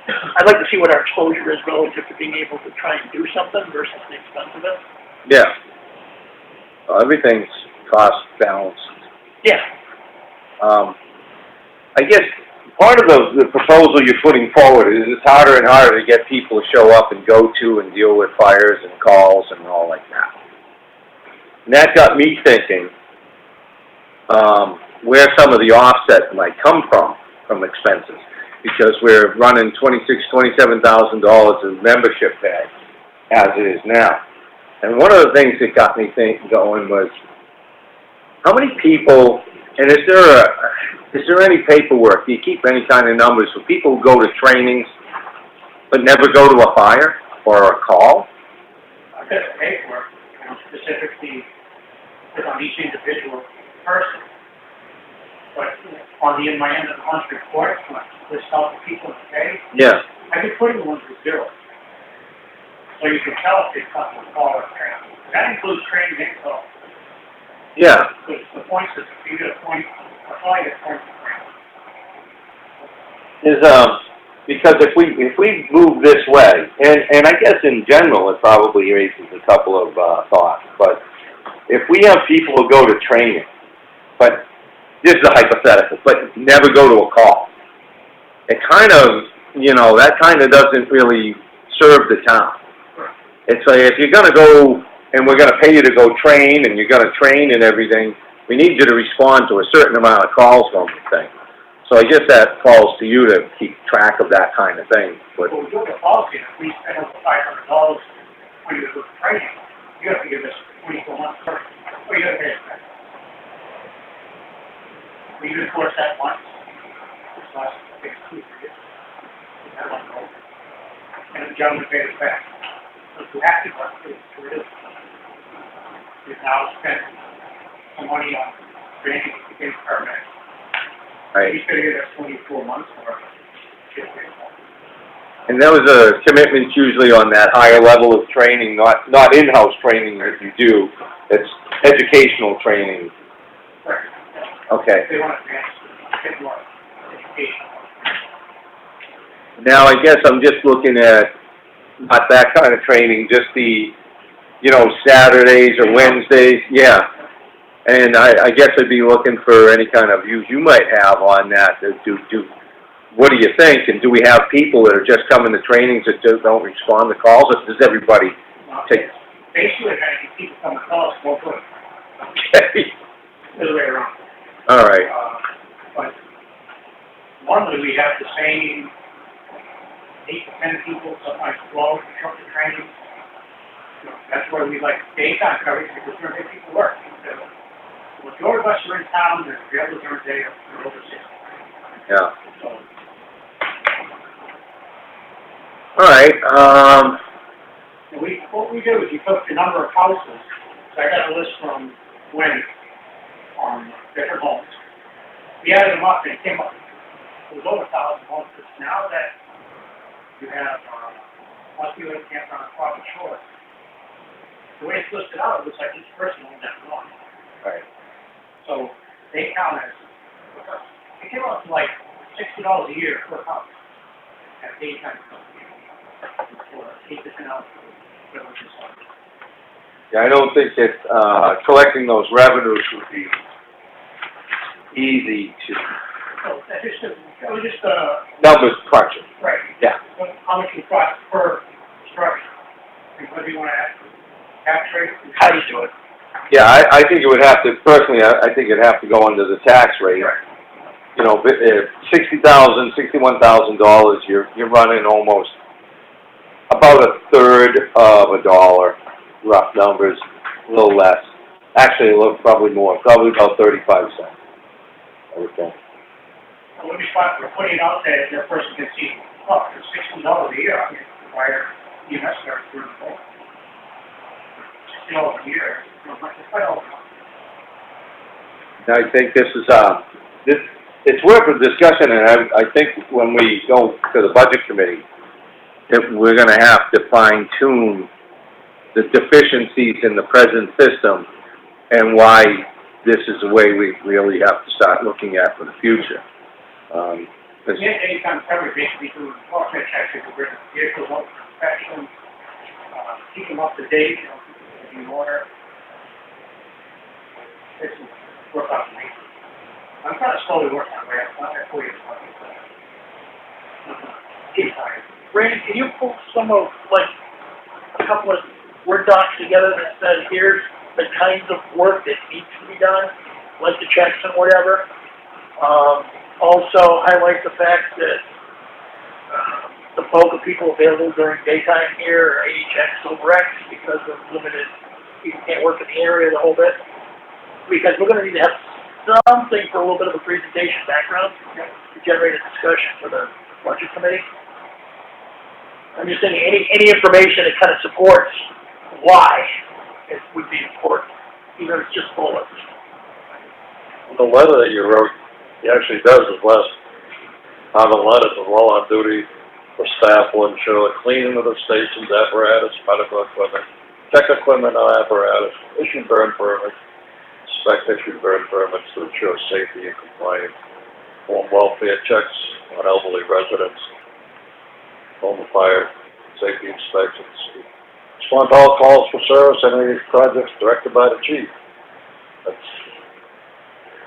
Speaker 2: I'd like to see what our exposure is relative to being able to try and do something versus the expense of it.
Speaker 3: Yeah. Everything's cost balanced.
Speaker 2: Yeah.
Speaker 3: I guess part of the proposal you're putting forward is it's harder and harder to get people to show up and go to and deal with fires and calls and all like that. And that got me thinking, where some of the offset might come from expenses. Because we're running $27,000 in membership pay, as it is now. And one of the things that got me going was, how many people, and is there any paperwork, do you keep any kind of numbers for people who go to trainings but never go to a fire or a call?
Speaker 8: I've got the paperwork, specifically on each individual person. But on my end of the month report, list out the people in the pay,
Speaker 3: Yeah.
Speaker 8: I've been putting the ones with zero. So you can tell if they come with call or training. That includes training and call.
Speaker 3: Yeah.
Speaker 8: Because the point system, you get a point, that's all I get points for training.
Speaker 3: Because if we move this way, and I guess in general it probably raises a couple of thoughts, but if we have people who go to training, but this is a hypothetical, but never go to a call, it kind of, that kind of doesn't really serve the town. It's like, if you're going to go, and we're going to pay you to go train, and you're going to train and everything, we need you to respond to a certain amount of calls on the thing. So I guess that falls to you to keep track of that kind of thing. But
Speaker 8: Well, we do have a policy, if we spend over $500 when you do training, you have to give us 24 months first. Well, you have to pay us back. We enforce that once. This last big 2 years. That one go. And the gentleman paid us back. So if you have to, it's what it is. We've now spent some money on training to get paramedics.
Speaker 3: right.
Speaker 8: He's gonna give us 24 months for it.
Speaker 3: And that was a commitment usually on that higher level of training, not in-house training that you do. It's educational training.
Speaker 8: Right.
Speaker 3: Okay.
Speaker 8: They want to advance, get more education.
Speaker 3: Now, I guess I'm just looking at not that kind of training, just the, Saturdays or Wednesdays, yeah. And I guess I'd be looking for any kind of views you might have on that. What do you think? And do we have people that are just coming to trainings that just don't respond to calls, or does everybody take?
Speaker 8: Basically, I think people come to call us, more good.
Speaker 3: Okay.
Speaker 8: The other way around.
Speaker 3: All right.
Speaker 8: But normally we have the same 8 to 10 people, sometimes 12 to show up to training. That's why we like daytime coverage, because we're making people work. The majority of us are in town, and the others are in day, they're overseas.
Speaker 3: Yeah.
Speaker 8: So,
Speaker 3: All right.
Speaker 8: what we do is we took the number of houses. So I got a list from Wendy on different homes. We added them up and it came up, it was over 1,000 homes, because now that you have, once you live camp on a private shore, the way it's listed out, it looks like each person owns that one.
Speaker 3: All right.
Speaker 8: So they count as, it came out to like $60 a year per house at daytime company for 8 to 10 hours.
Speaker 3: Yeah, I don't think that collecting those revenues would be easy to
Speaker 8: So that was just
Speaker 3: numbers crunching.
Speaker 8: right.
Speaker 3: Yeah.
Speaker 8: How much it costs per structure. And whether you want to add tax rate.
Speaker 2: How do you do it?
Speaker 3: Yeah, I think it would have to, personally, I think it'd have to go under the tax rate.
Speaker 8: Right.
Speaker 3: $60,000, $61,000, you're running almost about a third of a dollar, rough numbers, a little less. Actually, probably more, probably about 35 cents, I would think.
Speaker 8: And what we spot, we're putting it out there, that person can see well, for $60 a year, I can wire EMS guards through the phone. $60 a year, it's quite a lot.
Speaker 3: I think this is, it's worth a discussion, and I think when we go to the budget committee, that we're gonna have to fine tune the deficiencies in the present system and why this is the way we really have to start looking at for the future. 'Cause
Speaker 8: Anytime coverage, basically, through welfare checks, you can bring vehicles up for inspection, keep them up to date, you know, keep them in order. It's work out for me. I'm trying to slowly work on it, I'm not at 4 years. Keep tired.
Speaker 2: Randy, can you pull some of, like, a couple of Word docs together that says, here's the kinds of work that needs to be done, like the checks and whatever? Also highlight the fact that, the bulk of people available during daytime here are AHX over X because of limited, people can't work in the area the whole bit. Because we're gonna need to have something for a little bit of a presentation background to generate a discussion for the budget committee. I'm just saying, any information that kind of supports why it would be important, even if it's just bullets.
Speaker 6: The letter that you wrote, he actually does his list. On the letters of all on duty for staff will ensure the cleaning of the station's apparatus, medical equipment, check equipment and apparatus, issue burn permits, inspect issued burn permits to ensure safety and compliance, perform welfare checks on elderly residents, home fire, safety inspections, respond to all calls for service and any projects directed by the chief.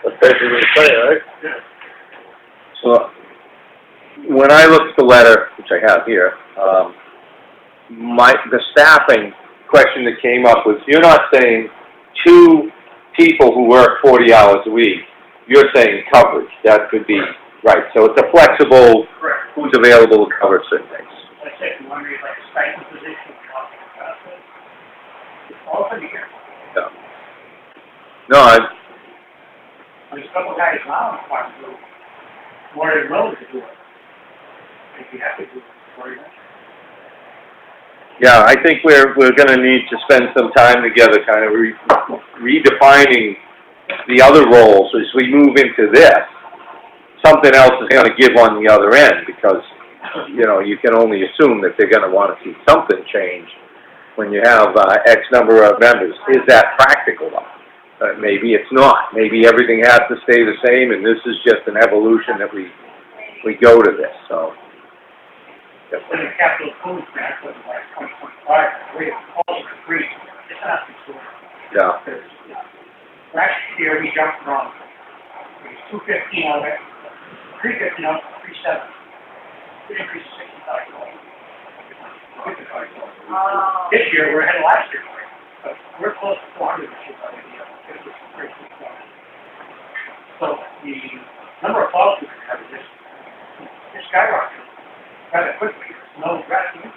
Speaker 6: That's basically what you say, right?
Speaker 8: Yeah.
Speaker 3: So, when I look at the letter, which I have here, the staffing question that came up was, you're not saying 2 people who work 40 hours a week, you're saying coverage, that could be, right, so it's a flexible,
Speaker 8: Correct.
Speaker 3: who's available to cover certain things.
Speaker 8: Like I said, if you want to read like a stipend position, it's all for the year.
Speaker 3: Yeah. No,
Speaker 8: There's a couple guys now in farm who more than willing to do it. If you have to do it, very much.
Speaker 3: yeah, I think we're gonna need to spend some time together kind of redefining the other roles as we move into this. Something else is gonna give on the other end, because, you know, you can only assume that they're gonna wanna see something change when you have, X number of members. Is that practical though? Maybe it's not. Maybe everything has to stay the same, and this is just an evolution that we go to this, so.
Speaker 8: When the capital improvement act was like 2025, we have calls for free. It's not too short.
Speaker 3: Yeah.
Speaker 8: Last year, we jumped from, it was 215 of it, 350 up, 37. We increased to $65. This year, we're ahead of last year, but we're close to 400 this year by the end. So the number of calls we have is just skyrocketing rather quickly. There's no rescue.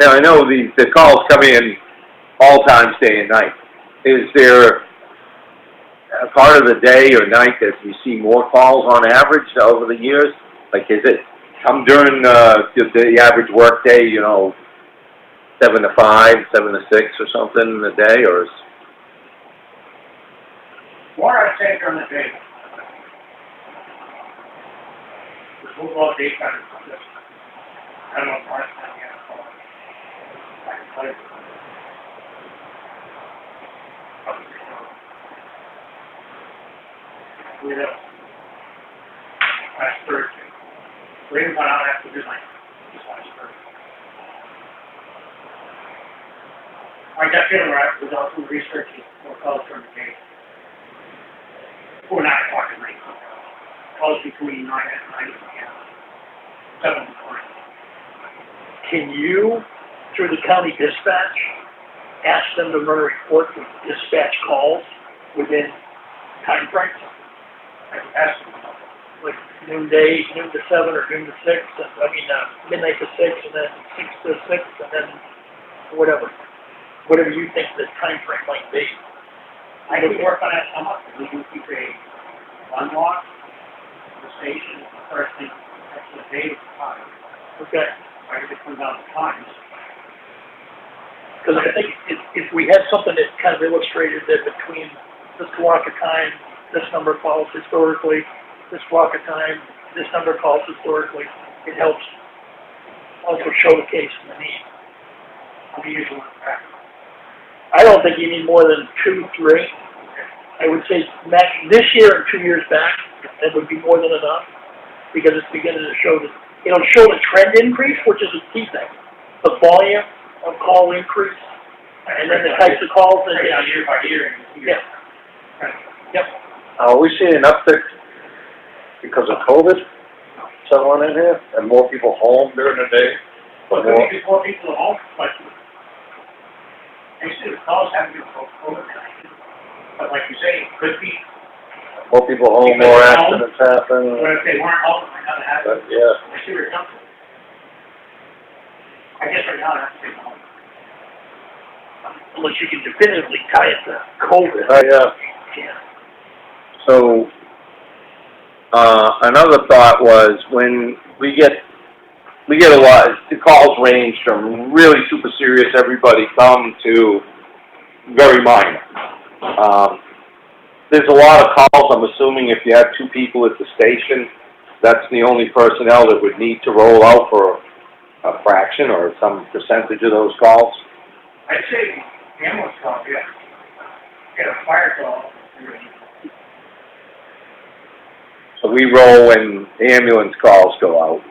Speaker 3: Now, I know the calls come in all times, day and night. Is there a part of the day or night that you see more calls on average over the years? Like, is it come during the average work day, you know, 7 to 5, 7 to 6 or something in the day, or is...
Speaker 8: More I'd say during the day. There's a little daytime. I don't know if last time we had a call. We had last Thursday. We didn't go out after midnight, just last Thursday. I got feeling right, was also researching more calls during the day. 4 9 o'clock at night. Calls between 9 and 7 in the morning.
Speaker 2: Can you, through the county dispatch, ask them to run a report with dispatch calls within time frames?
Speaker 8: I asked them,
Speaker 2: Like noon to 7 or noon to 6, and, midnight to 6, and then 6 to 6, and then whatever you think the time frame might be.
Speaker 8: I could work on that some up. We can keep a run log, the station, the first thing, that's the day of the time.
Speaker 2: Okay.
Speaker 8: I guess it comes down to times.
Speaker 2: Because I think if we had something that kind of illustrated that between this block of time, this number of calls historically, this block of time, this number of calls historically, it helps also showcase the need.
Speaker 8: Unusual in fact.
Speaker 2: I don't think you need more than 2, 3. I would say max this year and 2 years back, that would be more than enough, because it's beginning to show that, it'll show the trend increase, which is a key thing. The volume of call increase, and then the types of calls that.
Speaker 8: Yeah, year by year.
Speaker 2: Yeah.
Speaker 8: Right.
Speaker 2: Yep.
Speaker 6: Are we seeing an uptick because of COVID, someone in here, and more people home during the day?
Speaker 8: Well, there may be more people at home, but actually the calls haven't been COVID. But like you say, it could be,
Speaker 6: More people home, more accidents happen,
Speaker 8: but if they weren't home, it might not have
Speaker 6: but,
Speaker 8: happened.
Speaker 6: yeah.
Speaker 8: I see where you're coming from. I guess right now, I have to say no.
Speaker 2: Unless you can definitively tie it to COVID.
Speaker 6: Yeah.
Speaker 2: Yeah.
Speaker 3: So, another thought was when we get a lot, the calls range from really super serious, everybody come, to very minor. There's a lot of calls, I'm assuming if you have 2 people at the station, that's the only personnel that would need to roll out for a fraction or some percentage of those calls.
Speaker 8: I'd say ambulance call, yeah. Get a fire call.
Speaker 3: So we roll when the ambulance calls go out,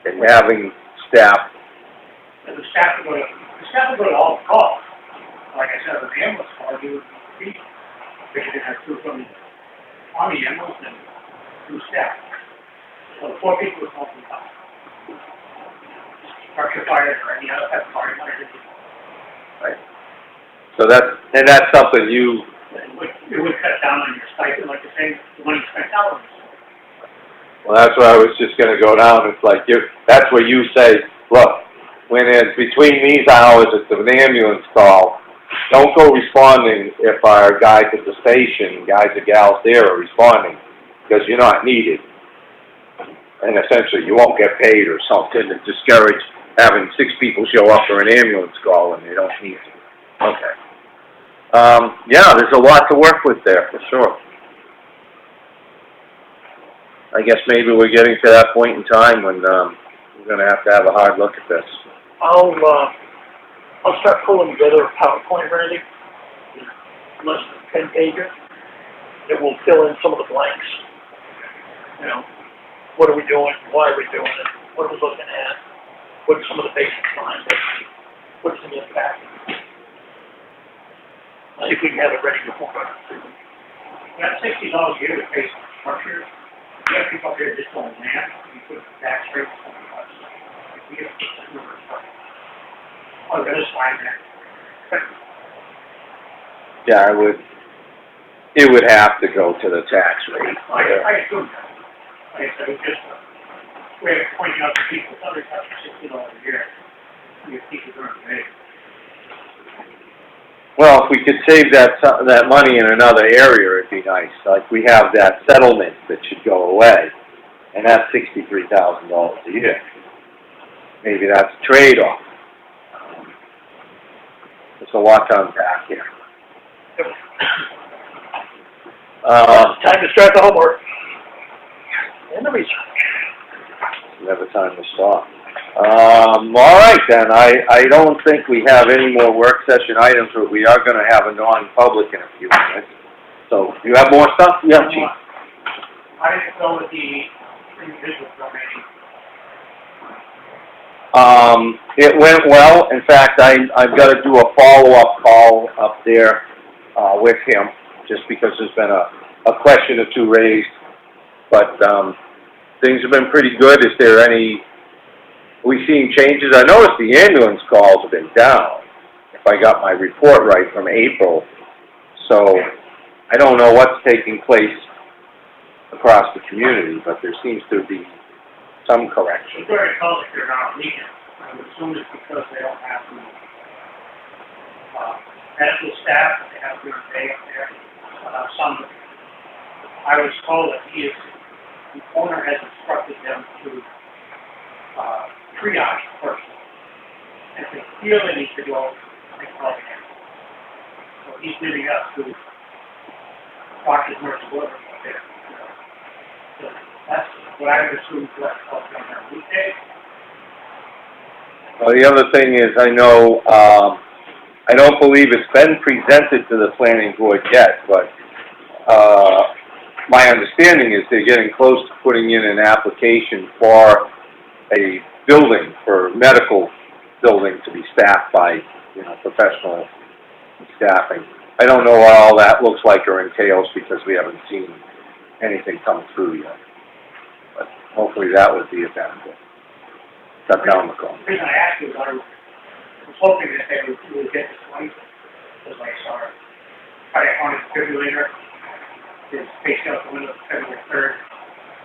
Speaker 3: and having staff.
Speaker 8: And the staff would go to all the calls. Like I said, with the ambulance call, you would be, they could have 2 from on the ambulance and 2 staff. So 4 people would help them out. Structure fire or any other type of fire.
Speaker 3: Right. So that's something you.
Speaker 8: It would cut down on your stipend, like the same, the money spent out on this.
Speaker 3: Well, that's what I was just gonna go down. It's like that's where you say, look, when it's between these hours, it's an ambulance call. Don't go responding if our guys at the station, guys and gals there are responding, because you're not needed. And essentially, you won't get paid or something to discourage having 6 people show up for an ambulance call and they don't need to. Okay. Yeah, there's a lot to work with there, for sure. I guess maybe we're getting to that point in time when, we're gonna have to have a hard look at this.
Speaker 2: I'll start pulling together a PowerPoint, Randy. Less than 10 pages. It will fill in some of the blanks. You know, what are we doing? Why are we doing it? What are we looking at? What are some of the basics behind it? What's the impact? See if we can have it ready before.
Speaker 8: That $60 a year to pay structure, you have people up here just on math, you put the tax rate on $20. You get the numbers. Oh, there's a line there.
Speaker 3: Yeah, it would have to go to the tax rate.
Speaker 8: I assume that. Like I said, it's just a way of pointing out to people, it's under $60 a year. You keep it during the day.
Speaker 3: Well, if we could save that money in another area, it'd be nice. Like we have that settlement that should go away, and that's $63,000 a year. Maybe that's a trade-off. There's a lot to unpack here.
Speaker 2: Time to start the homework. And the research.
Speaker 3: Never time to stop. All right then, I don't think we have any more work session items, but we are gonna have a non-public in a few minutes. So, you have more stuff? Yeah, Chief.
Speaker 8: How did it go with the individual donating?
Speaker 3: It went well. In fact, I've gotta do a follow-up call up there, with him, just because there's been a question or 2 raised. But, things have been pretty good. Is there any, we seeing changes? I noticed the ambulance calls have been down, if I got my report right from April. So, I don't know what's taking place across the community, but there seems to be some correction.
Speaker 8: It's very cold if you're not on weekend. I would assume it's because they don't have the, medical staff, they have their day up there. I was told that the owner has instructed them to triage first. And if they feel they need to go, they call him. So he's leaving us to watch his nurse deliver there. So that's what I would assume that's what's going on weekdays.
Speaker 3: Well, the other thing is, I know, I don't believe it's been presented to the planning board yet, but, my understanding is they're getting close to putting in an application for a building, for medical building to be staffed by, professional staffing. I don't know what all that looks like or entails because we haven't seen anything come through yet. But hopefully that would be a benefit. Cut down the cost.
Speaker 8: The reason I asked you is I was hoping that they would get this one, because I saw it. On his defibrillator, his face out the window February 3rd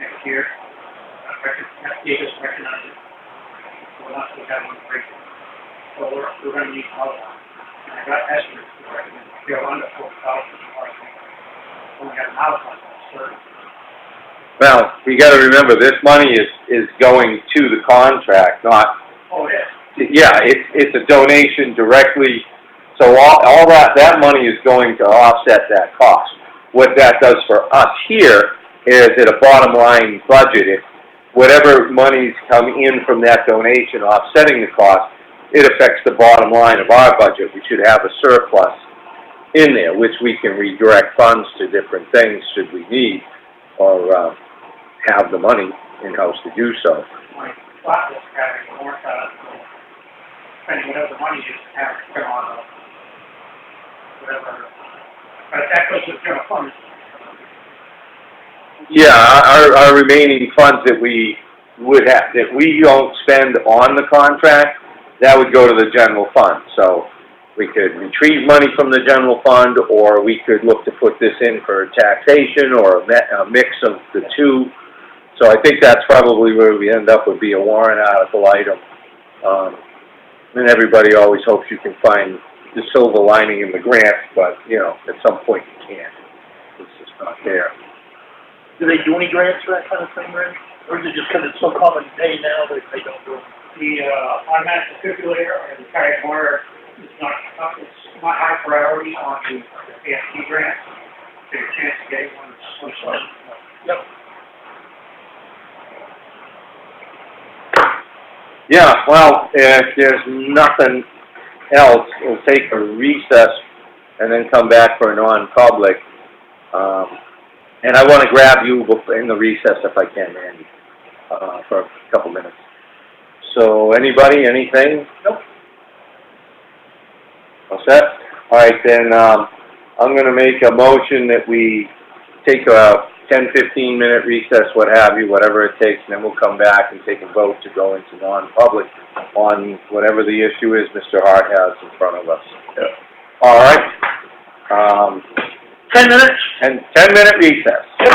Speaker 8: next year. FDA just recognized it. So we're not supposed to have one break. So we're going to need all of that. And I got estimates to recommend. They're under 4,000. Only got an hour on that.
Speaker 3: Well, you gotta remember, this money is going to the contract, not,
Speaker 8: Oh, it is.
Speaker 3: yeah, it's a donation directly, so all that money is going to offset that cost. What that does for us here is at a bottom line budget, if whatever monies come in from that donation offsetting the cost, it affects the bottom line of our budget. We should have a surplus in there, which we can redirect funds to different things should we need, or have the money in-house to do so.
Speaker 8: My thought was having more spending whatever the money is to have it come on whatever. But that goes to the general fund.
Speaker 3: Yeah, our remaining funds that we would have, that we don't spend on the contract, that would go to the general fund. So we could retrieve money from the general fund, or we could look to put this in for taxation or a mix of the two. So I think that's probably where we end up, would be a warrant article item. And everybody always hopes you can find the silver lining in the grant, but, at some point you can't. It's just not there.
Speaker 2: Do they do any grants for that kind of thing, Rich? Or is it just because it's so common today now that they don't do it?
Speaker 8: The automatic defibrillator or the cardiac monitor is not high priority on the AFT grant. There's a chance of getting one that's
Speaker 2: Yep.
Speaker 3: Yeah, well, if there's nothing else, we'll take a recess and then come back for a non-public. And I want to grab you in the recess if I can, Randy, for a couple minutes. So, anybody, anything?
Speaker 2: Nope.
Speaker 3: All set? All right, then, I'm going to make a motion that we take a 10, 15-minute recess, what have you, whatever it takes, and then we'll come back and take a vote to go into non-public on whatever the issue is Mr. Hart has in front of us.
Speaker 2: Yeah.
Speaker 3: All right.
Speaker 2: 10 minutes?
Speaker 3: And 10-minute recess.
Speaker 2: Yep.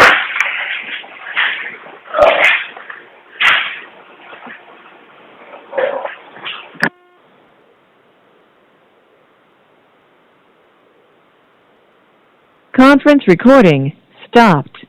Speaker 1: Conference recording stopped.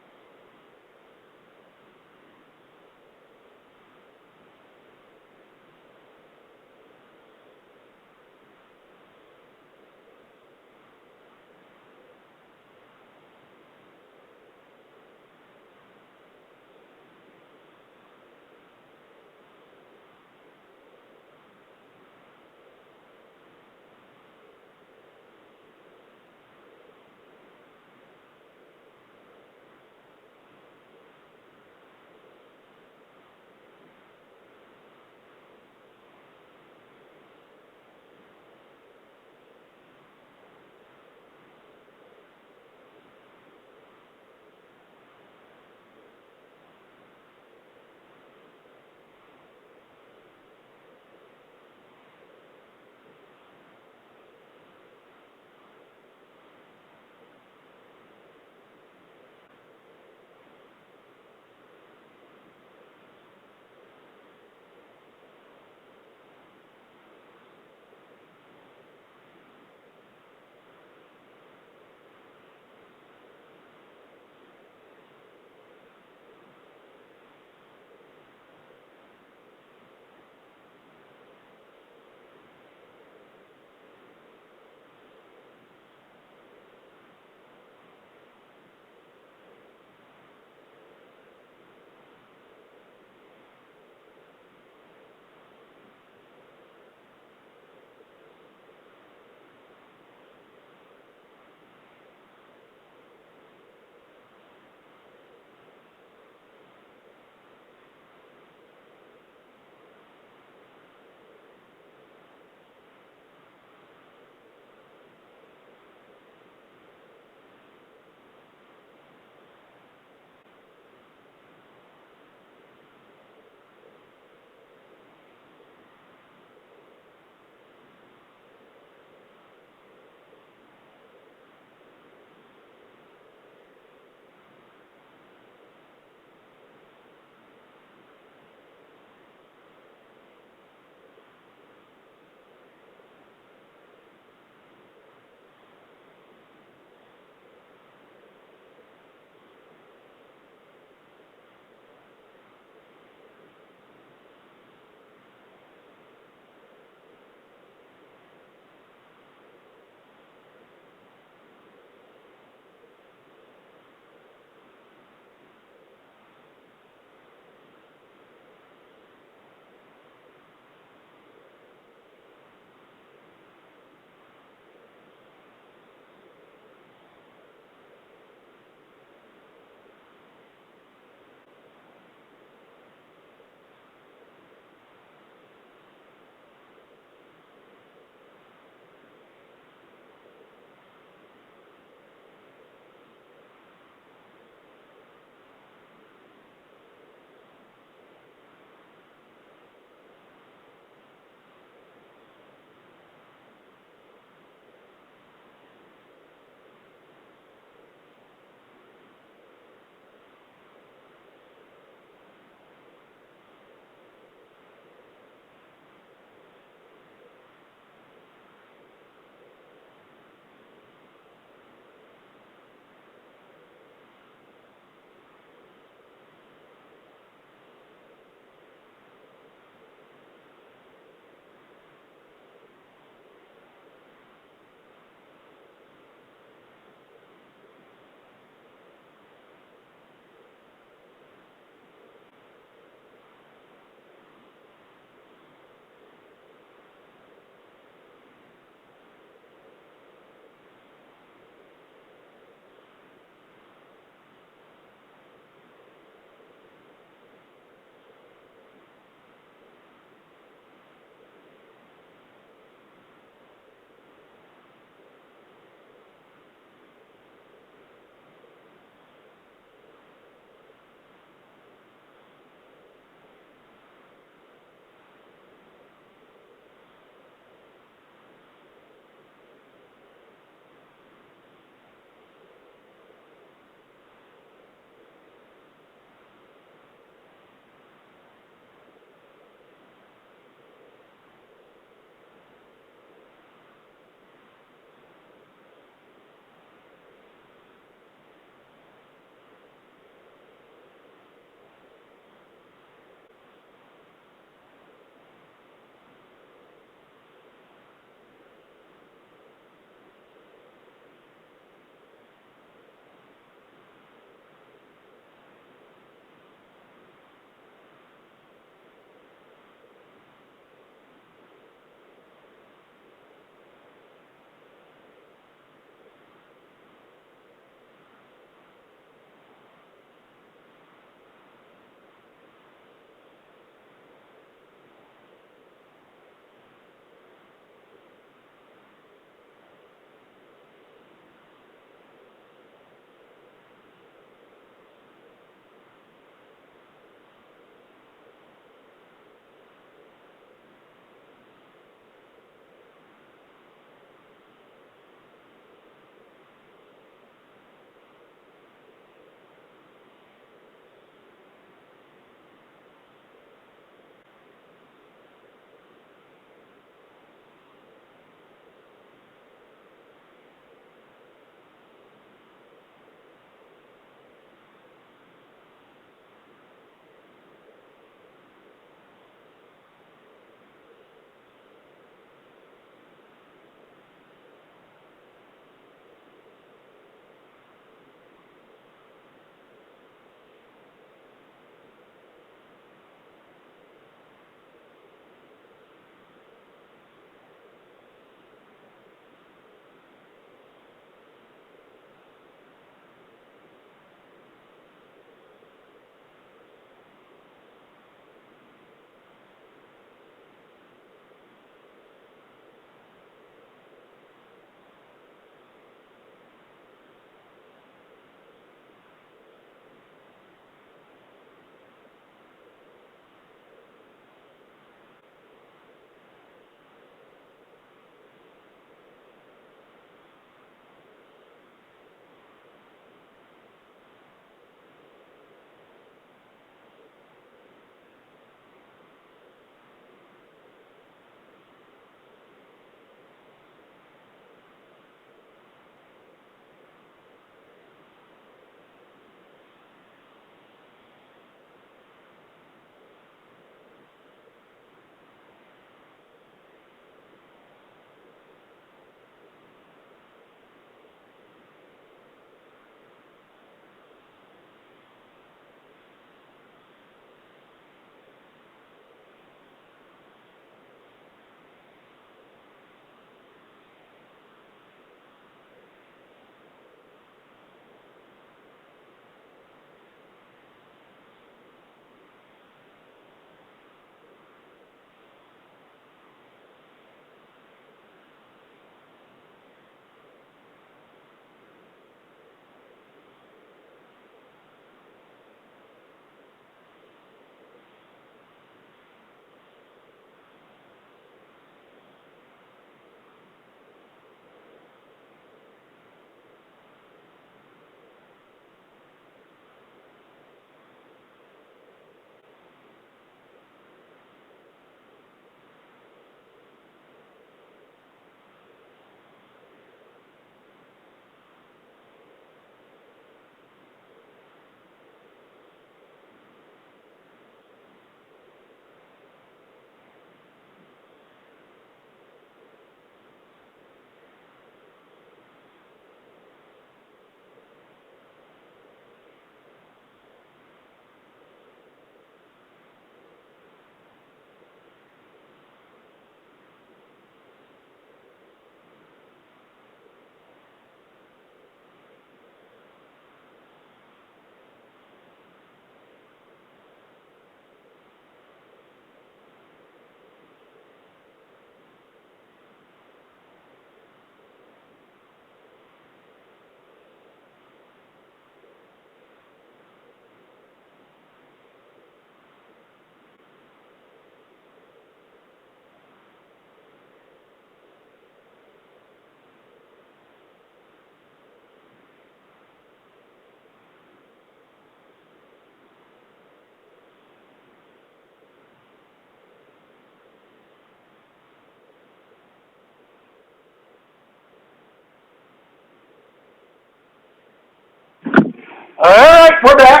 Speaker 2: All right, we're back.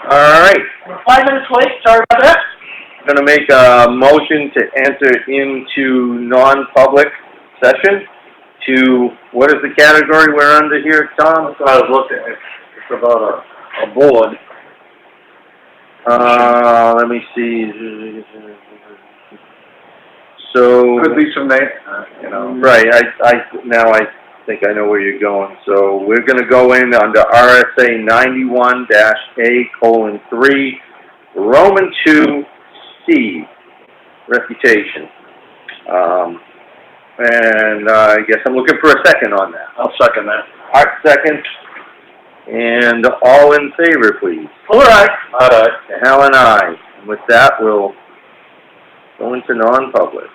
Speaker 3: All right,
Speaker 2: We're 5 minutes late, sorry about that.
Speaker 3: I'm gonna make a motion to enter into non-public session to, what is the category we're under here, Tom?
Speaker 6: That's what I was looking at. It's about a board.
Speaker 3: Let me see. So.
Speaker 6: Could be some name, you know.
Speaker 3: Right, now I think I know where you're going. So we're gonna go in under RSA 91-A:3, Roman 2C, reputation. And I guess I'm looking for a second on that.
Speaker 6: I'll second that.
Speaker 3: Art second. And all in favor, please.
Speaker 2: All right.
Speaker 6: All right.
Speaker 3: Hal and I. And with that, we'll go into non-public.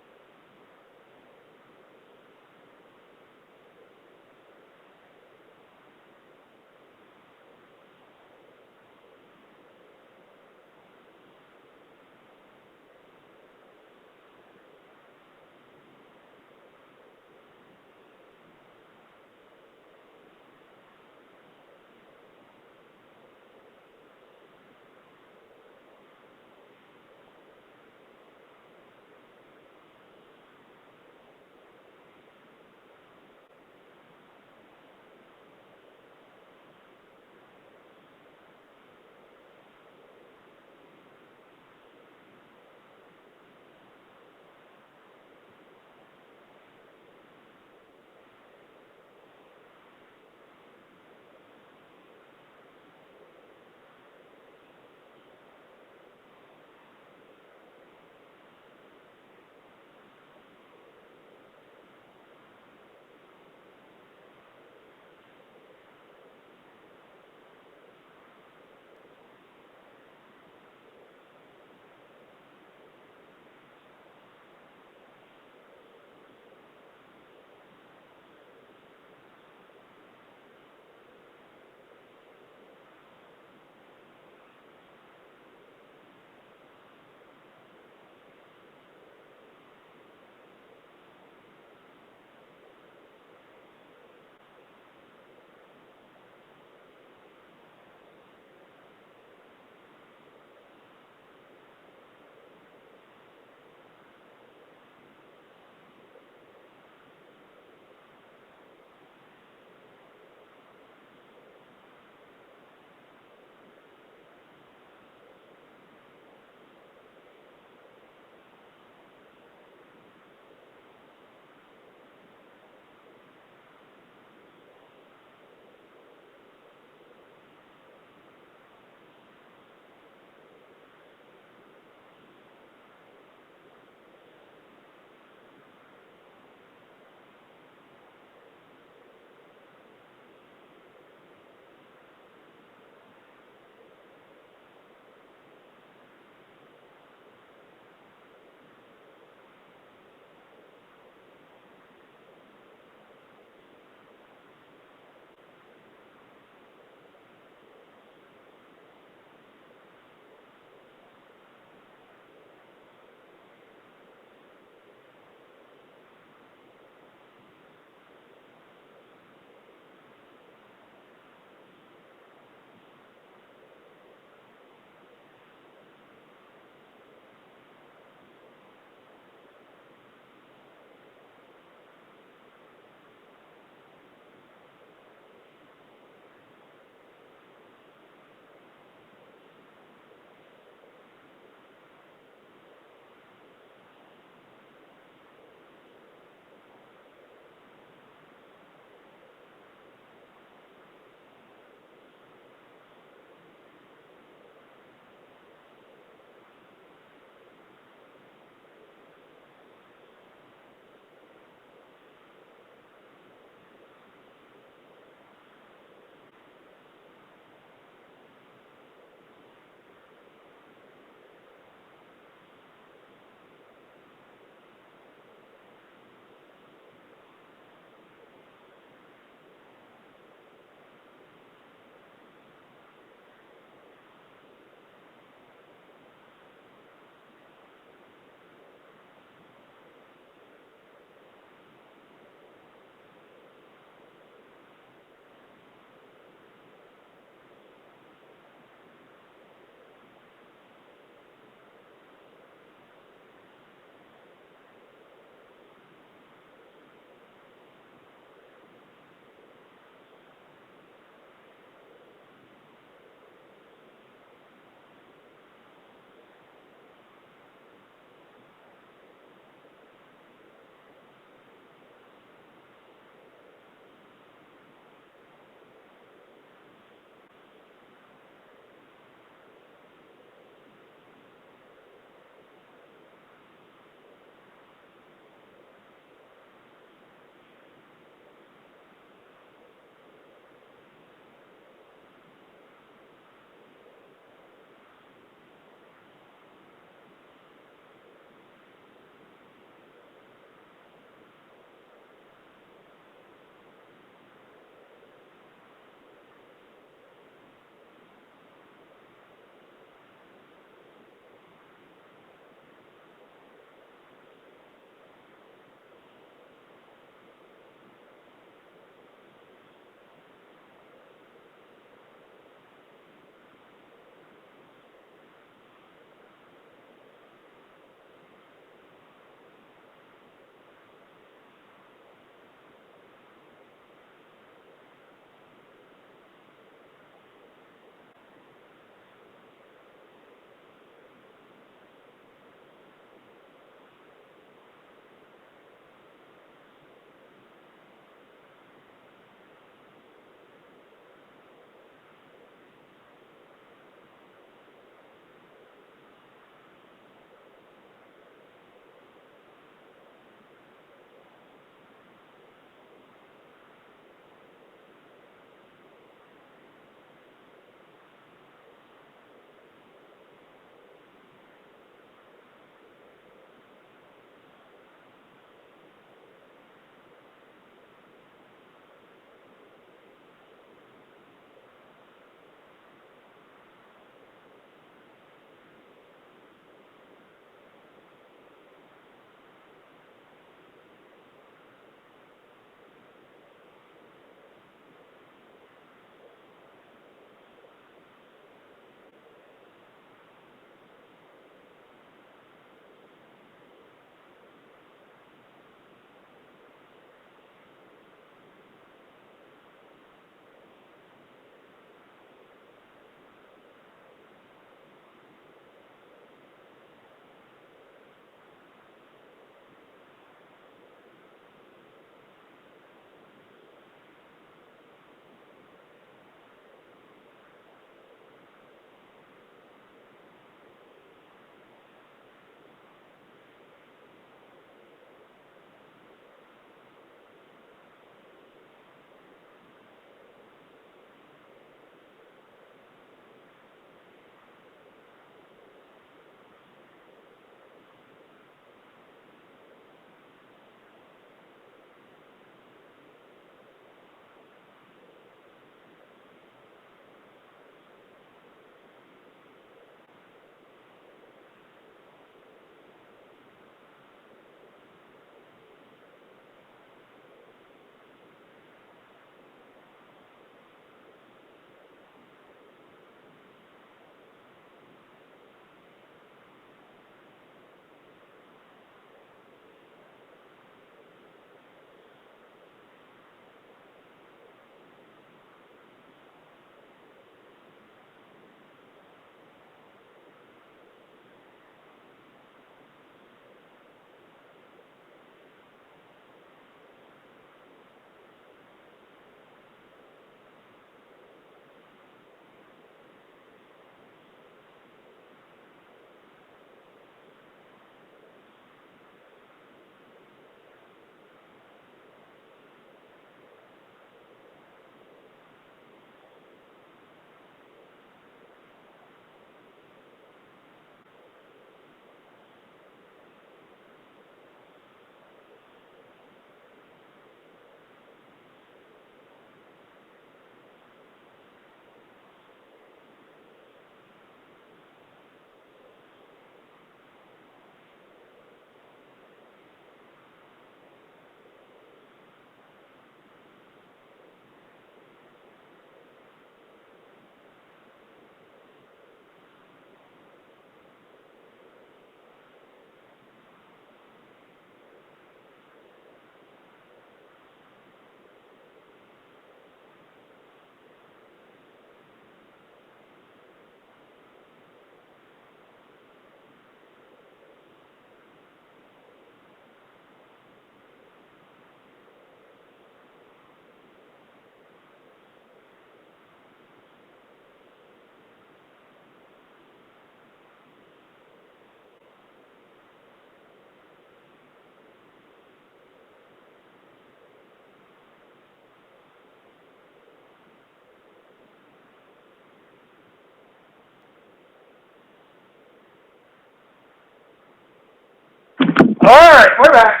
Speaker 2: we're back.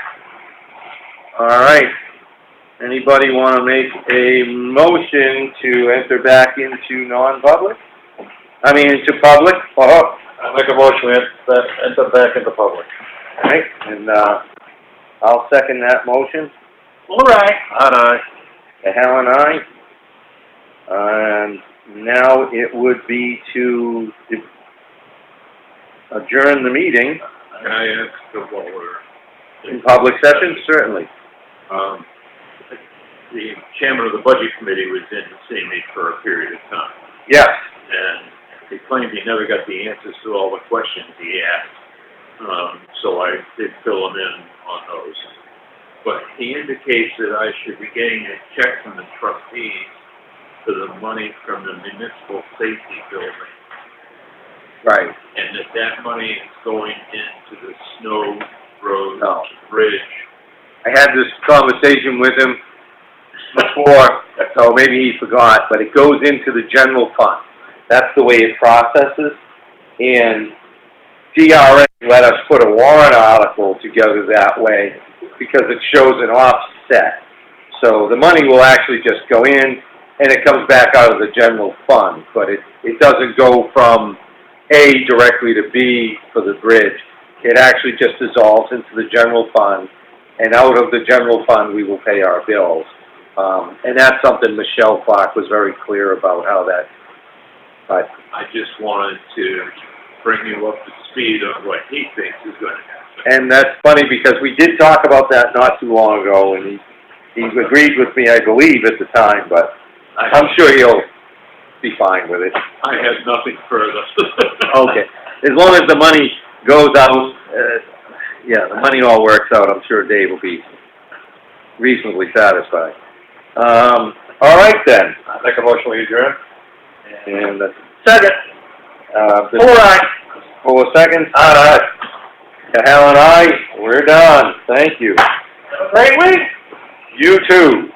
Speaker 3: All right. Anybody want to make a motion to enter back into non-public? I mean, into public? Oh,
Speaker 6: I make a motion, we enter back into public.
Speaker 3: all right, and, I'll second that motion.
Speaker 2: All right.
Speaker 6: Aye.
Speaker 3: Hal and I. And now it would be to adjourn the meeting
Speaker 7: Can I ask what we're...
Speaker 3: in public session, certainly.
Speaker 7: The chairman of the budget committee was in to see me for a period of time,
Speaker 3: Yes.
Speaker 7: and he claimed he never got the answers to all the questions he asked. So I did fill him in on those. But he indicates that I should be getting a check from the trustees for the money from the municipal safety building,
Speaker 3: Right.
Speaker 7: and that money is going into the snow road
Speaker 3: No.
Speaker 7: bridge.
Speaker 3: I had this conversation with him before, so maybe he forgot, but it goes into the general fund. That's the way it processes. And DRA let us put a warrant article together that way because it shows an offset. So the money will actually just go in and it comes back out of the general fund, but it doesn't go from A directly to B for the bridge. It actually just dissolves into the general fund, and out of the general fund we will pay our bills. And that's something Michelle Clark was very clear about how that, but
Speaker 7: I just wanted to bring you up to speed on what he thinks is going to happen.
Speaker 3: and that's funny because we did talk about that not too long ago, and he agreed with me, I believe, at the time, but I'm sure he'll be fine with it.
Speaker 7: I have nothing further.
Speaker 3: Okay, as long as the money goes out, yeah, the money all works out, I'm sure Dave will be reasonably satisfied. All right then.
Speaker 6: I make a motion, we adjourn.
Speaker 3: And,
Speaker 2: Second.
Speaker 3: All right. 4 seconds. All right. Hal and I, we're done. Thank you.
Speaker 2: Have a great week.
Speaker 3: You too.